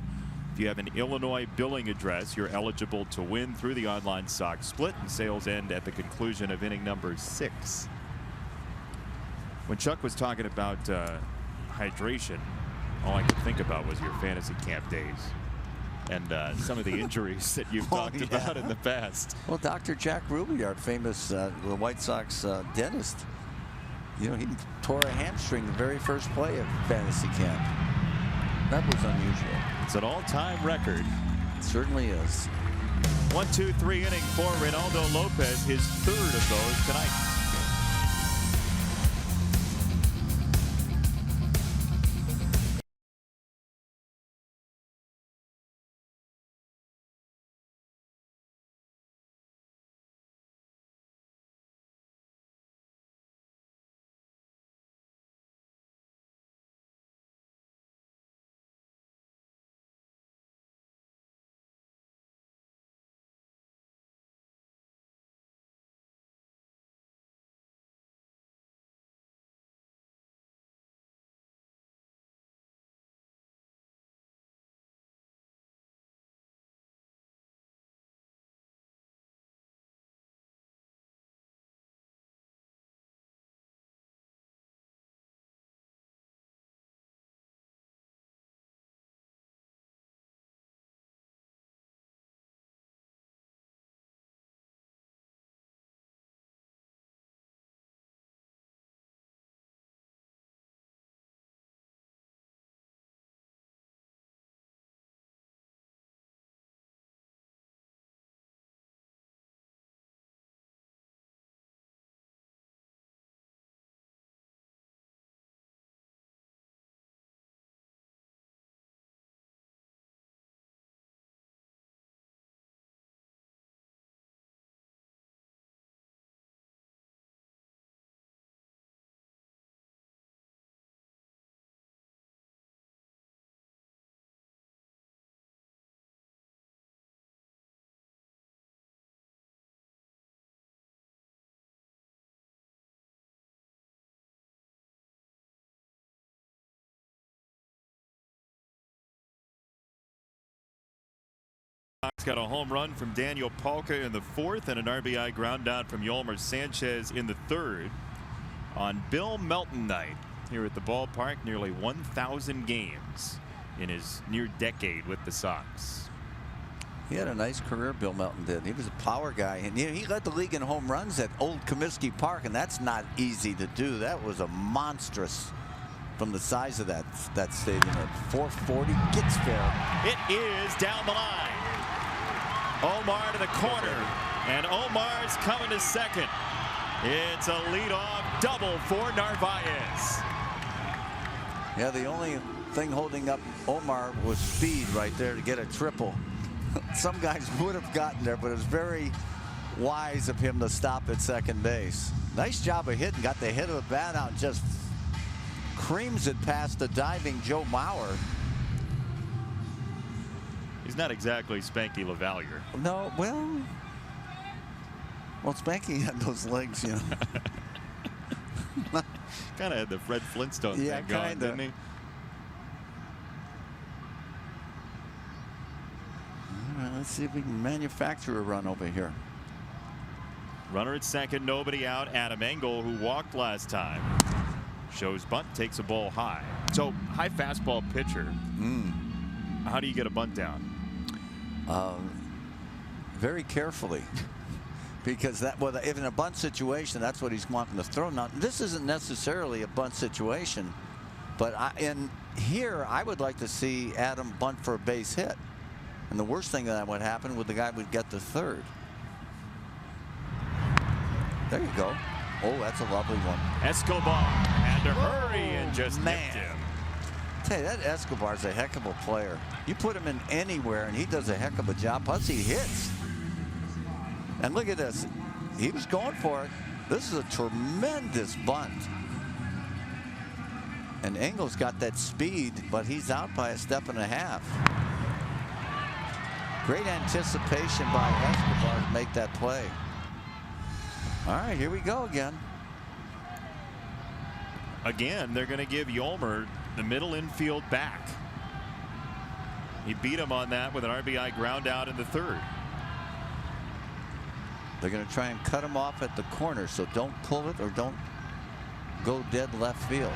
If you have an Illinois billing address, you're eligible to win through the online Sox Split, and sales end at the conclusion of inning number 6. When Chuck was talking about hydration, all I could think about was your fantasy camp days and some of the injuries that you've talked about in the past. Well, Dr. Jack Ruby, our famous White Sox dentist, you know, he tore a hamstring the very first play of fantasy camp. That was unusual. It's an all-time record. It certainly is. 1-2-3 inning for Reynaldo Lopez, his 3rd of those tonight. Got a home run from Daniel Palka in the 4th and an RBI ground down from Yolmer Sanchez in the 3rd on Bill Melton night here at the ballpark. Nearly 1,000 games in his near decade with the Sox. He had a nice career, Bill Melton did. He was a power guy, and he led the league in home runs at Old Comiskey Park, and that's not easy to do. That was a monstrous from the size of that stadium at 440. Gets fair. It is down the line. Omar to the corner, and Omar's coming to second. It's a leadoff double for Narvaez. Yeah, the only thing holding up Omar was speed right there to get a triple. Some guys would have gotten there, but it was very wise of him to stop at second base. Nice job of hitting. Got the hit of the bat out and just creams it past the diving Joe Mauer. He's not exactly Spanky LaValliere. No, well, Spanky had those legs, you know. Kind of had the Fred Flintstone thing going, didn't he? All right, let's see if we can manufacture a run over here. Runner at second, nobody out. Adam Engel, who walked last time, shows bunt, takes a ball high. So high fastball pitcher. How do you get a bunt down? Very carefully, because that, well, if in a bunt situation, that's what he's wanting to throw. Now, this isn't necessarily a bunt situation, but in here, I would like to see Adam bunt for a base hit. And the worst thing that would happen would the guy would get to third. There you go. Oh, that's a lovely one. Escobar had to hurry and just nipped him. Tell you, that Escobar's a heck of a player. You put him in anywhere, and he does a heck of a job. Plus, he hits. And look at this. He was going for it. This is a tremendous bunt. And Engel's got that speed, but he's out by a step and a half. Great anticipation by Escobar to make that play. All right, here we go again. Again, they're going to give Yolmer the middle infield back. He beat him on that with an RBI ground out in the third. They're going to try and cut him off at the corner, so don't pull it or don't go dead left field.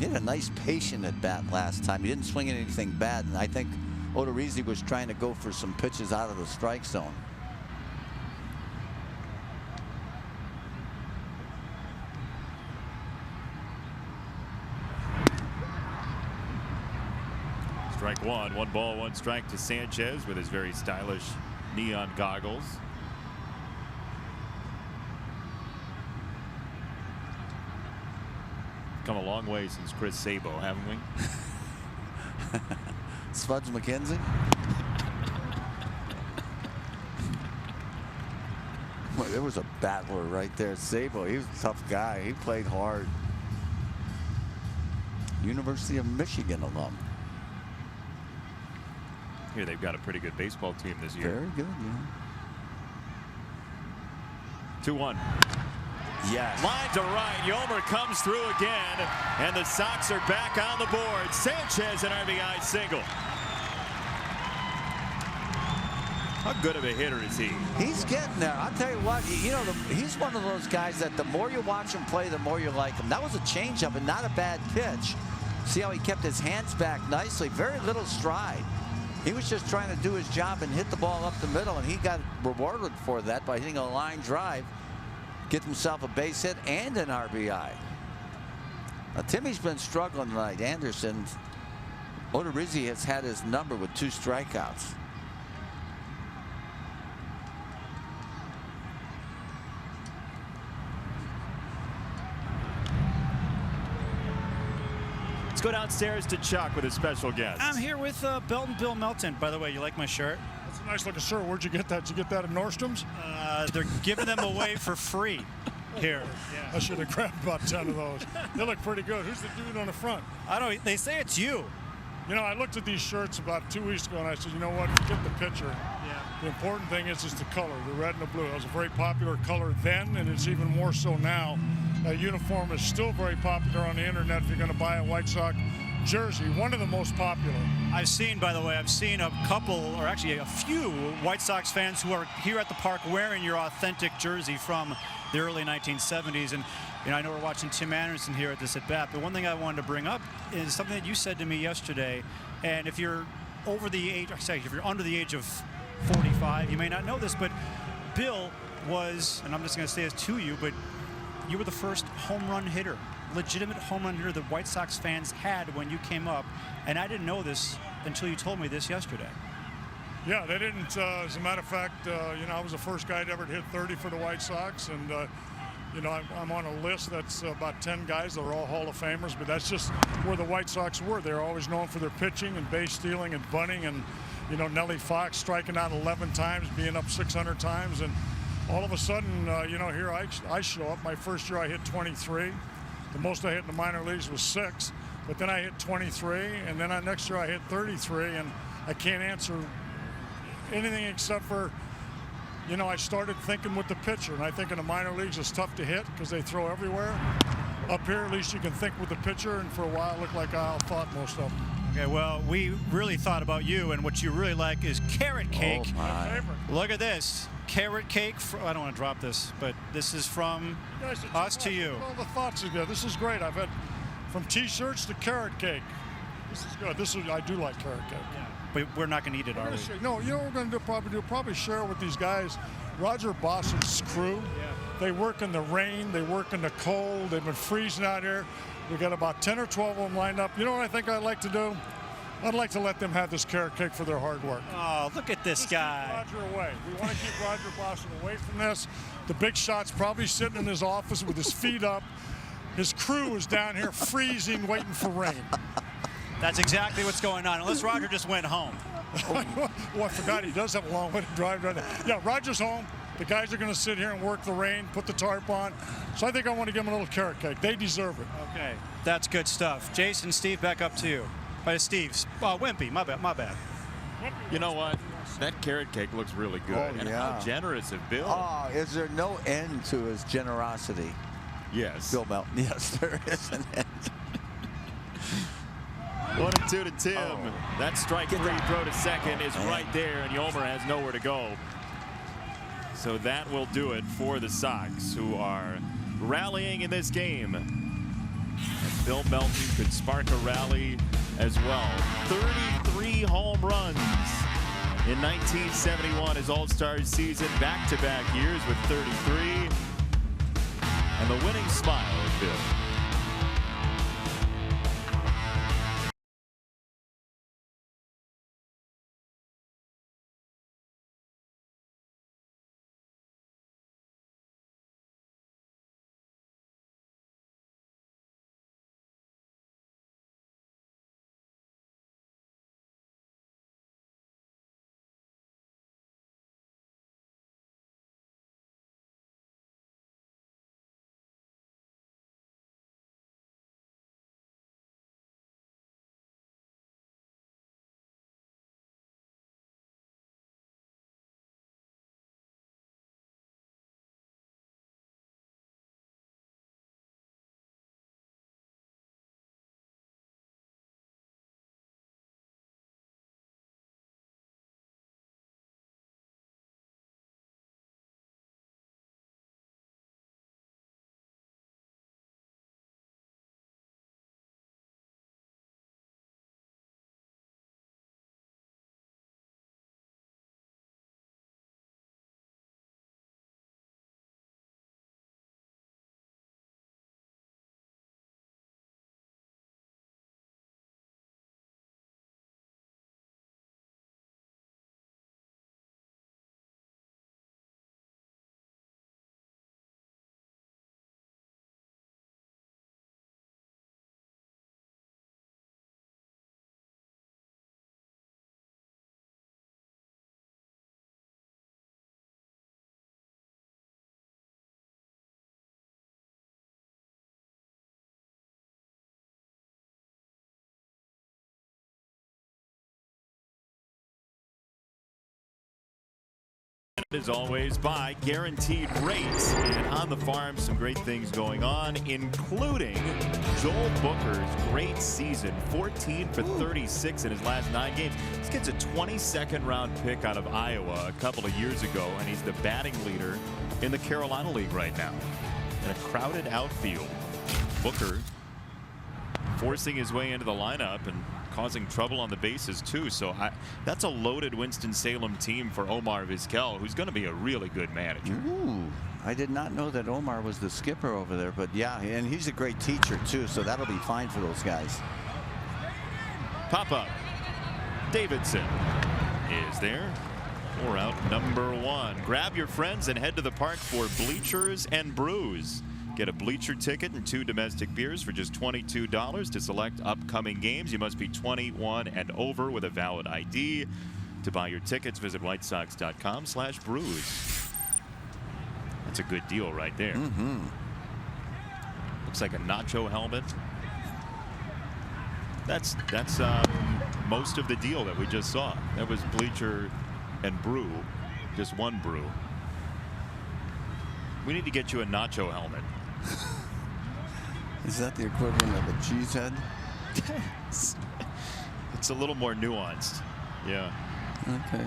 He had a nice patient at bat last time. He didn't swing at anything bad, and I think Odorizzi was trying to go for some pitches out of the strike zone. Strike one. 1 ball, 1 strike to Sanchez with his very stylish neon goggles. Come a long way since Chris Sabo, haven't we? Spuds McKenzie. Well, there was a battler right there. Sabo, he was a tough guy. He played hard. University of Michigan alum. Here they've got a pretty good baseball team this year. Very good, yeah. 2-1. Yes. Line to right. Yolmer comes through again, and the Sox are back on the board. Sanchez an RBI single. How good of a hitter is he? He's getting there. I'll tell you what, you know, he's one of those guys that the more you watch him play, the more you like him. That was a changeup and not a bad pitch. See how he kept his hands back nicely. Very little stride. He was just trying to do his job and hit the ball up the middle, and he got rewarded for that by hitting a line drive. Get himself a base hit and an RBI. Now, Timmy's been struggling tonight. Anderson, Odorizzi has had his number with 2 strikeouts. Let's go downstairs to Chuck with a special guest. I'm here with Belton Bill Melton. By the way, you like my shirt? That's a nice looking shirt. Where'd you get that? Did you get that at Nordstrom's? They're giving them away for free here. Yeah. I should have grabbed about 10 of those. They look pretty good. Who's the dude on the front? I don't. They say it's you. You know, I looked at these shirts about 2 weeks ago, and I said, you know what? Forget the picture. Yeah. The important thing is the color, the red and the blue. It was a very popular color then, and it's even more so now. That uniform is still very popular on the internet if you're going to buy a White Sox jersey, one of the most popular. I've seen, by the way, I've seen a couple, or actually a few White Sox fans who are here at the park wearing your authentic jersey from the early 1970s. And you know, I know we're watching Tim Anderson here at this at bat, but one thing I wanted to bring up is something that you said to me yesterday. And if you're over the age, if you're under the age of 45, you may not know this, but Bill was, and I'm just going to say this to you, but you were the first home run hitter, legitimate home run hitter the White Sox fans had when you came up. And I didn't know this until you told me this yesterday. Yeah, they didn't. As a matter of fact, you know, I was the first guy to ever hit 30 for the White Sox. And, you know, I'm on a list that's about 10 guys that are all Hall of Famers. But that's just where the White Sox were. They're always known for their pitching and base stealing and bunting. And, you know, Nellie Fox striking out 11 times, being up 600 times. And all of a sudden, you know, here I show up. My first year I hit 23. The most I hit in the minor leagues was 6. But then I hit 23. And then next year I hit 33. And I can't answer anything except for, you know, I started thinking with the pitcher. And I think in the minor leagues it's tough to hit because they throw everywhere. Up here, at least you can think with the pitcher. And for a while, it looked like I thought most of them. Okay, well, we really thought about you, and what you really like is carrot cake. Oh, my. Look at this. Carrot cake. I don't want to drop this, but this is from us to you. All the thoughts together. This is great. I've had from T-shirts to carrot cake. This is good. I do like carrot cake. Yeah. but we're not going to eat it, are we? No, you know what we're going to do? Probably share with these guys. Roger Boss's crew. Yeah. They work in the rain. They work in the cold. They've been freezing out here. We got about 10 or 12 of them lined up. You know what I think I'd like to do? I'd like to let them have this carrot cake for their hard work. Oh, look at this guy. Keep Roger away. We want to keep Roger Boston away from this. The big shot's probably sitting in his office with his feet up. His crew is down here freezing, waiting for rain. That's exactly what's going on, unless Roger just went home. Oh, I forgot he does have a long way to drive right now. Yeah, Roger's home. The guys are going to sit here and work the rain, put the tarp on. So I think I want to give them a little carrot cake. They deserve it. Okay, that's good stuff. Jason, Steve, back up to you. Steve, Wimpy, my bad. You know what? That carrot cake looks really good. Oh, and yeah. how generous of Bill. Oh, is there no end to his generosity? Yes. Bill Melton. Yes, there is an end. 1-2 to Tim. Oh. That strike free throw to second is right there, and Yomer has nowhere to go. So that will do it for the Sox, who are rallying in this game. And Bill Melton could spark a rally as well. 33 home runs in 1971, his All-Star season, back-to-back years with 33. And the winning smile of Bill. As always, by Guaranteed Rates. And on the farm, some great things going on, including Joel Booker's great season, 14 for 36 in his last 9 games. This kid's a 22nd round pick out of Iowa a couple of years ago, and he's the batting leader in the Carolina League right now. In a crowded outfield, Booker forcing his way into the lineup and causing trouble on the bases too. So that's a loaded Winston-Salem team for Omar Vizquel, who's going to be a really good manager. Ooh, I did not know that Omar was the skipper over there, but yeah, and he's a great teacher too, so that'll be fine for those guys. Pop-up. Davidson is there for out number 1. Grab your friends and head to the park for Bleachers and Brews. Get a bleacher ticket and 2 domestic beers for just $22 to select upcoming games. You must be 21 and over with a valid ID. To buy your tickets, visit whitesox.com/brews. That's a good deal right there. Looks like a nacho helmet. That's most of the deal that we just saw. That was bleacher and brew, just one brew. We need to get you a nacho helmet. Is that the equivalent of a cheese head? It's a little more nuanced. Yeah. Okay.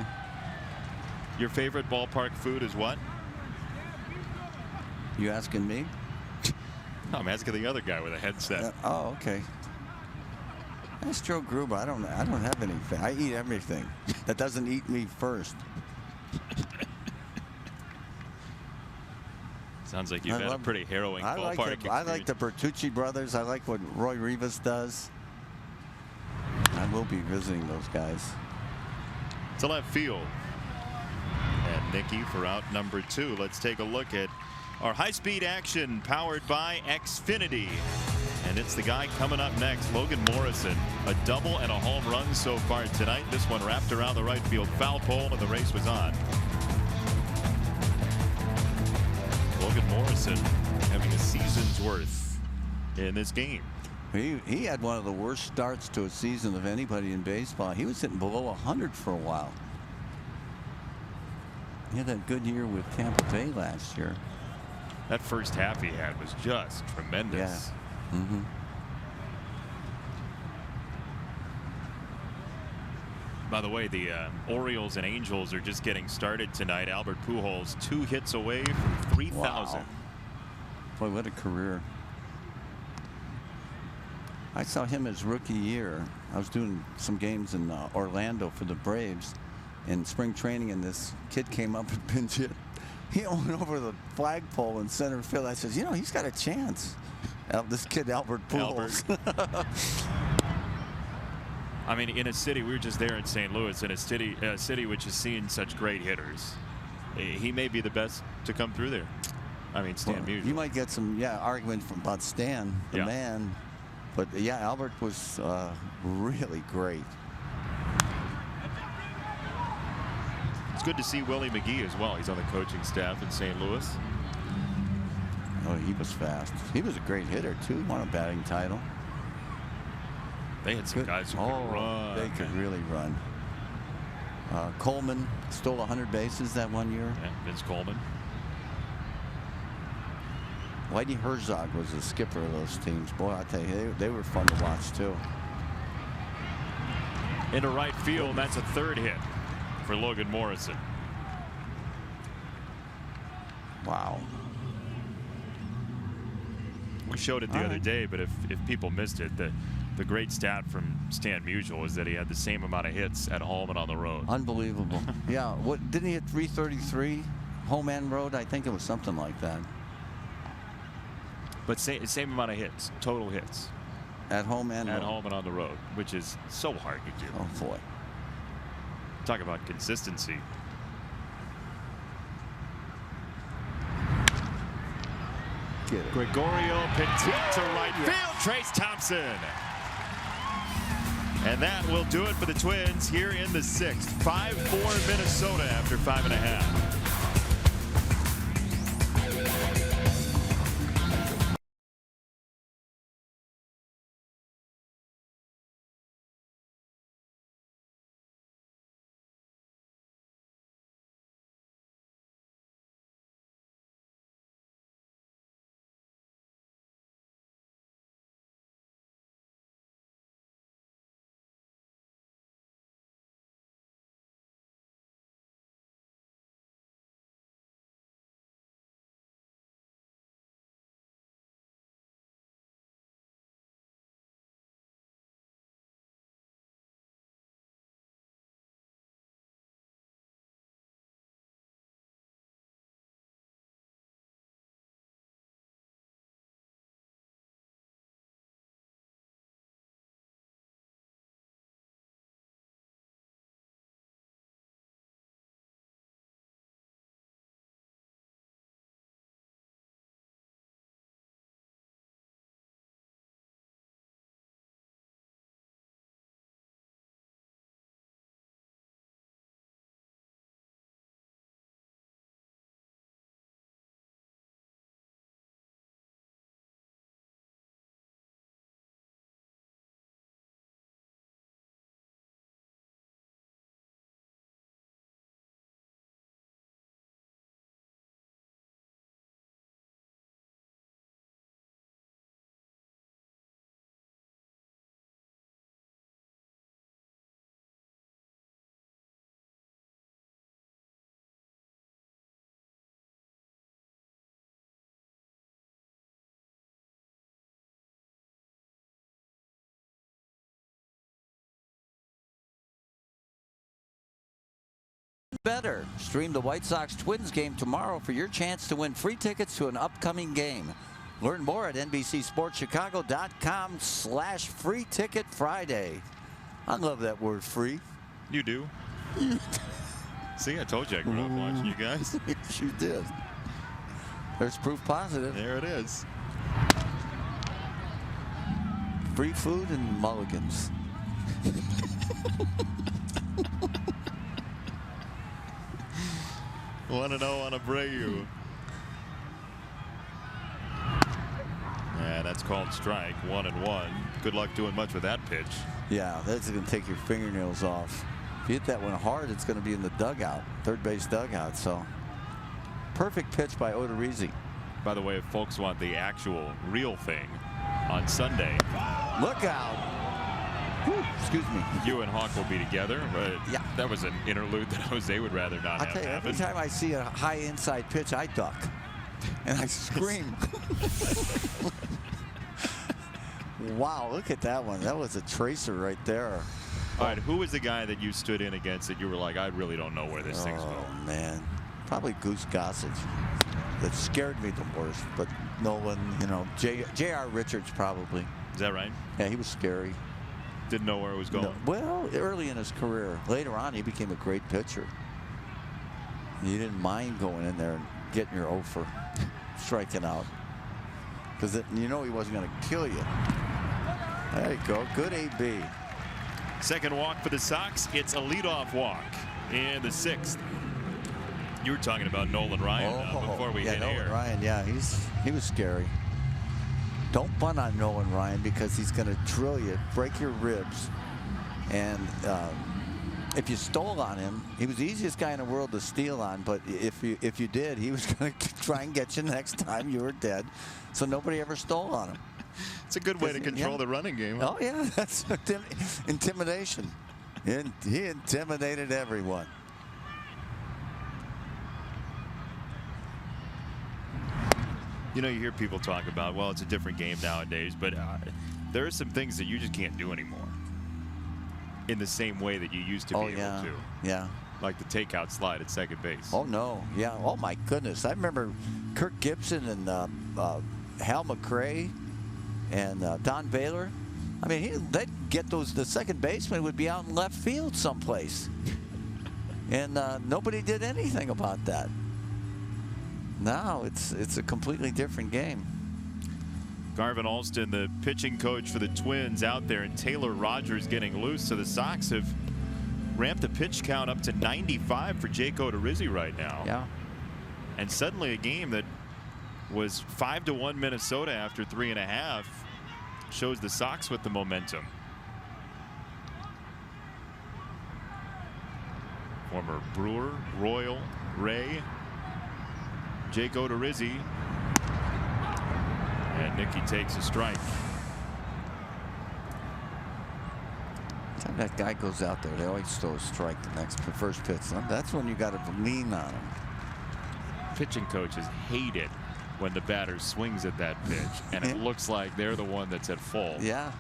Your favorite ballpark food is what? You asking me? I'm asking the other guy with a headset. Oh, okay. That's Joe Gruber. I don't have anything. I eat everything. That doesn't eat me first. Sounds like you've had a pretty harrowing ballpark experience. I like the Bertucci brothers. I like what Roy Rivas does. I will be visiting those guys. To left field. And Nicky for out number 2. Let's take a look at our high-speed action powered by Xfinity. And it's the guy coming up next, Logan Morrison. A double and a home run so far tonight. This one wrapped around the right field foul pole, and the race was on. Logan Morrison having a season's worth in this game. He had one of the worst starts to a season of anybody in baseball. He was hitting below 100 for a while. He had that good year with Tampa Bay last year. That first half he had was just tremendous. Yeah. By the way, the Orioles and Angels are just getting started tonight. Albert Pujols 2 hits away from 3,000. Wow. Boy, what a career. I saw him his rookie year. I was doing some games in Orlando for the Braves in spring training, and this kid came up and pinch hit. He went over the flagpole in center field. I says, you know, he's got a chance. This kid, Albert Pujols. I mean, in a city, we were just there in St. Louis, in a city which has seen such great hitters. He may be the best to come through there. I mean, Stan Musial. You might get some, argument about Stan, the man. But, yeah, Albert was really great. It's good to see Willie McGee as well. He's on the coaching staff in St. Louis. Oh, he was fast. He was a great hitter, too. He won a batting title. They had some guys who could run. They could really run. Coleman stole 100 bases that one year. Yeah, Vince Coleman. Whitey Herzog was the skipper of those teams. Boy, I tell you, they were fun to watch, too. Into right field, and that's a 3rd hit for Logan Morrison. Wow. We showed it the other day, but if people missed it, the great stat from Stan Musial is that he had the same amount of hits at home and on the road. Unbelievable. Yeah, didn't he hit 333 home and road? I think it was something like that. But same amount of hits, total hits. At home and at home and on the road, which is so hard to do. Oh boy. Talk about consistency. Get it. Gregorio Petit to right field. Trace Thompson. And that will do it for the Twins here in the 6th. 5-4 Minnesota after 5½. better. Stream the White Sox Twins game tomorrow for your chance to win free tickets to an upcoming game. Learn more at NBCSportsChicago.com/free ticket Friday. I love that word, free. You do? See, I told you I grew up watching you guys. Yes, you did. There's proof positive. There it is. Free food and mulligans. 1-0 on Abreu. Yeah, that's called strike. 1-1. Good luck doing much with that pitch. Yeah, that's going to take your fingernails off. If you hit that one hard, it's going to be in the dugout, third base dugout. So, perfect pitch by Odorizzi. By the way, if folks want the actual real thing, on Sunday, look out. Whew, excuse me. You and Hawk will be together, but yeah, that was an interlude that Jose would rather not have tell you, happen. every time I see a high inside pitch, I duck and I scream. Wow, look at that one. That was a tracer right there. All right, who was the guy that you stood in against that you were like, I really don't know where this thing's going? Oh, man. Probably Goose Gossage. That scared me the worst. But Nolan, you know, J.R. Richards probably. Is that right? Yeah, he was scary. Didn't know where it was going? No, well, early in his career. Later on, he became a great pitcher. He didn't mind going in there and getting your O for striking out. Because you know he wasn't going to kill you. There you go. Good AB. Second walk for the Sox. It's a leadoff walk in the 6th. You were talking about Nolan Ryan before we hit Nolan air. Ryan, yeah, he was scary. Don't bunt on Nolan Ryan because he's going to drill you, break your ribs. And if you stole on him, he was the easiest guy in the world to steal on. But if you did, he was going to try and get you next time you were dead. So nobody ever stole on him. It's a good way to control the running game. Oh, yeah, that's intimidation. He intimidated everyone. You know, you hear people talk about, well, it's a different game nowadays, but there are some things that you just can't do anymore in the same way that you used to be able to. Yeah. Like the takeout slide at second base. Oh, no. Yeah. Oh, my goodness. I remember Kirk Gibson and Hal McRae and Don Baylor. I mean, they'd get those. The second baseman would be out in left field someplace. And nobody did anything about that. Now it's a completely different game. Garvin Alston, the pitching coach for the Twins, out there, and Taylor Rogers getting loose. So the Sox have ramped the pitch count up to 95 for Jake Odorizzi right now. Yeah. And suddenly a game that was 5-1 Minnesota after 3.5 shows the Sox with the momentum. Former Brewer, Royal, Ray, Jake Odorizzi, and Nicky takes a strike. Every time that guy goes out there, they always throw a strike the first pitch. That's when you got to lean on him. Pitching coaches hate it when the batter swings at that pitch, and it looks like they're the one that's at fault. Yeah.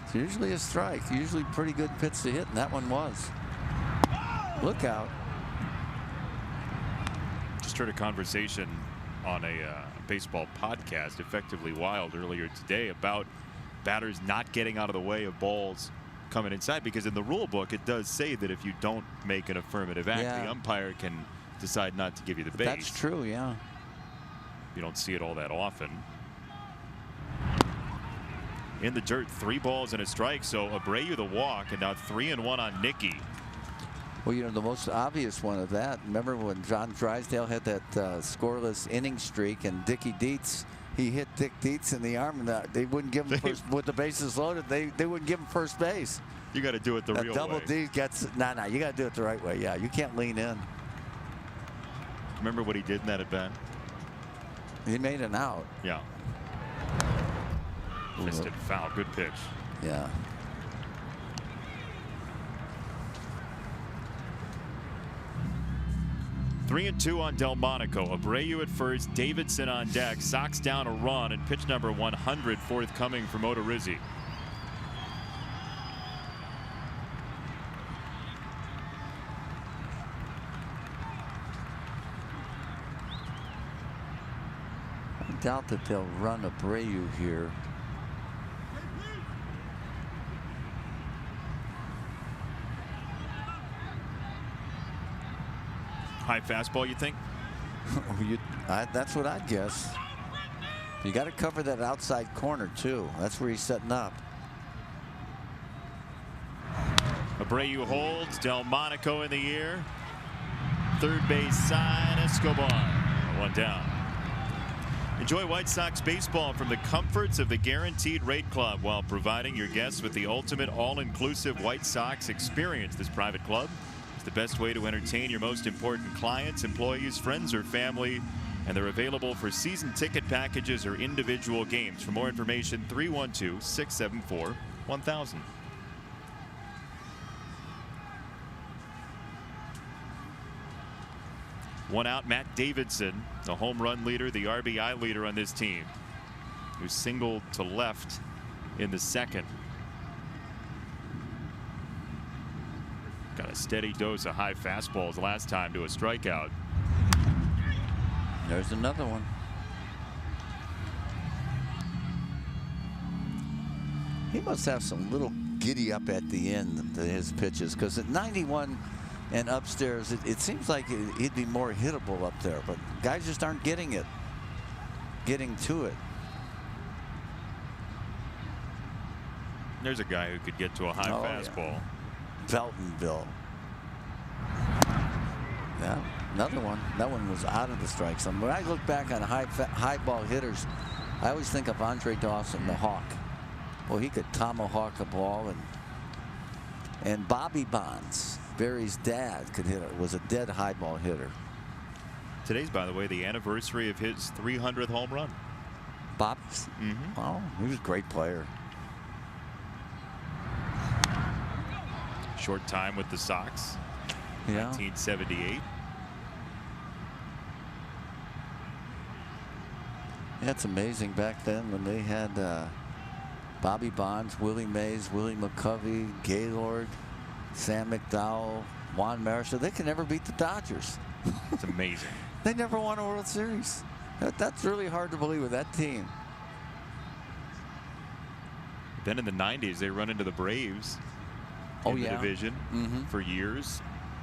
It's usually a strike. Usually pretty good pitch to hit, and that one was. Look out. Just heard a conversation on a baseball podcast, Effectively Wild, earlier today about batters not getting out of the way of balls coming inside, because in the rule book it does say that if you don't make an affirmative act, the umpire can decide not to give you the base. That's true, yeah. You don't see it all that often. In the dirt, 3 balls and a strike. So Abreu the walk, and now 3-1 on Nicky. Well, you know, the most obvious one of that, remember when John Drysdale had that scoreless inning streak, and Dickie Dietz, he hit Dick Dietz in the arm, and they wouldn't give him first, with the bases loaded, they wouldn't give him first base. You got to do it the real way. Double D gets, no, you got to do it the right way. Yeah, you can't lean in. Remember what he did in that at bat? He made an out. Yeah. Fisted foul. Good pitch. Yeah. Three and 2 on Delmonico. Abreu at first, Davidson on deck. Sox down a run, and pitch number 100 forthcoming from Odorizzi. I doubt that they'll run Abreu here. High fastball, you think? That's what I'd guess. You got to cover that outside corner, too. That's where he's setting up. Abreu holds. Delmonico in the air. Third base side. Escobar. One down. Enjoy White Sox baseball from the comforts of the Guaranteed Rate Club while providing your guests with the ultimate all-inclusive White Sox experience. This private club is the best way to entertain your most important clients, employees, friends, or family. And they're available for season ticket packages or individual games. For more information, 312-674-1000. One out, Matt Davidson, the home run leader, the RBI leader on this team, who singled to left in the second. Got a steady dose of high fastballs last time to a strikeout. There's another one. He must have some little giddy up at the end to his pitches, because at 91 and upstairs, it seems like he'd be more hittable up there, but guys just aren't getting to it. There's a guy who could get to a high fastball. Yeah. Feltonville. Yeah, another one. That one was out of the strike zone. When I look back on high ball hitters, I always think of Andre Dawson, the Hawk. Well, he could tomahawk a ball, and Bobby Bonds, Barry's dad, could hit it. Was a dead high ball hitter. Today's, by the way, the anniversary of his 300th home run. Bob's? Mm-hmm. Oh, he was a great player. Short time with the Sox. Yeah. 1978. Yeah, it's amazing back then when they had Bobby Bonds, Willie Mays, Willie McCovey, Gaylord, Sam McDowell, Juan Marichal. They can never beat the Dodgers. It's amazing. They never won a World Series. That's really hard to believe with that team. Then in the 90s, they run into the Braves in the division for years.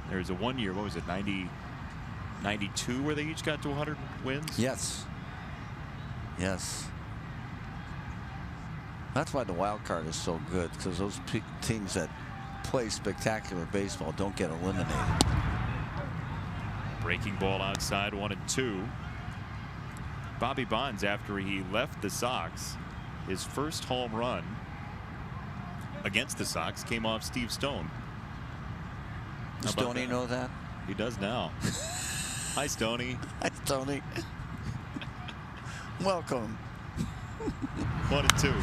There was a 1 year, what was it, 92, where they each got to 100 wins? Yes. Yes. That's why the wild card is so good, because those teams that play spectacular baseball don't get eliminated. Breaking ball outside, 1-2. Bobby Bonds, after he left the Sox, his first home run against the Sox came off Steve Stone. Does Stoney know that? He does now. Hi, Stoney. Hi, Stoney. Welcome. 1-2.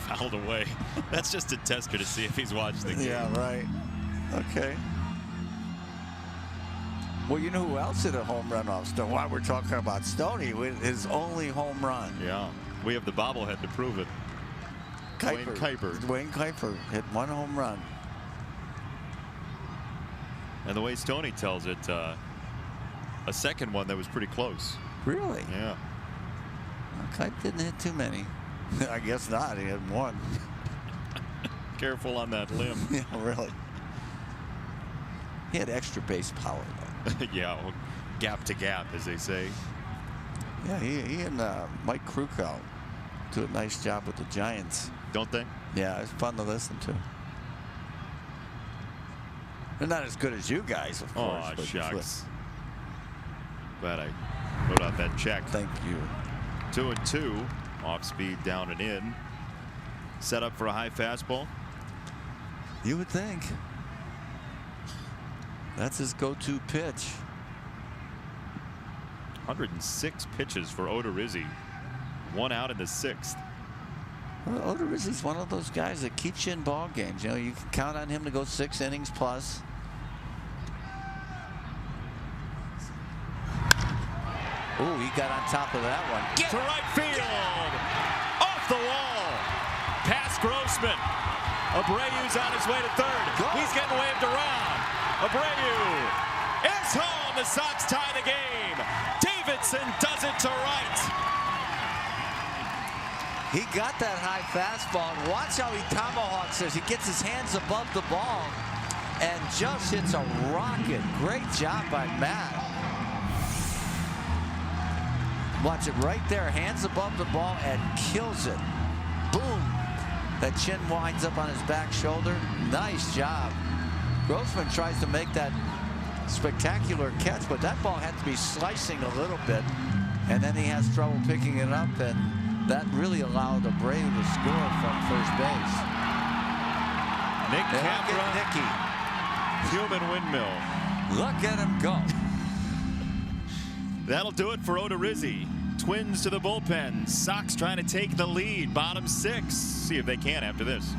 Fouled away. That's just a tester to see if he's watched the game. Yeah, right. Okay. Well, you know who else hit a home run off Stone? While we're talking about Stoney, with his only home run. Yeah. We have the bobblehead to prove it. Dwayne Kuiper. Dwayne Kuiper hit one home run. And the way Stoney tells it, a second one that was pretty close. Really? Yeah. Kuiper didn't hit too many. I guess not. He had one. Careful on that limb. Yeah, really. He had extra base power, though. Yeah, well, gap to gap, as they say. Yeah, he and Mike Krukow do a nice job with the Giants. Don't they? Yeah, it's fun to listen to. They're not as good as you guys, of course. Oh, shucks. Glad I wrote out that check. Thank you. 2-2. Off speed, down and in. Set up for a high fastball. You would think. That's his go-to pitch. 106 pitches for Odorizzi. One out in the sixth. Well, Odorizzi's one of those guys that keeps you in ball games. You know, you can count on him to go 6 innings plus. Oh, he got on top of that one. Get to right field. Off the wall. Past Grossman. Abreu's on his way to third. He's getting waved around. Abreu is home. The Sox tie the game. Davidson does it to right. He got that high fastball. And watch how he tomahawks this. He gets his hands above the ball and just hits a rocket. Great job by Matt. Watch it right there. Hands above the ball and kills it. Boom. That chin winds up on his back shoulder. Nice job. Grossman tries to make that spectacular catch, but that ball had to be slicing a little bit, and then he has trouble picking it up, and that really allowed Abreu to score from first base. Nick Capra, Nicky. human windmill. Look at him go. That'll do it for Odorizzi. Twins to the bullpen. Sox trying to take the lead. Bottom 6. See if they can after this.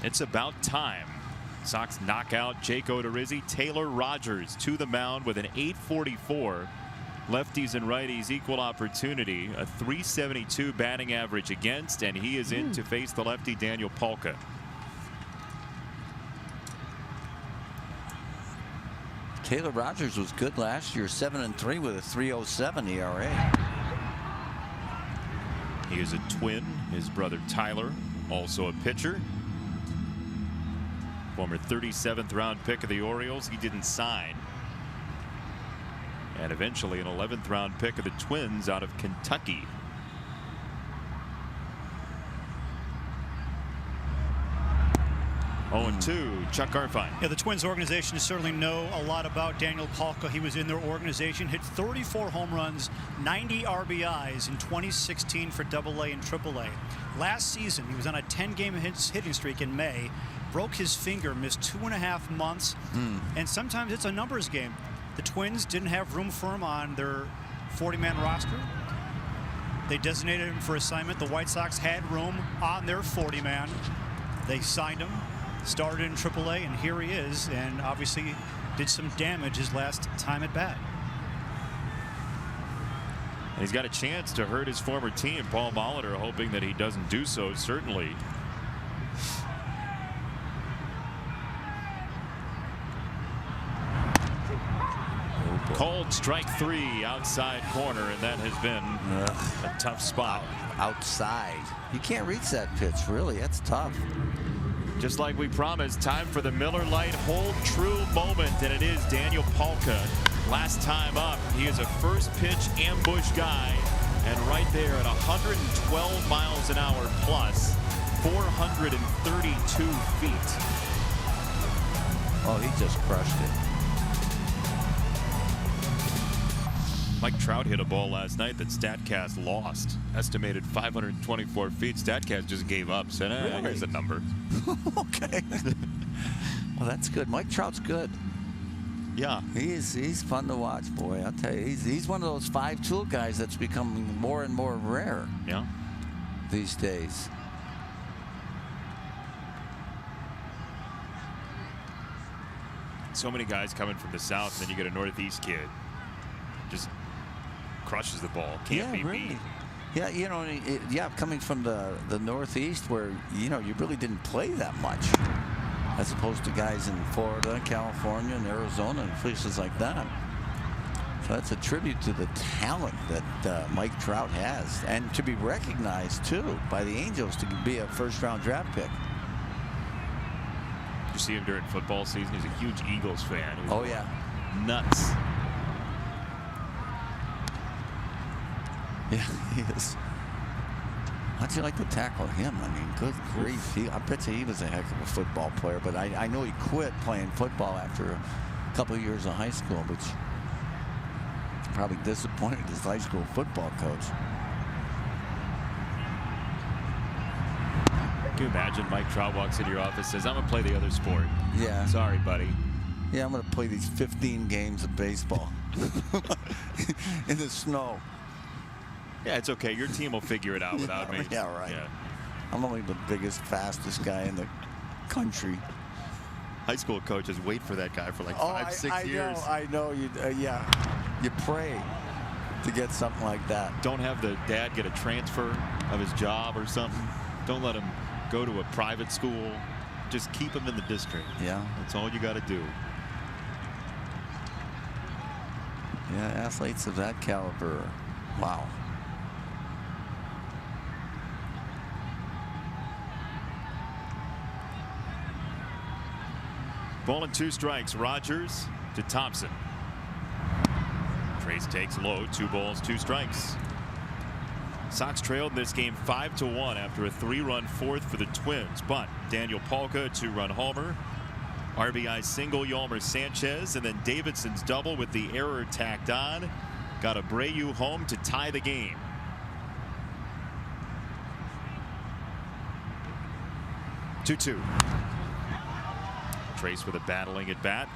It's about time. Sox knock out Jake Odorizzi. Taylor Rogers to the mound with an 844. Lefties and righties equal opportunity. A 372 batting average against, and he is in to face the lefty Daniel Palka. Taylor Rogers was good last year, 7-3 with a 3.07 ERA. He is a twin. His brother Tyler, also a pitcher. Former 37th round pick of the Orioles. He didn't sign. And eventually an 11th round pick of the Twins out of Kentucky. Oh, and 2, Chuck Garfien. Yeah, the Twins organization certainly know a lot about Daniel Palka. He was in their organization, hit 34 home runs, 90 RBIs in 2016 for AA and AAA. Last season, he was on a 10-game hitting streak in May, broke his finger, missed 2.5 months, and sometimes it's a numbers game. The Twins didn't have room for him on their 40-man roster. They designated him for assignment. The White Sox had room on their 40-man. They signed him. Started in AAA, and here he is, and obviously did some damage his last time at bat. And he's got a chance to hurt his former team. Paul Molitor hoping that he doesn't do so, certainly. Called strike 3 outside corner, and that has been a tough spot. Outside. You can't reach that pitch, really. That's tough. Just like we promised, time for the Miller Lite Hold True moment, and it is Daniel Palka. Last time up, he is a first pitch ambush guy, and right there at 112 miles an hour plus, 432 feet. Oh, he just crushed it. Mike Trout hit a ball last night that StatCast lost. Estimated 524 feet. StatCast just gave up. Said, Really? Here's a number. Okay. Well, that's good. Mike Trout's good. Yeah. He's fun to watch, boy. I'll tell you, he's one of those 5-tool guys that's becoming more and more rare. Yeah. These days. so many guys coming from the south, and then you get a Northeast kid. Just crushes the ball. Can't be beat. Yeah, you know, coming from the Northeast where, you know, you really didn't play that much as opposed to guys in Florida, California, and Arizona and places like that. So that's a tribute to the talent that Mike Trout has, and to be recognized, too, by the Angels to be a first-round draft pick. You see him during football season. He's a huge Eagles fan. Oh, yeah. Nuts. Yeah, he is. How'd you like to tackle him? I mean, good grief. I bet you he was a heck of a football player, but I know he quit playing football after a couple of years of high school, which probably disappointed his high school football coach. Can you imagine Mike Trout walks into your office, says, I'm going to play the other sport? Yeah. Sorry, buddy. Yeah, I'm going to play these 15 games of baseball in the snow. Yeah, it's okay. Your team will figure it out without me. Yeah, right. Yeah. I'm only the biggest, fastest guy in the country. High school coaches wait for that guy for like 5-6 years. I know. Yeah. You pray to get something like that. Don't have the dad get a transfer of his job or something. Don't let him go to a private school. Just keep him in the district. Yeah. That's all you got to do. Yeah, athletes of that caliber. Wow. Ball and 2 strikes. Rogers to Thompson. Trace takes low. 2 balls, 2 strikes. Sox trailed in this game 5-1 after a 3-run fourth for the Twins, but Daniel Palka, a 2-run homer, RBI single Yolmer Sanchez, and then Davidson's double with the error tacked on got Abreu home to tie the game. Two. Trace with a battling at bat.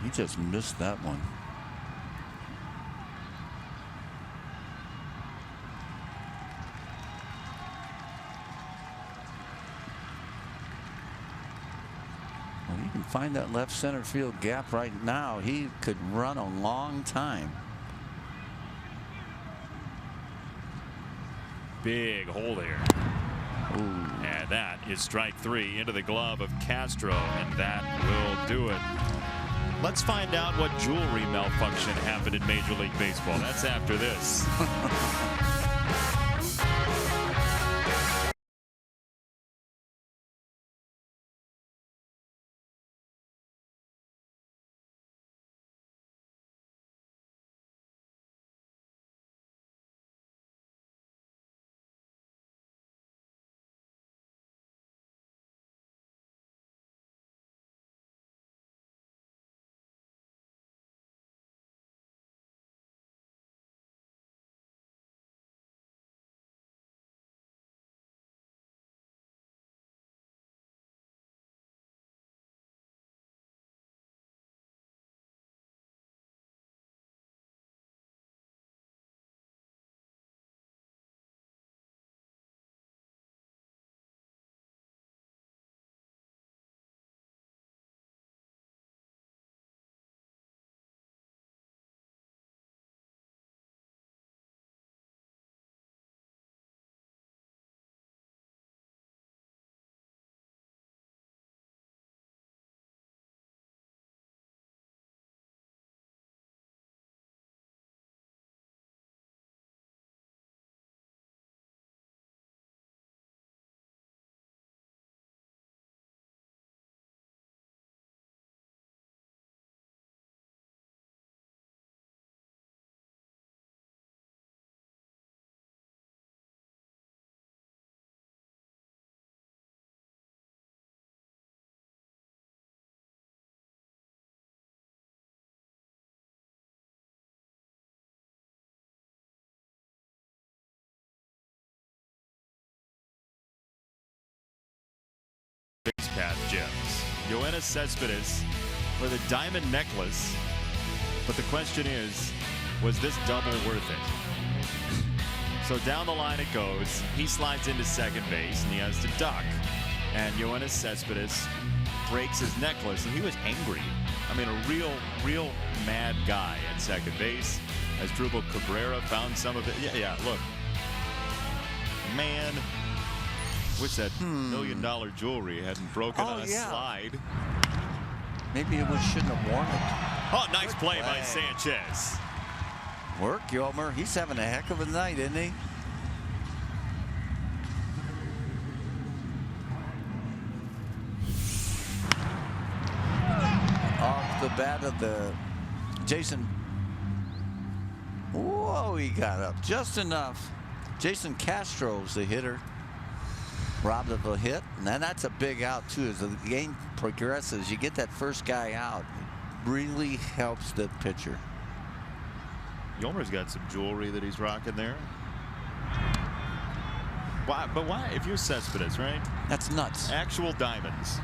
He just missed that one. Well, you can find that left center field gap right now. He could run a long time. Big hole there. Ooh. And that is strike 3 into the glove of Castro, and that will do it. Let's find out what jewelry malfunction happened in Major League Baseball. That's after this. Base path gems. Yoenis Cespedes for the diamond necklace. But the question is, was this double worth it? So down the line it goes. He slides into second base and he has to duck. And Yoenis Cespedes breaks his necklace, and he was angry. I mean, a real mad guy at second base. As Drupal Cabrera found some of it. Yeah, look. Man, wish that $1 million jewelry hadn't broken on a slide. Maybe it shouldn't have worn it. Oh, nice play by Sanchez. Work, Yolmer. He's having a heck of a night, isn't he? Off the bat of the Jason. Whoa, he got up just enough. Jason Castro's the hitter. Robbed of a hit, and then that's a big out too. As the game progresses, you get that first guy out. It really helps the pitcher. Yolmer's got some jewelry that he's rocking there. Why? But why? If you're Cespedes, right? That's nuts. Actual diamonds.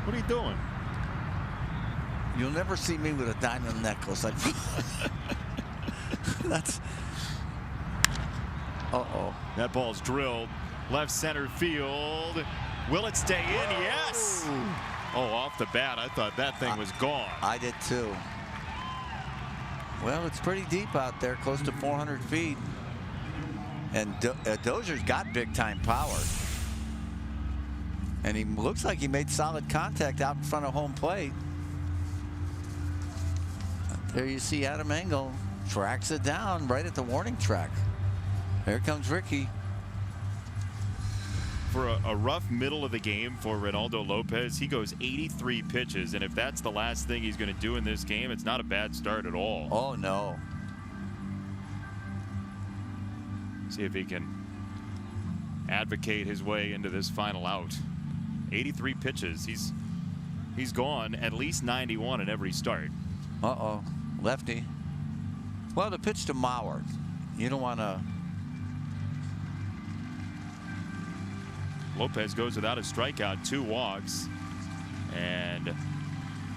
What are you doing? You'll never see me with a diamond necklace. That's. Uh-oh. That ball's drilled. Left center field. Will it stay in? Yes. Oh, off the bat, I thought that thing was gone. I did too. Well, it's pretty deep out there, close to 400 feet. And Dozier's got big-time power. And he looks like he made solid contact out in front of home plate. There you see Adam Engel tracks it down right at the warning track. There comes Ricky. For a rough middle of the game for Reynaldo Lopez, he goes 83 pitches, and if that's the last thing he's going to do in this game, it's not a bad start at all. Oh, no. See if he can advocate his way into this final out. 83 pitches. He's gone at least 91 in every start. Uh-oh. Lefty. Well, the pitch to Mauer. You don't want to... Lopez goes without a strikeout, 2 walks. And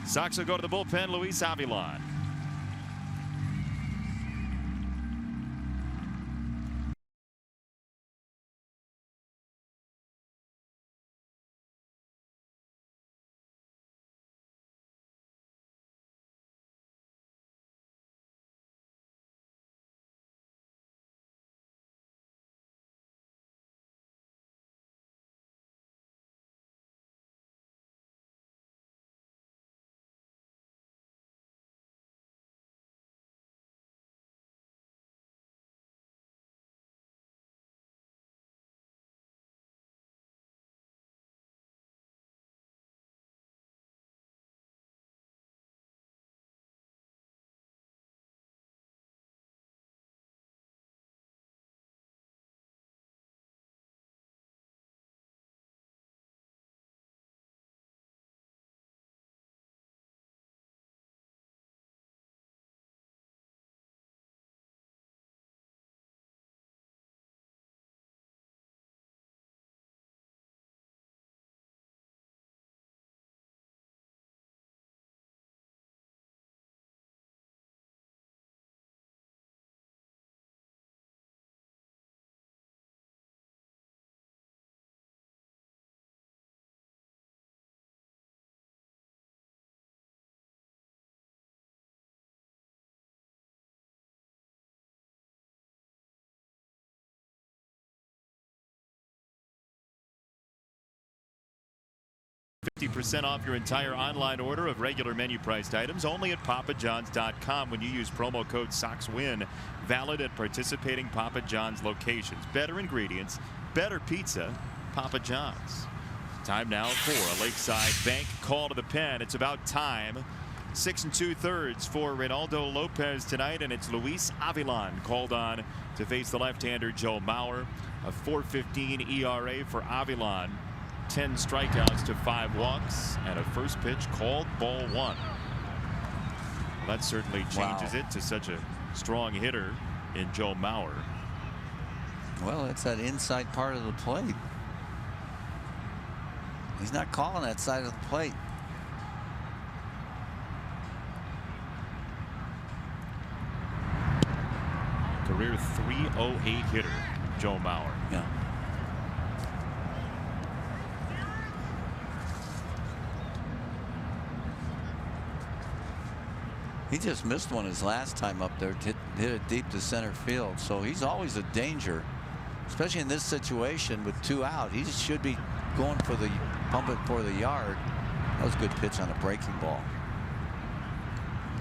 Sox will go to the bullpen, Luis Avilan. %50 off your entire online order of regular menu priced items only at papajohns.com when you use promo code SOXWIN, valid at participating Papa John's locations. Better ingredients, better pizza, Papa John's. Time now for a Lakeside Bank call to the pen. It's about time. 6 2/3 for Reynaldo Lopez tonight, and it's Luis Avilan called on to face the left-hander Joe Mauer. A 4.15 ERA for Avilan. 10 strikeouts to 5 walks, and a first pitch called ball 1. Well, that certainly changes it to such a strong hitter in Joe Mauer. Well, it's that inside part of the plate. He's not calling that side of the plate. Career .308 hitter, Joe Mauer. Yeah. He just missed one his last time up there. Hit it deep to center field. So he's always a danger, especially in this situation with 2 out. He should be going for the pump it for the yard. That was a good pitch on a breaking ball.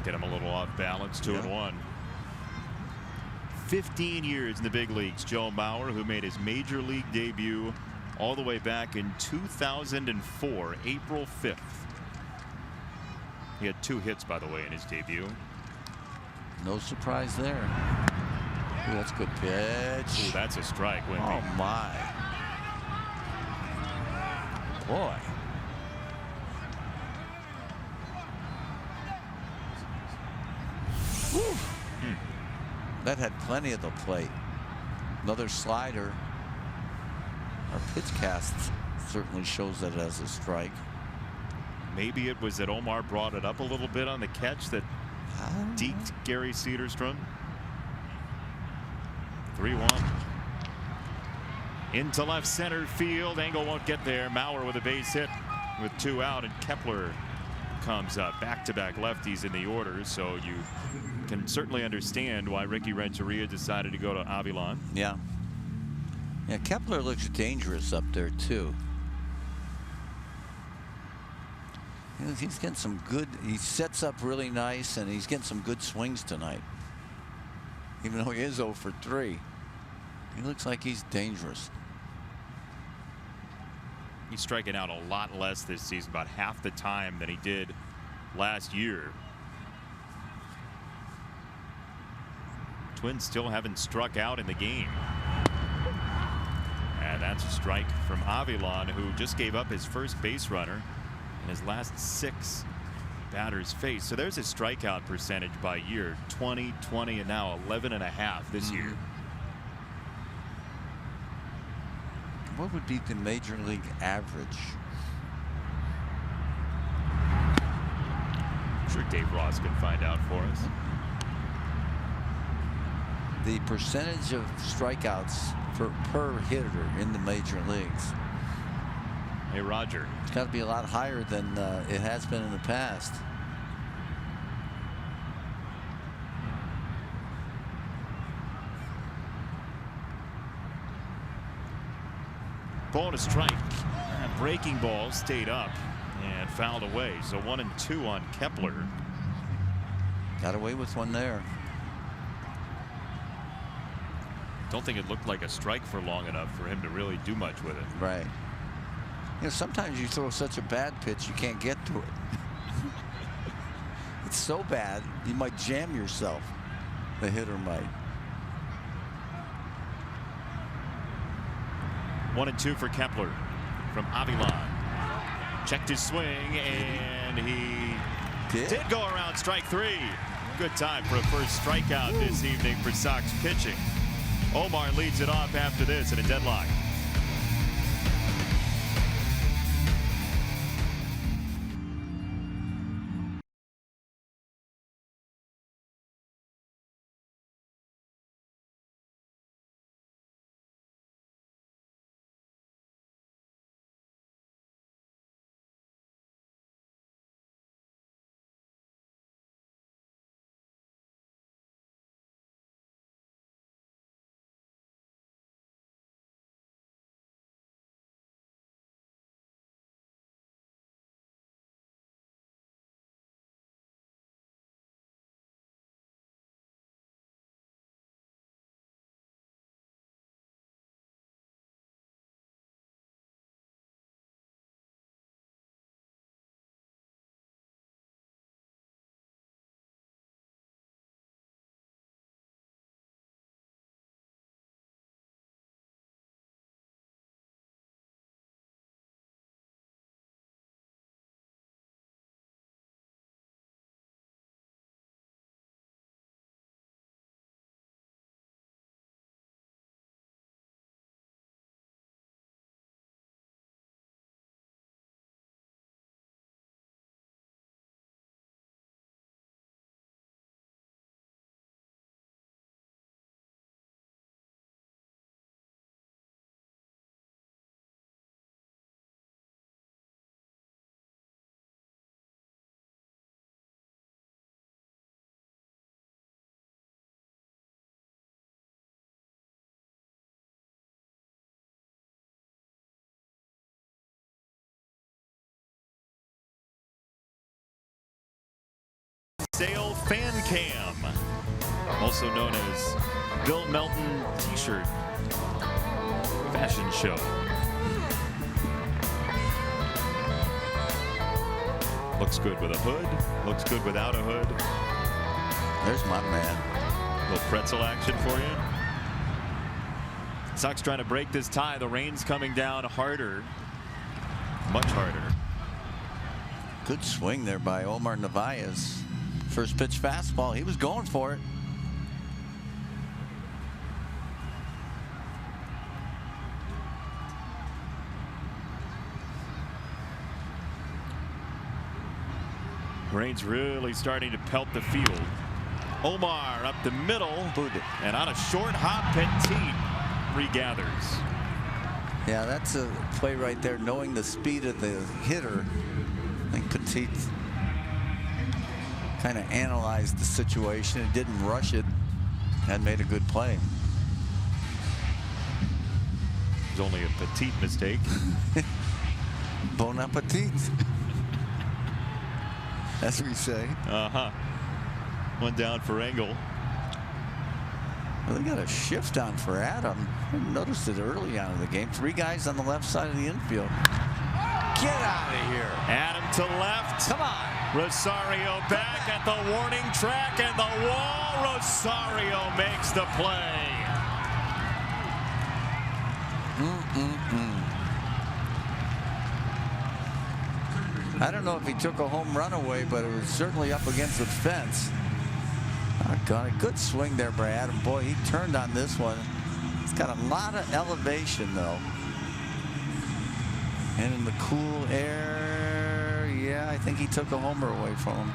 Get him a little off balance. 2-1. 15 years in the big leagues. Joe Mauer, who made his major league debut all the way back in 2004, April 5th. He had 2 hits, by the way, in his debut. No surprise there. Ooh, that's a good pitch. Ooh, that's a strike, Wimpy. Oh, my. Boy. That had plenty of the plate. Another slider. Our pitch cast certainly shows that as a strike. Maybe it was that Omar brought it up a little bit on the catch that deked Gary Cederstrom. 3-1. Into left center field. Engel won't get there. Mauer with a base hit with 2 out, and Kepler comes up. Back-to-back lefties in the order, so you can certainly understand why Ricky Renteria decided to go to Avilan. Yeah. Yeah, Kepler looks dangerous up there, too. He's getting some good, he sets up really nice, and he's getting some good swings tonight. Even though he is 0 for 3. He looks like he's dangerous. He's striking out a lot less this season, about half the time than he did last year. Twins still haven't struck out in the game. And that's a strike from Avilan, who just gave up his first base runner in his last 6 batters faced. So there's his strikeout percentage by year. 20, 20, and now 11.5 this year. What would be the major league average? I'm sure Dave Ross can find out for us. The percentage of strikeouts per hitter in the major leagues. Hey, Roger. It's got to be a lot higher than it has been in the past. Ball to strike. That breaking ball stayed up and fouled away. So 1-2 on Kepler. Got away with one there. Don't think it looked like a strike for long enough for him to really do much with it. Right. You know, sometimes you throw such a bad pitch you can't get to it. It's so bad you might jam yourself. The hitter might. 1-2 for Kepler from Avilan. Checked his swing, and he did go around strike 3. Good time for a first strikeout this evening for Sox pitching. Omar leads it off after this in a deadlock. sale fan cam, also known as Bill Melton t-shirt fashion show. Looks good with a hood, looks good without a hood. There's my man. A little pretzel action for you. Sox trying to break this tie. The rain's coming down harder, much harder. Good swing there by Omar Narvaez. First pitch fastball. He was going for it. Rain's really starting to pelt the field. Omar up the middle, and on a short hop, Petit regathers. Yeah, that's a play right there, knowing the speed of the hitter. I think Petit kind of analyzed the situation and didn't rush it and made a good play. It was only a petite mistake. Bon appetit. As we say. One down for Engel. Well, they got a shift on for Adam. I noticed it early on in the game. 3 guys on the left side of the infield. Get out of here. Adam to left. Come on. Rosario back at the warning track and the wall. Rosario makes the play. I don't know if he took a home run away, but it was certainly up against the fence. Got a good swing there by Adam. Boy, he turned on this one. It's got a lot of elevation, though. And in the cool air, yeah, I think he took a homer away from him.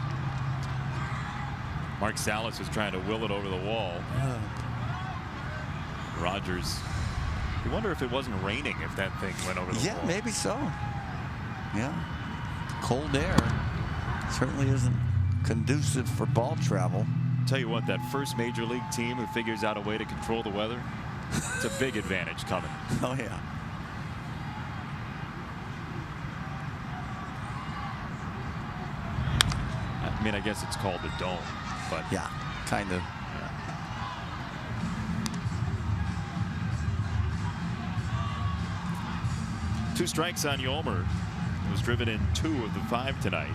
Mark Salas was trying to will it over the wall. Rogers. You wonder if it wasn't raining if that thing went over the wall. Yeah, maybe so. Yeah. Cold air certainly isn't conducive for ball travel. Tell you what, that first major league team who figures out a way to control the weather, it's a big advantage coming. Oh, yeah. I mean, I guess it's called the dome, but yeah, kind of. Yeah. 2 strikes on Yolmer. He was driven in 2 of the 5 tonight.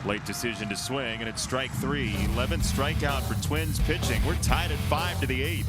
Late decision to swing, and it's strike 3. 11th strikeout for Twins pitching. We're tied at 5 to the 8th.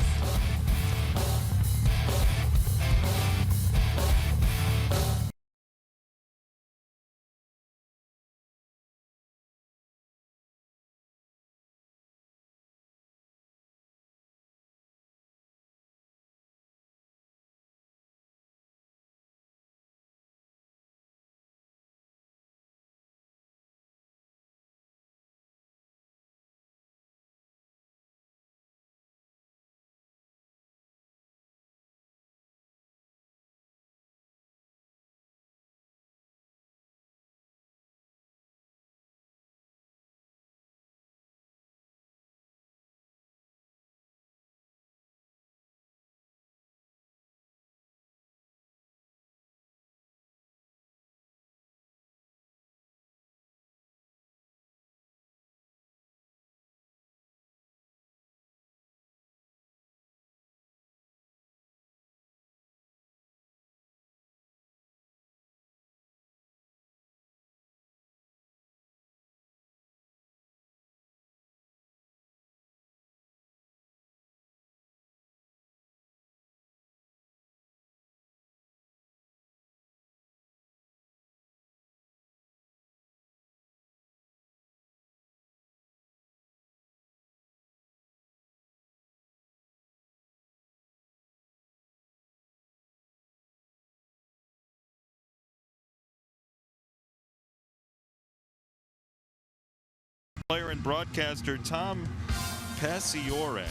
Player and broadcaster Tom Pasiorek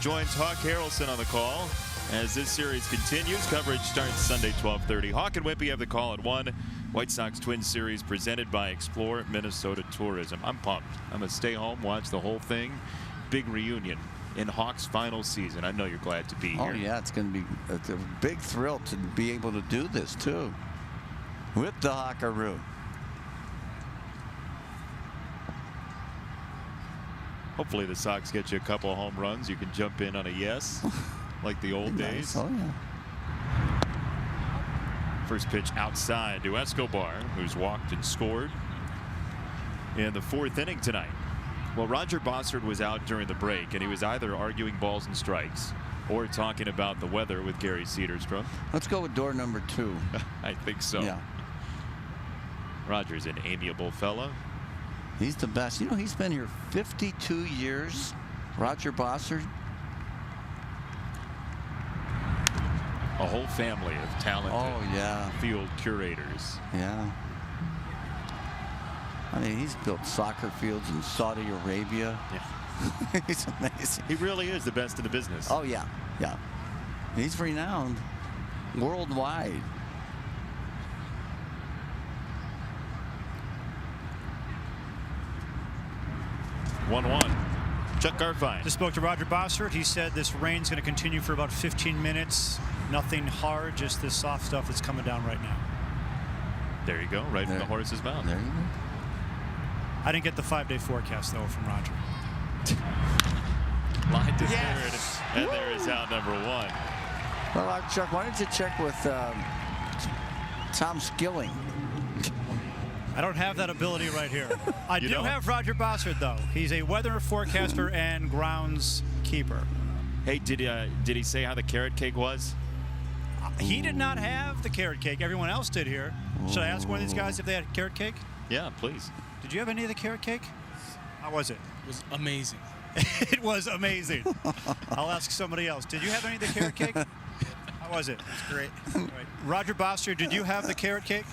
joins Hawk Harrelson on the call as this series continues. Coverage starts Sunday 12:30. Hawk and Wimpy have the call at 1. White Sox Twins series presented by Explore Minnesota Tourism. I'm pumped. I'm going to stay home, watch the whole thing, big reunion in Hawks' final season. I know you're glad to be here. Oh, yeah, it's going to be a big thrill to be able to do this, too, with the Hawkaroo. Hopefully the Sox get you a couple of home runs. You can jump in on a yes, like the old days. Nice. Oh, yeah. First pitch outside to Escobar, who's walked and scored in the 4th inning tonight. Well, Roger Bossard was out during the break, and he was either arguing balls and strikes or talking about the weather with Gary Cedarstrom. Let's go with door number 2. I think so. Yeah. Roger's an amiable fella. He's the best. You know, he's been here 52 years, Roger Bossard. A whole family of talented field curators. Yeah. I mean, he's built soccer fields in Saudi Arabia. Yeah. He's amazing. He really is the best in the business. Oh, yeah. Yeah. He's renowned worldwide. One. Chuck Garfien. Just spoke to Roger Bossard. He said this rain's going to continue for about 15 minutes. Nothing hard, just this soft stuff that's coming down right now. There you go, right from the horse's mouth. There you go. I didn't get the 5-day forecast, though, from Roger. Line to third, and there is out number 1. Well, Chuck, why don't you check with Tom Skilling? I don't have that ability right here. I do don't? have Roger Bossard, though. He's a weather forecaster and groundskeeper. Hey, did he say how the carrot cake was? He did not have the carrot cake. Everyone else did here. Should I ask one of these guys if they had carrot cake? Yeah, please. Did you have any of the carrot cake? How was it? It was amazing. It was amazing. I'll ask somebody else. Did you have any of the carrot cake? How was it? It's great. Right. Roger Bossard, did you have the carrot cake?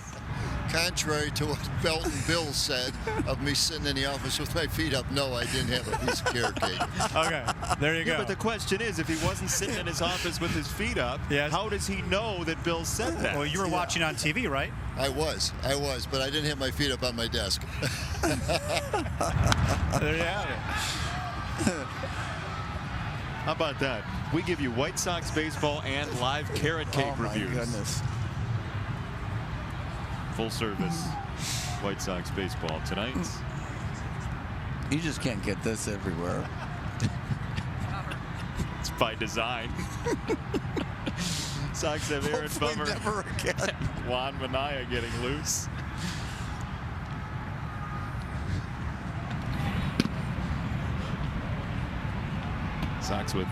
Contrary to what Belton Bill said of me sitting in the office with my feet up, no, I didn't have a piece of carrot cake. Okay, there you go. But the question is, if he wasn't sitting in his office with his feet up, yes, how does he know that Bill said that? Well, you were watching on TV, right? I was, but I didn't have my feet up on my desk. There you have it. How about that? We give you White Sox baseball and live carrot cake reviews. Oh, my goodness. Full service White Sox baseball tonight. You just can't get this everywhere. It's by design. Sox have Aaron Hopefully Bummer. never again. Juan Minaya getting loose. Sox with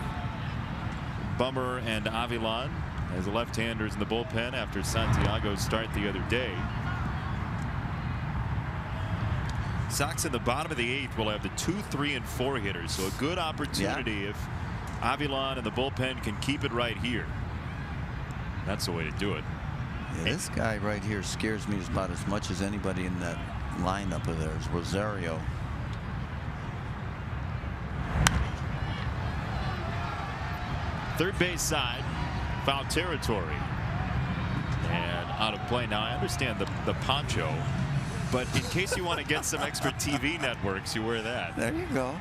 Bummer and Avilan as the left-handers in the bullpen after Santiago's start the other day. Sox in the bottom of the 8th will have the 2, 3, and 4 hitters, so a good opportunity if Avilan and the bullpen can keep it right here. That's the way to do it. Yeah, this guy right here scares me about as much as anybody in that lineup of theirs, Rosario. Third base side, foul territory, and out of play. Now I understand the poncho, but in case you want to get some extra TV networks, you wear that. There you go.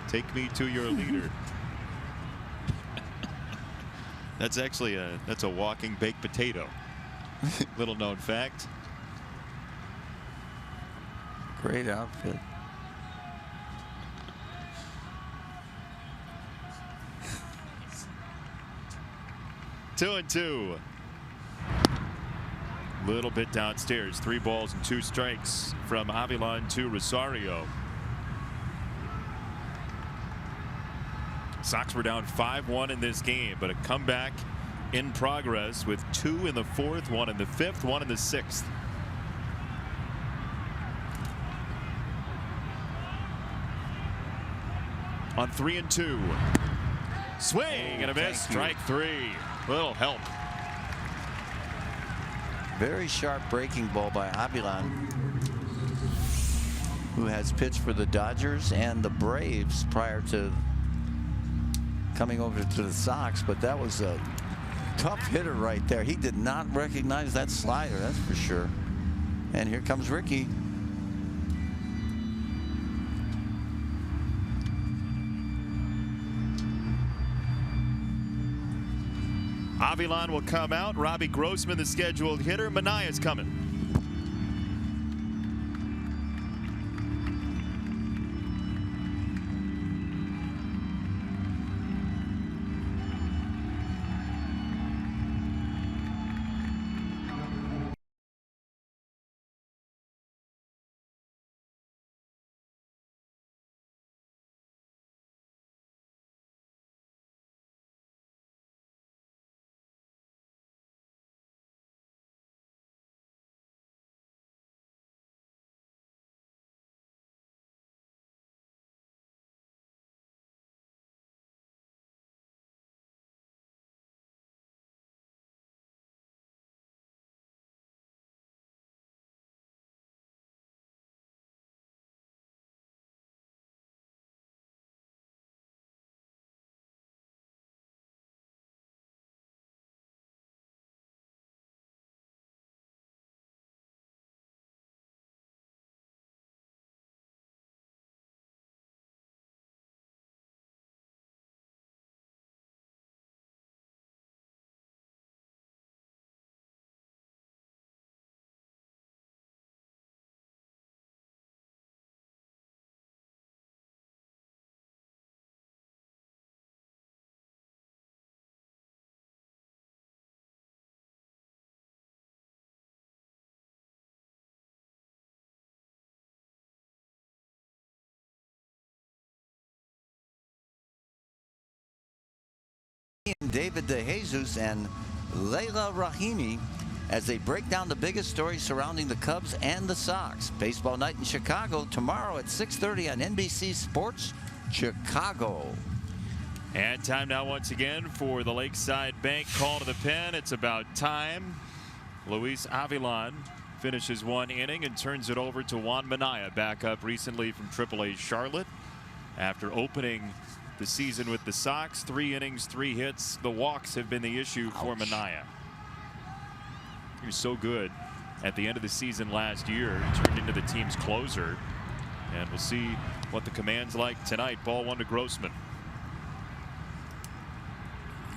Take me to your leader. That's actually a walking baked potato. Little known fact. Great outfit. Two and two. Little bit downstairs. 3 balls and 2 strikes from Avilan to Rosario. Sox were down 5-1 in this game, but a comeback in progress with 2 in the 4th, 1 in the 5th, 1 in the 6th. On 3 and 2. Swing and a miss. Strike 3. Little help. Very sharp breaking ball by Avilan, who has pitched for the Dodgers and the Braves prior to coming over to the Sox, but that was a tough hitter right there. He did not recognize that slider, that's for sure. And here comes Ricky. Avilan will come out. Robbie Grossman, the scheduled hitter. Manaya's coming. David DeJesus and Leila Rahimi as they break down the biggest stories surrounding the Cubs and the Sox. Baseball night in Chicago tomorrow at 6:30 on NBC Sports Chicago. And time now once again for the Lakeside Bank call to the pen. It's about time. Luis Avilan finishes one inning and turns it over to Juan Minaya, back up recently from AAA Charlotte. After opening the season with the Sox, 3 innings, 3 hits. The walks have been the issue for Minaya. He was so good at the end of the season last year, turned into the team's closer. And we'll see what the command's like tonight. Ball 1 to Grossman.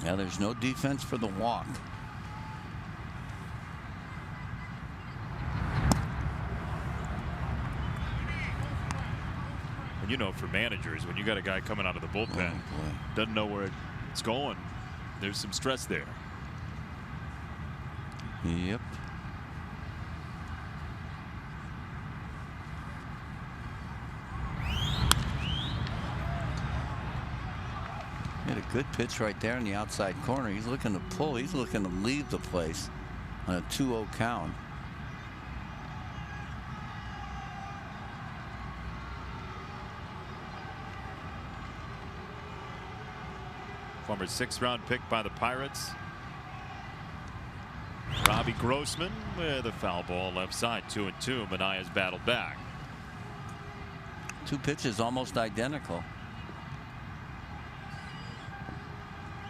Yeah, there's no defense for the walk. And you know, for managers, when you got a guy coming out of the bullpen, doesn't know where it's going, there's some stress there. Yep. He had a good pitch right there in the outside corner. He's looking to pull. He's looking to leave the place on a 2-0 count. Former 6th-round pick by the Pirates. Robbie Grossman with a foul ball left side, 2-2. Manaya's battled back. 2 pitches almost identical.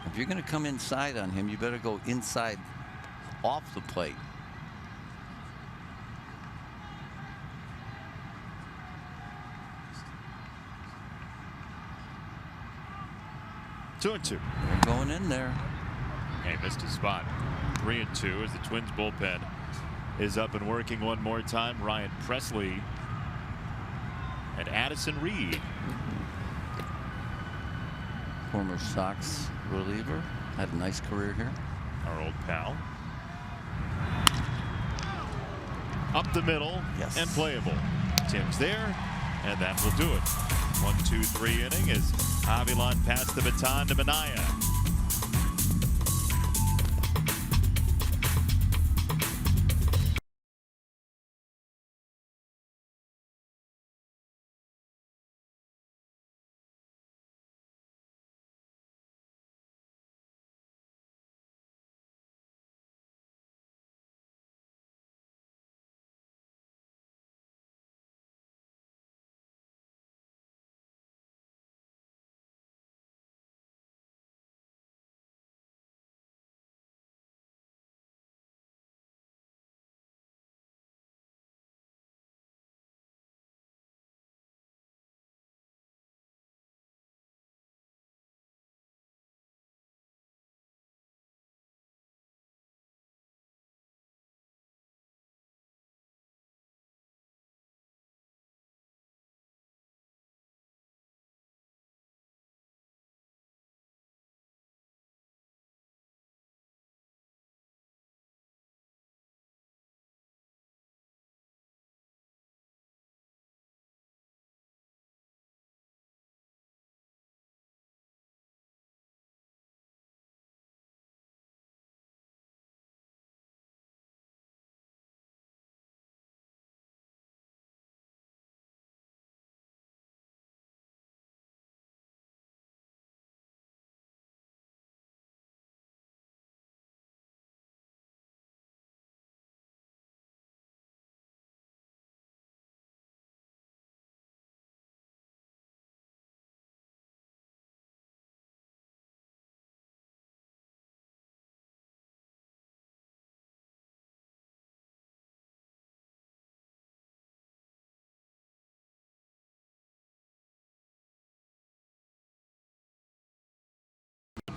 If you're going to come inside on him, you better go inside off the plate. Two and two. They're going in there. He missed his spot. 3-2 as the Twins bullpen is up and working one more time. Ryan Presley and Addison Reed. Former Sox reliever. Had a nice career here. Our old pal. Up the middle, yes, and playable. Tim's there, and that will do it. 1-2-3 inning as Avilan passed the baton to Minaya.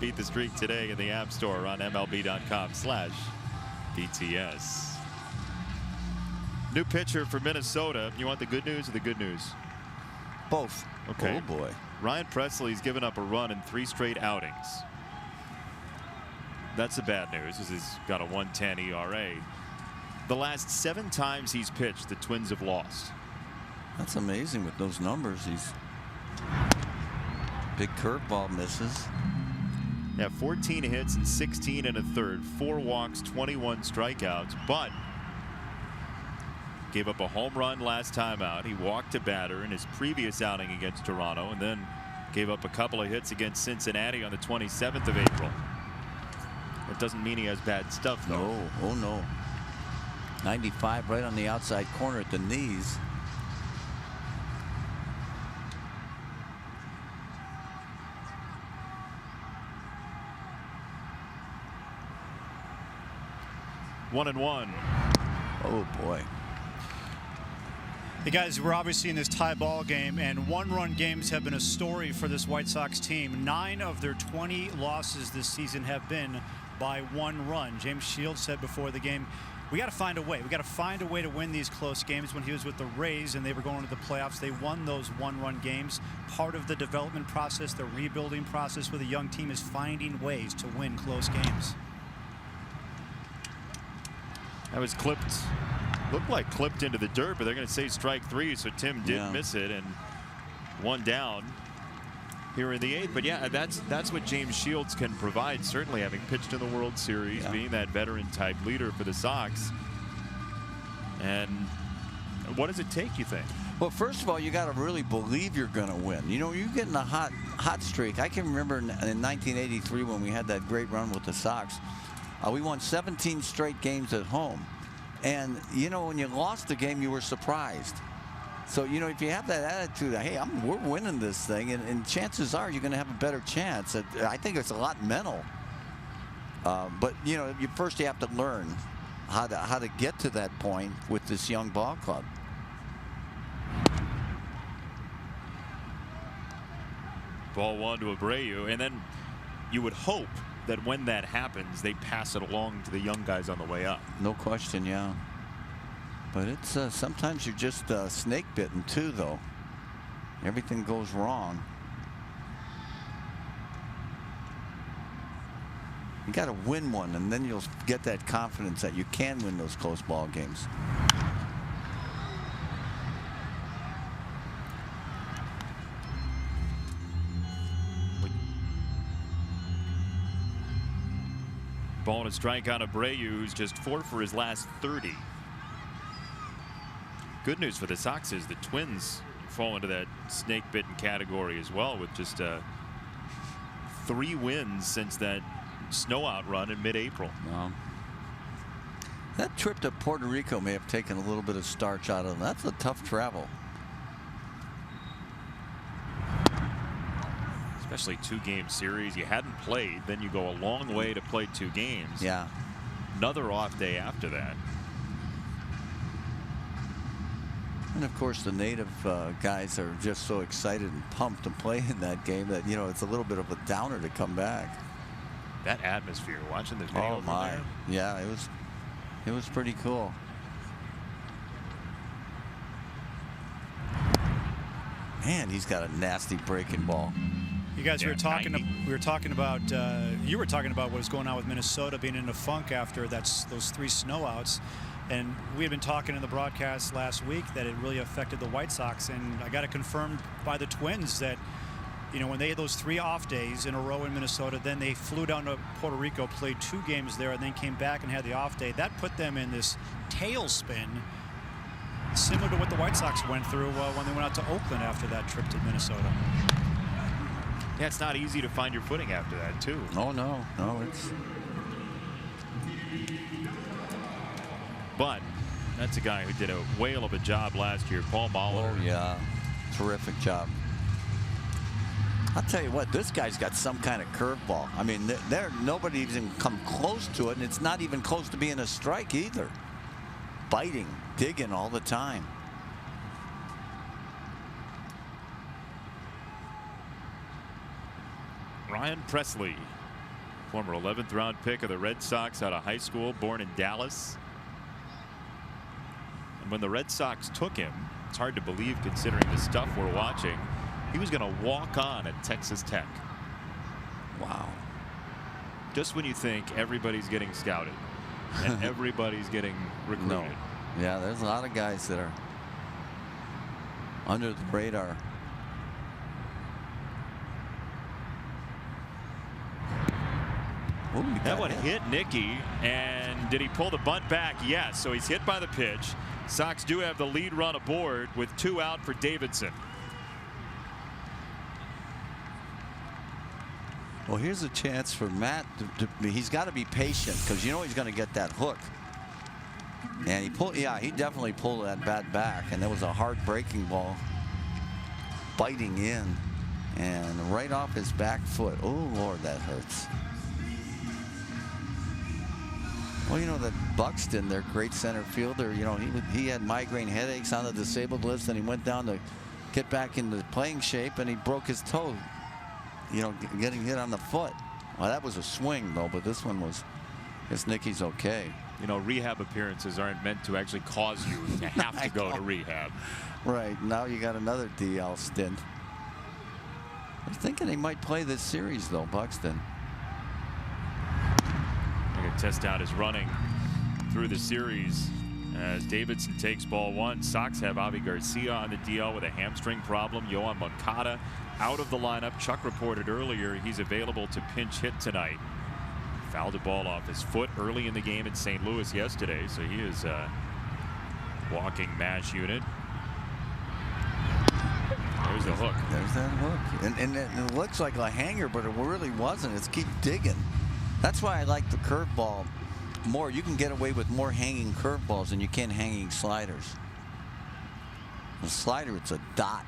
Beat the streak today in the App Store on MLB.com/BTS. New pitcher for Minnesota. You want the good news or the good news? Both. Okay. Oh, boy. Ryan Presley's given up a run in 3 straight outings. That's the bad news, as he's got a 1.10 ERA. The last 7 times he's pitched, the Twins have lost. That's amazing with those numbers. He's big curveball misses. Yeah, 14 hits and 16 1/3, 4 walks, 21 strikeouts, but gave up a home run last time out. He walked a batter in his previous outing against Toronto, and then gave up a couple of hits against Cincinnati on the 27th of April. That doesn't mean he has bad stuff, though. No, oh no. 95 right on the outside corner at the knees. One and one. Oh boy. Hey guys, we're obviously in this tie ball game, and one-run games have been a story for this White Sox team. 9 of their 20 losses this season have been by 1 run. James Shields said before the game, we got to find a way. We got to find a way to win these close games. When he was with the Rays and they were going to the playoffs, they won those 1-run games. Part of the development process, the rebuilding process with a young team, is finding ways to win close games. That was clipped. Looked like clipped into the dirt, but they're going to say strike 3, so Tim did miss it, and 1 down here in the 8th. But yeah, that's what James Shields can provide, certainly having pitched in the World Series, being that veteran type leader for the Sox. And what does it take, you think? Well, first of all, you got to really believe you're going to win. You know, you're getting a hot streak. I can remember in 1983 when we had that great run with the Sox. We won 17 straight games at home. And, you know, when you lost the game, you were surprised. So, you know, if you have that attitude, hey, we're winning this thing, and chances are you're going to have a better chance. I think it's a lot mental. But, you know, first you have to learn how to get to that point with this young ball club. Ball 1 to Abreu, and then you would hope that when that happens, they pass it along to the young guys on the way up. No question, yeah. But it's sometimes you're just snake bitten too, though. Everything goes wrong. You got to win one, and then you'll get that confidence that you can win those close ball games. Ball and a strike on Abreu, who's just 4 for his last 30. Good news for the Sox is the Twins fall into that snake-bitten category as well, with just 3 wins since that snow-out run in mid-April. Wow. That trip to Puerto Rico may have taken a little bit of starch out of them. That's a tough travel. Especially 2-game series. You hadn't played, then you go a long way to play 2 games. Yeah. Another off day after that. And of course, the native guys are just so excited and pumped to play in that game that, you know, it's a little bit of a downer to come back. That atmosphere, watching the video. Oh my. There. Yeah, it was pretty cool. Man, he's got a nasty breaking ball. You guys, Yeah, you were talking about what was going on with Minnesota being in a funk after those 3 snowouts, and we had been talking in the broadcast last week that it really affected the White Sox, and I got it confirmed by the Twins that, you know, when they had those 3 off days in a row in Minnesota, then they flew down to Puerto Rico, played 2 games there, and then came back and had the off day. That put them in this tailspin, similar to what the White Sox went through when they went out to Oakland after that trip to Minnesota. Yeah, it's not easy to find your footing after that, too. Oh, no. No, it's... But that's a guy who did a whale of a job last year, Paul Molitor. Oh, yeah. Terrific job. I'll tell you what, this guy's got some kind of curveball. I mean, nobody's even come close to it, and it's not even close to being a strike either. Biting, digging all the time. Ryan Presley former 11th round pick of the Red Sox out of high school, born in Dallas. And when the Red Sox took him, it's hard to believe considering the stuff we're watching, he was going to walk on at Texas Tech. Wow. Just when you think everybody's getting scouted and everybody's getting recruited. No. Yeah, there's a lot of guys that are under the radar. Ooh, That one hit Nicky, and did he pull the bunt back? Yes, so he's hit by the pitch. Sox do have the lead run aboard with 2 out for Davidson. Well, here's a chance for Matt. He's got to be patient because you know he's going to get that hook. And he pulled, yeah, he definitely pulled that bat back, and there was a hard breaking ball biting in and right off his back foot. Oh, Lord, that hurts. Well, you know that Buxton, their great center fielder, you know, he had migraine headaches on the disabled list, and he went down to get back into playing shape, and he broke his toe, you know, getting hit on the foot. Well, that was a swing, though, but this one was, I guess Nicky's okay. You know, rehab appearances aren't meant to actually cause you to have to go to rehab. Right, now you got another DL stint. I'm thinking he might play this series, though, Buxton. Going to test out his running through the series as Davidson takes ball 1. Sox have Avi Garcia on the DL with a hamstring problem. Yoan Moncada out of the lineup. Chuck reported earlier he's available to pinch hit tonight. Fouled a ball off his foot early in the game in St. Louis yesterday, so he is a walking mash unit. There's the hook. There's that hook. And it looks like a hanger, but it really wasn't. It's keep digging. That's why I like the curveball more. You can get away with more hanging curveballs than you can hanging sliders. The slider, it's a dot.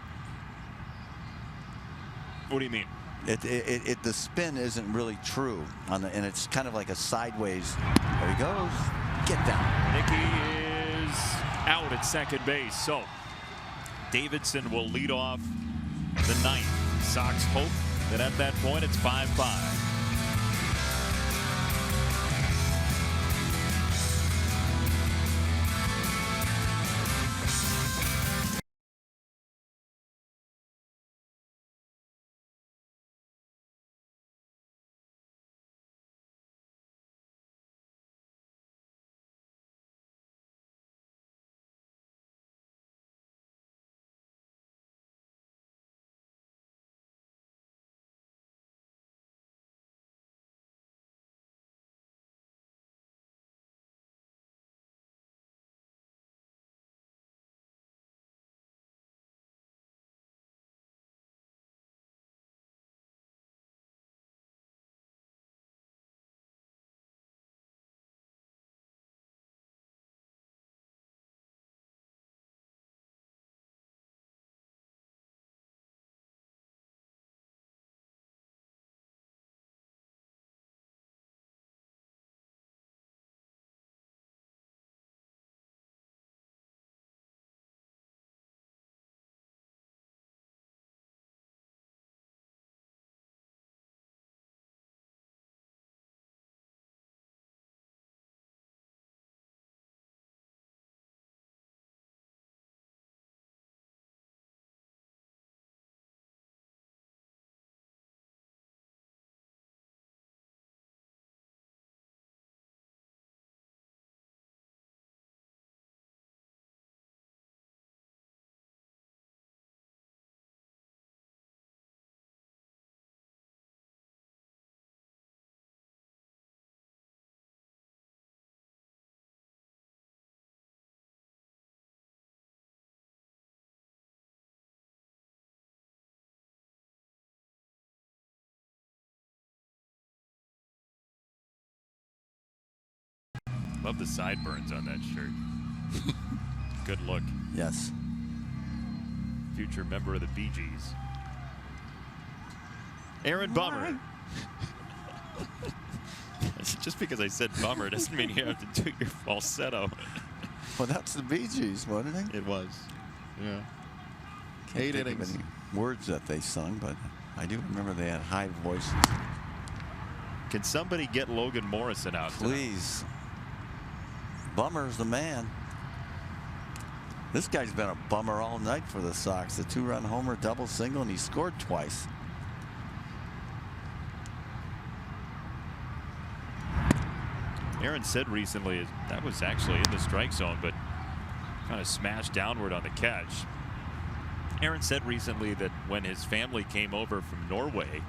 What do you mean? The spin isn't really true on the, and it's kind of like a sideways. There he goes. Get down. Nicky is out at second base, so Davidson will lead off the 9th. Sox hope that at that point it's 5-5. Love the sideburns on that shirt. Good look. Yes. Future member of the Bee Gees. Aaron Bummer. Just because I said Bummer doesn't mean you have to do your falsetto. Well, that's the Bee Gees, wasn't it? It was. Yeah. Can't 8 think of innings. any words that they sung, but I do remember they had high voices. Can somebody get Logan Morrison out tonight? Please. Bummer's the man. This guy's been a bummer all night for the Sox. The 2-run homer, double, single, and he scored twice. Aaron said recently that was actually in the strike zone, but kind of smashed downward on the catch. Aaron said recently that when his family came over from Norway,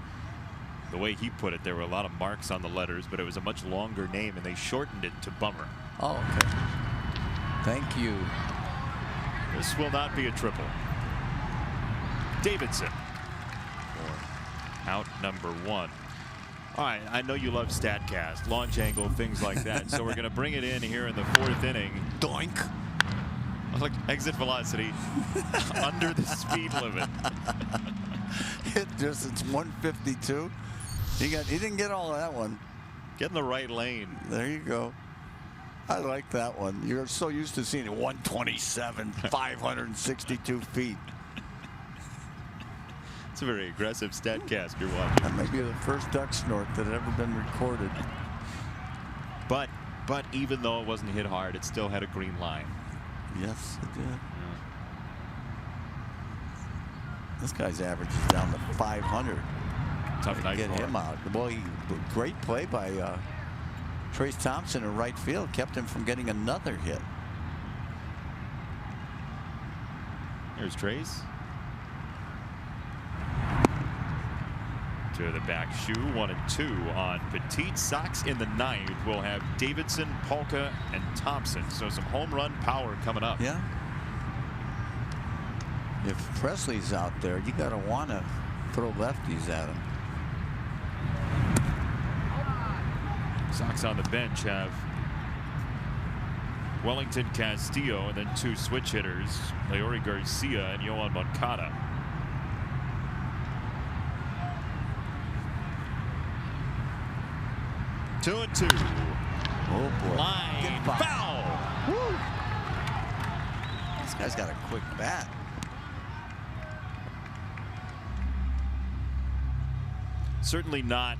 the way he put it, there were a lot of marks on the letters, but it was a much longer name, and they shortened it to Bummer. Oh, okay. Thank you. This will not be a triple. Davidson for out number 1. All right, I know you love StatCast, launch angle, things like that. So we're going to bring it in here in the 4th inning. Doink. Look, exit velocity under the speed limit. It's 152. He didn't get all of that one. Get in the right lane. There you go. I like that one. You're so used to seeing it 127, 562 feet. It's a very aggressive StatCast you're watching. That may be the first duck snort that had ever been recorded. But even though it wasn't hit hard, it still had a green line. Yes, it did. Yeah. This guy's average is down to 500. Tough night Get for him out. Well, great play by Trace Thompson in right field. Kept him from getting another hit. Here's Trace. To the back shoe, 1 and 2 on Petit. Sox in the 9th will have Davidson, Polka, and Thompson. So some home run power coming up. Yeah. If Presley's out there, you got to want to throw lefties at him. Sox on the bench have Wellington Castillo and then 2 switch hitters, Leori Garcia and Yohan Moncada. Two and 2. Oh boy. Line foul. Woo. This guy's got a quick bat. Certainly not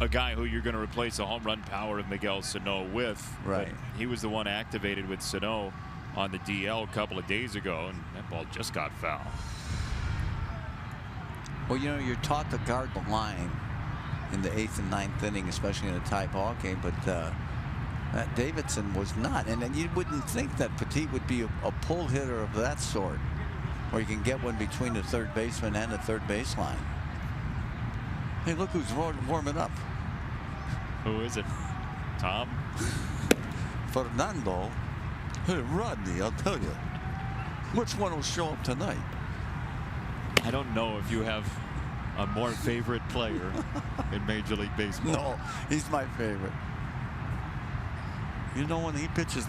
a guy who you're going to replace the home run power of Miguel Sano with. Right. But he was the one activated with Sano on the DL a couple of days ago, and that ball just got foul. Well, you know, you're taught to guard the line in the 8th and 9th inning, especially in a tie ball game, but Davidson was not. And then you wouldn't think that Petit would be a pull hitter of that sort, where you can get one between the third baseman and the third baseline. Hey, look who's warming up. Who is it? Tom? Fernando. Hey, Rodney, I'll tell you. Which one will show up tonight? I don't know if you have a more favorite player in Major League Baseball. No, he's my favorite. You know, when he pitches,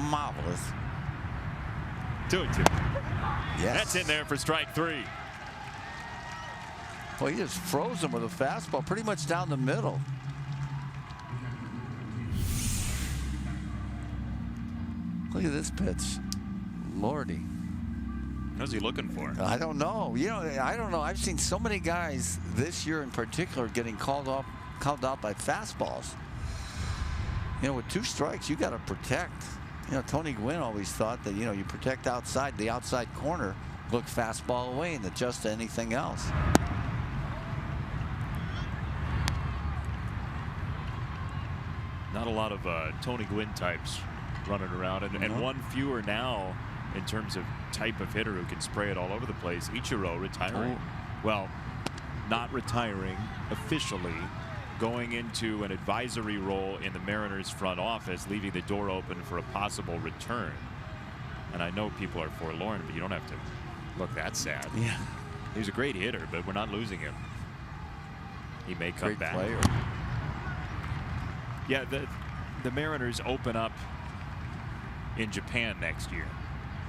marvelous. 2 and 2. Yes. That's in there for strike 3. Well, he just froze him with a fastball pretty much down the middle. Look at this pitch. Lordy. What's he looking for? I don't know. You know, I don't know. I've seen so many guys this year in particular getting called out by fastballs. You know, with 2 strikes, you got to protect. You know, Tony Gwynn always thought that, you know, you protect outside, the outside corner, look fastball away and adjust to anything else. Not a lot of Tony Gwynn types running around, and one fewer now in terms of type of hitter who can spray it all over the place. Ichiro retiring. Oh. Well, not retiring officially, going into an advisory role in the Mariners front office, leaving the door open for a possible return. And I know people are forlorn, but you don't have to look that sad. Yeah. He's a great hitter, but we're not losing him. He may come Great back. player. Yeah, the Mariners open up in Japan next year.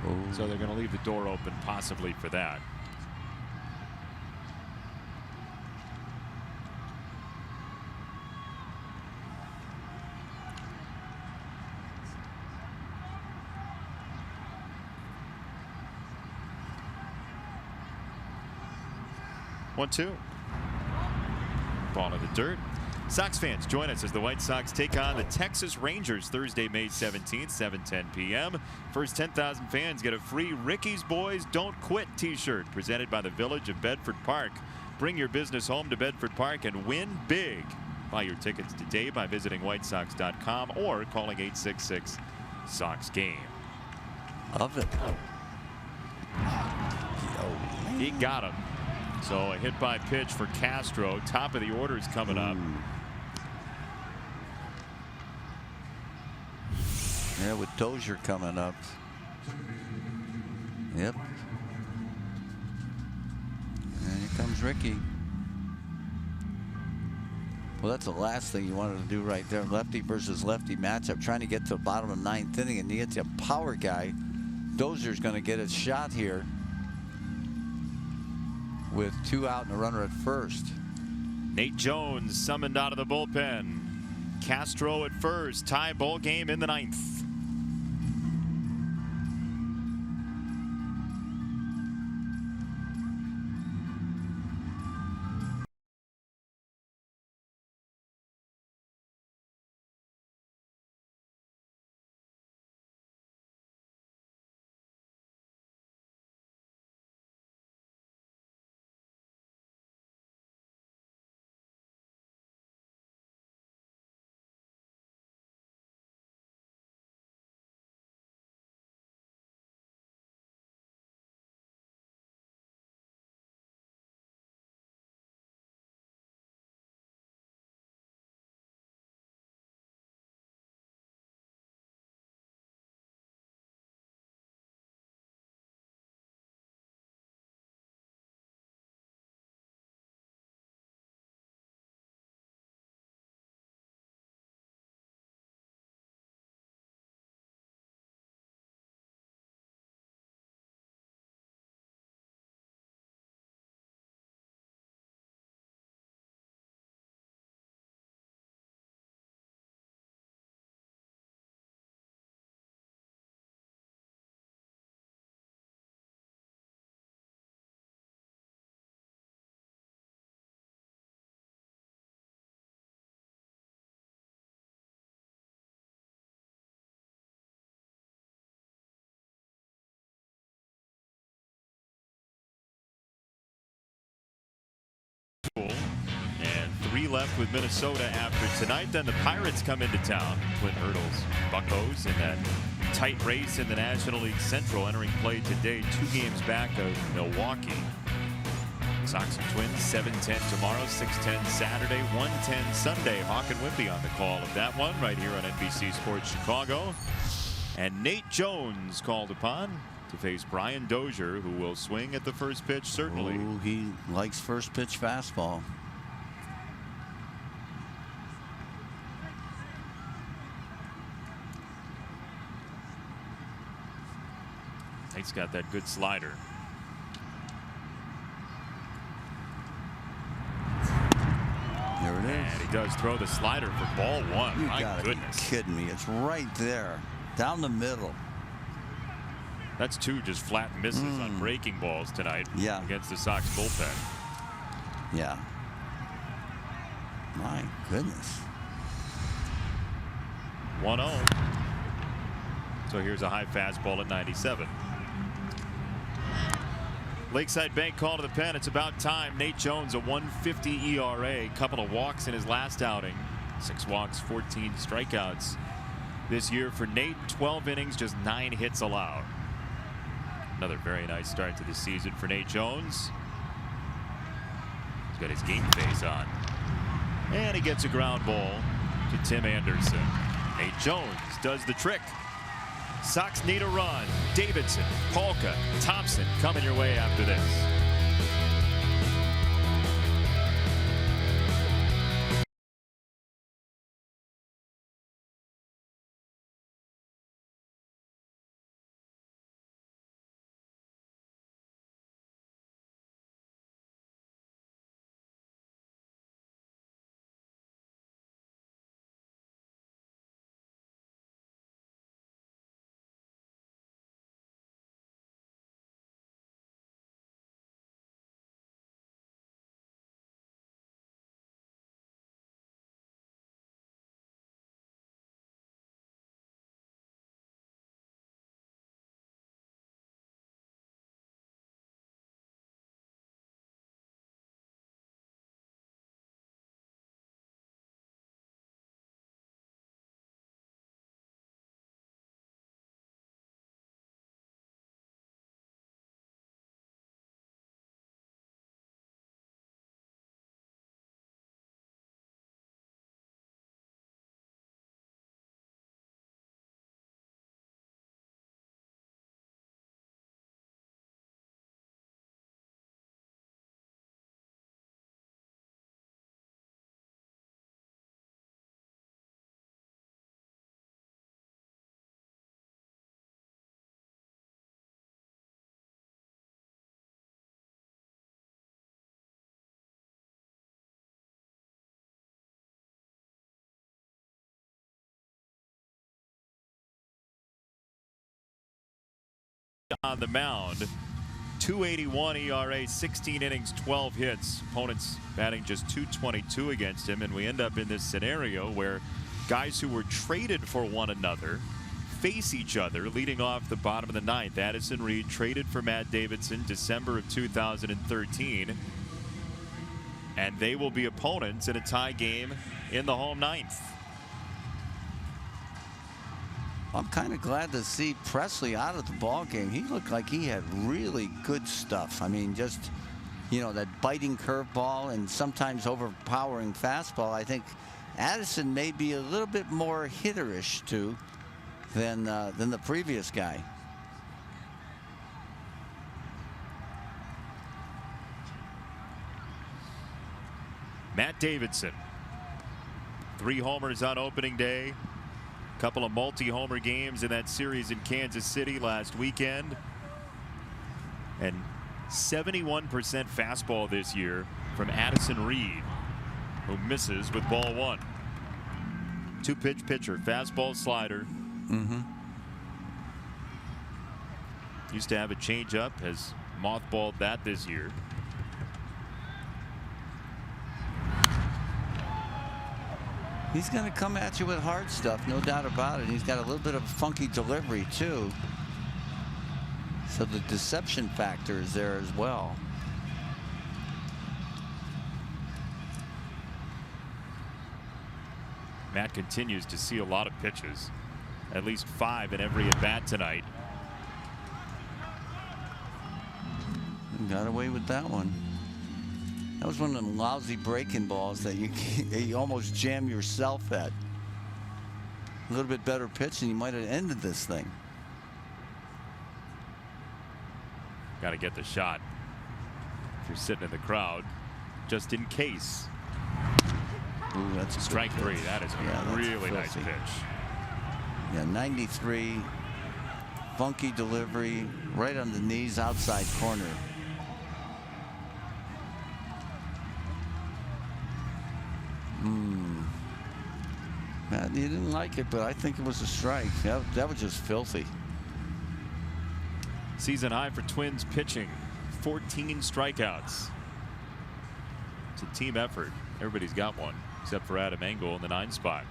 Ooh. So they're going to leave the door open possibly for that. ball in the dirt. Sox fans, join us as the White Sox take on the Texas Rangers Thursday, May 17th, 7:10 p.m. First 10,000 fans get a free Ricky's Boys Don't Quit t-shirt presented by the Village of Bedford Park. Bring your business home to Bedford Park and win big. Buy your tickets today by visiting whitesox.com or calling 866-SOX-GAME. Love it. He got him. So a hit by pitch for Castro. Top of the order is coming up. Yeah, with Dozier coming up. Yep. And here comes Ricky. Well, that's the last thing you wanted to do right there. Lefty versus lefty matchup. Trying to get to the bottom of the 9th inning, and you get a power guy. Dozier's going to get his shot here with 2 out and a runner at first. Nate Jones summoned out of the bullpen. Castro at first. Tie ball game in the 9th. And 3 left with Minnesota after tonight. Then the Pirates come into town. Twin Hurdles, Buccos in that tight race in the National League Central, entering play today, 2 games back of Milwaukee. Sox and Twins 7:10 tomorrow, 6:10 Saturday, 1:10 Sunday. Hawk and Wimpy on the call of that one right here on NBC Sports Chicago. And Nate Jones called upon to face Brian Dozier, who will swing at the first pitch, certainly. Ooh, he likes first pitch fastball. Nate's got that good slider. There it is. And he does throw the slider for ball 1. You My gotta goodness. be kidding me. It's right there. Down the middle. That's 2 just flat misses on breaking balls tonight against the Sox bullpen. Yeah. My goodness. 1-0. So here's a high fastball at 97. Lakeside Bank call to the pen. It's about time. Nate Jones, a 1.50 ERA. Couple of walks in his last outing. 6 walks, 14 strikeouts. This year for Nate, 12 innings, just 9 hits allowed. Another very nice start to the season for Nate Jones. He's got his game face on. And he gets a ground ball to Tim Anderson. Nate Jones does the trick. Sox need a run. Davidson, Polka, Thompson coming your way after this. on the mound. 281 ERA, 16 innings, 12 hits. Opponents batting just 222 against him, and we end up in this scenario where guys who were traded for one another face each other leading off the bottom of the ninth. Addison Reed traded for Matt Davidson December of 2013, and they will be opponents in a tie game in the home ninth. I'm kind of glad to see Presley out of the ball game. He looked like he had really good stuff. I mean, just, you know, that biting curveball and sometimes overpowering fastball. I think Addison may be a little bit more hitterish too than the previous guy. Matt Davidson, 3 homers on opening day. Couple of multi-homer games in that series in Kansas City last weekend. And 71% fastball this year from Addison Reed, who misses with ball 1. 2-pitch pitcher, fastball, slider. Used to have a changeup, has mothballed that this year. He's going to come at you with hard stuff, no doubt about it. He's got a little bit of a funky delivery too. So the deception factor is there as well. Matt continues to see a lot of pitches, at least 5 in every at bat tonight. Got away with that one. That was one of them lousy breaking balls that you almost jam yourself at. A little bit better pitch and you might have ended this thing. Got to get the shot if you're sitting in the crowd, just in case. Ooh, that's a strike 3. That is a really nice pitch. Yeah, 93. Funky delivery right on the knees, outside corner. Man, you didn't like it, but I think it was a strike. That was just filthy. Season high for Twins pitching, 14 strikeouts. It's a team effort. Everybody's got one, except for Adam Engel in the 9 spot.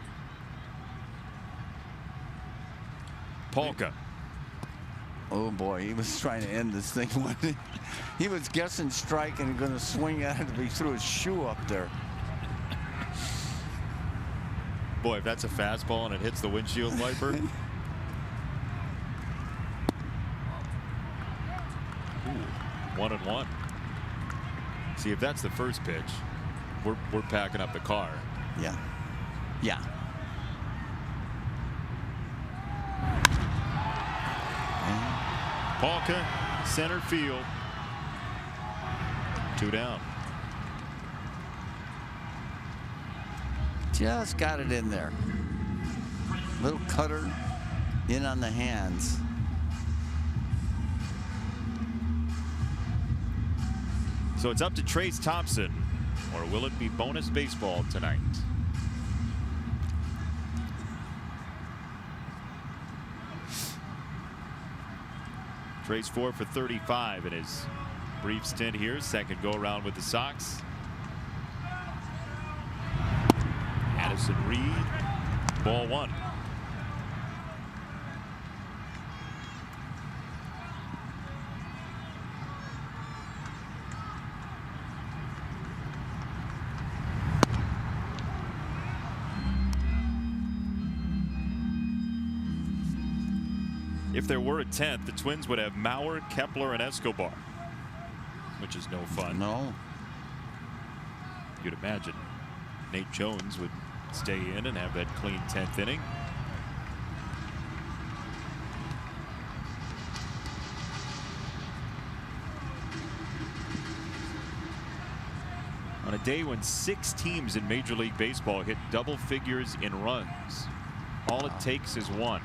Polka. Oh boy, he was trying to end this thing. He was guessing strike and going to swing at it if he threw his shoe up there. Boy, if that's a fastball and it hits the windshield wiper. Ooh, 1-1. See, if that's the first pitch, we're packing up the car. Yeah. Yeah. Polka, center field. 2 down. Just got it in there. Little cutter in on the hands. So it's up to Trace Thompson, or will it be bonus baseball tonight? Trace 4 for 35 in his brief stint here. Second go around with the Sox. Addison Reed, ball 1. If there were a 10th, the Twins would have Mauer, Kepler, and Escobar, which is no fun. No. You'd imagine Nate Jones would stay in and have that clean 10th inning. On a day when 6 teams in Major League Baseball hit double figures in runs, all it takes is 1.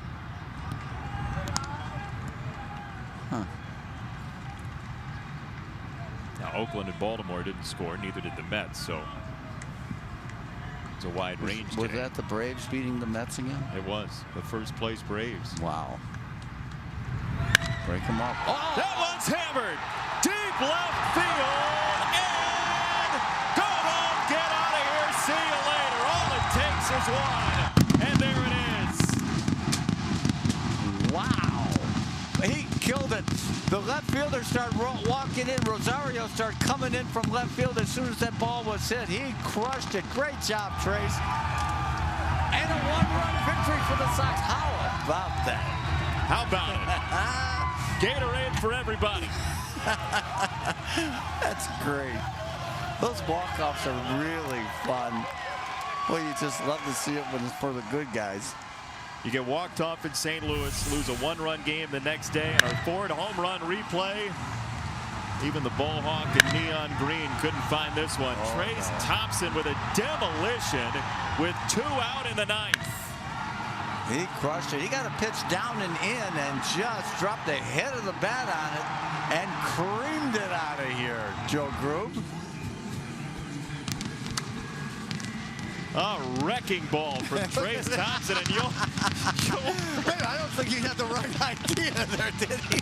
Now Oakland and Baltimore didn't score, neither did the Mets, so it's a wide range. Was that the Braves beating the Mets again? It was the first place Braves. Wow. Break him up. Oh! That one's hammered. Deep left field. And go on, get out of here. See you later. All it takes is one. And there it is. Wow. He killed it. The left fielders start walking in. Rosario started coming in from left field as soon as that ball was hit. He crushed it. Great job, Trace. And a one-run victory for the Sox. How about that? How about it? Gatorade for everybody. That's great. Those walk-offs are really fun. Well, you just love to see it when it's for the good guys. You get walked off in St. Louis, lose a one-run game the next day, and our Ford home run replay. Even the Bullhawk in neon green couldn't find this one. Trace Thompson with a demolition with 2 out in the 9th. He crushed it. He got a pitch down and in and just dropped the head of the bat on it and creamed it out of here, Joe Grube. A wrecking ball from Trace Thompson. And Wait, I don't think he had the right idea there, did he?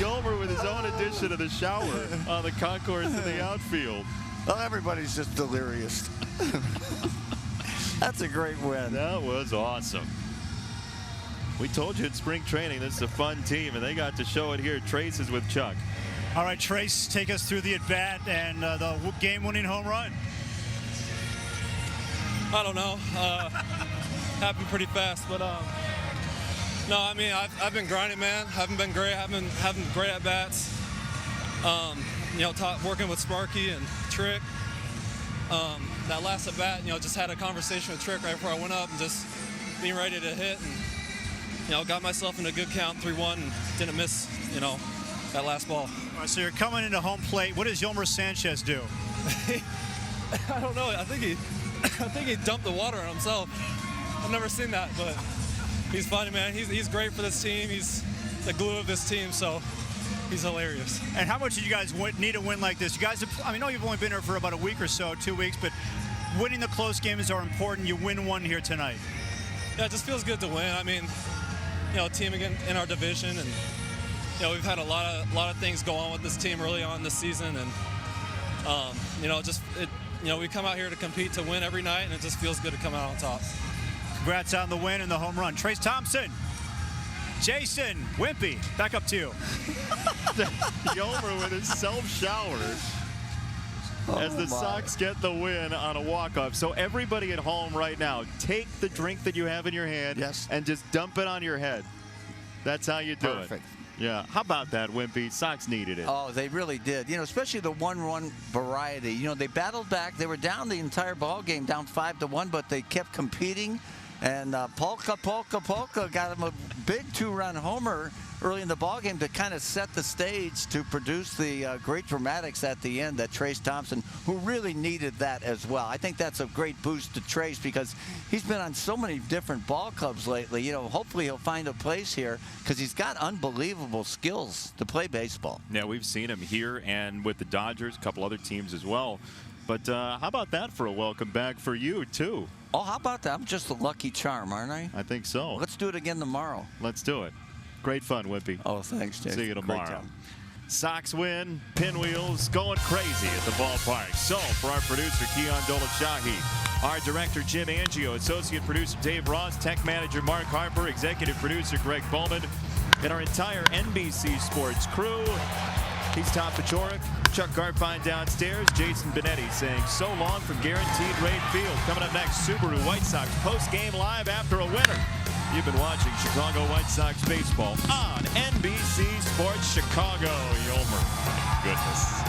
Yolmer with his own addition to the shower on the concourse in the outfield. Well, everybody's just delirious. That's a great win. That was awesome. We told you in spring training this is a fun team, and they got to show it here. Trace is with Chuck. All right, Trace, take us through the at-bat and the game-winning home run. I don't know. Happened pretty fast, but no, I mean, I've been grinding, man. Haven't been great. Haven't having great at-bats. You know, working with Sparky and Trick. That last at-bat, you know, just had a conversation with Trick right before I went up and just being ready to hit. And, you know, got myself in a good count, 3-1, and didn't miss, you know, that last ball. All right, so you're coming into home plate. What does Yolmer Sanchez do? I don't know. I think he dumped the water on himself. I've never seen that, but he's funny, man. He's great for this team. He's the glue of this team, so he's hilarious. And how much did you guys need a win like this? You guys have, I know you've only been here for about a week or so, 2 weeks, but winning the close games are important. You win one here tonight. Yeah, it just feels good to win. I mean, you know, team again in our division, and you know, we've had a lot of things go on with this team early on this season, and you know, you know, we come out here to compete to win every night, and it just feels good to come out on top. Congrats on the win and the home run. Trace Thompson, Jason, Wimpy, back up to you. Yolmer with his self-shower as the Sox get the win on a walk-off. So everybody at home right now, take the drink that you have in your hand and just dump it on your head. That's how you do it. Yeah. How about that, Wimpy? Sox needed it. Oh, they really did. You know, especially the one-run variety. You know, they battled back. They were down the entire ball game, down 5-1, but they kept competing. And Polka got him a big 2-run homer early in the ballgame to kind of set the stage to produce the great dramatics at the end that Trace Thompson, who really needed that as well. I think that's a great boost to Trace because he's been on so many different ball clubs lately. You know, hopefully he'll find a place here because he's got unbelievable skills to play baseball. Yeah, we've seen him here and with the Dodgers, a couple other teams as well. But how about that for a welcome back for you, too? Oh, how about that? I'm just a lucky charm, aren't I? I think so. Let's do it again tomorrow. Let's do it. Great fun, Wimpy. Oh, thanks, Jason. See you tomorrow. Sox win, pinwheels going crazy at the ballpark. So, for our producer, Keon Dolashahi, our director, Jim Angio, associate producer, Dave Ross, tech manager, Mark Harper, executive producer, Greg Bowman, and our entire NBC Sports crew. He's Tom Paciorek, Chuck Garfine downstairs, Jason Benetti saying so long from Guaranteed Rate Field. Coming up next, Subaru White Sox post-game live after a winner. You've been watching Chicago White Sox baseball on NBC Sports Chicago. Yolmer, my goodness.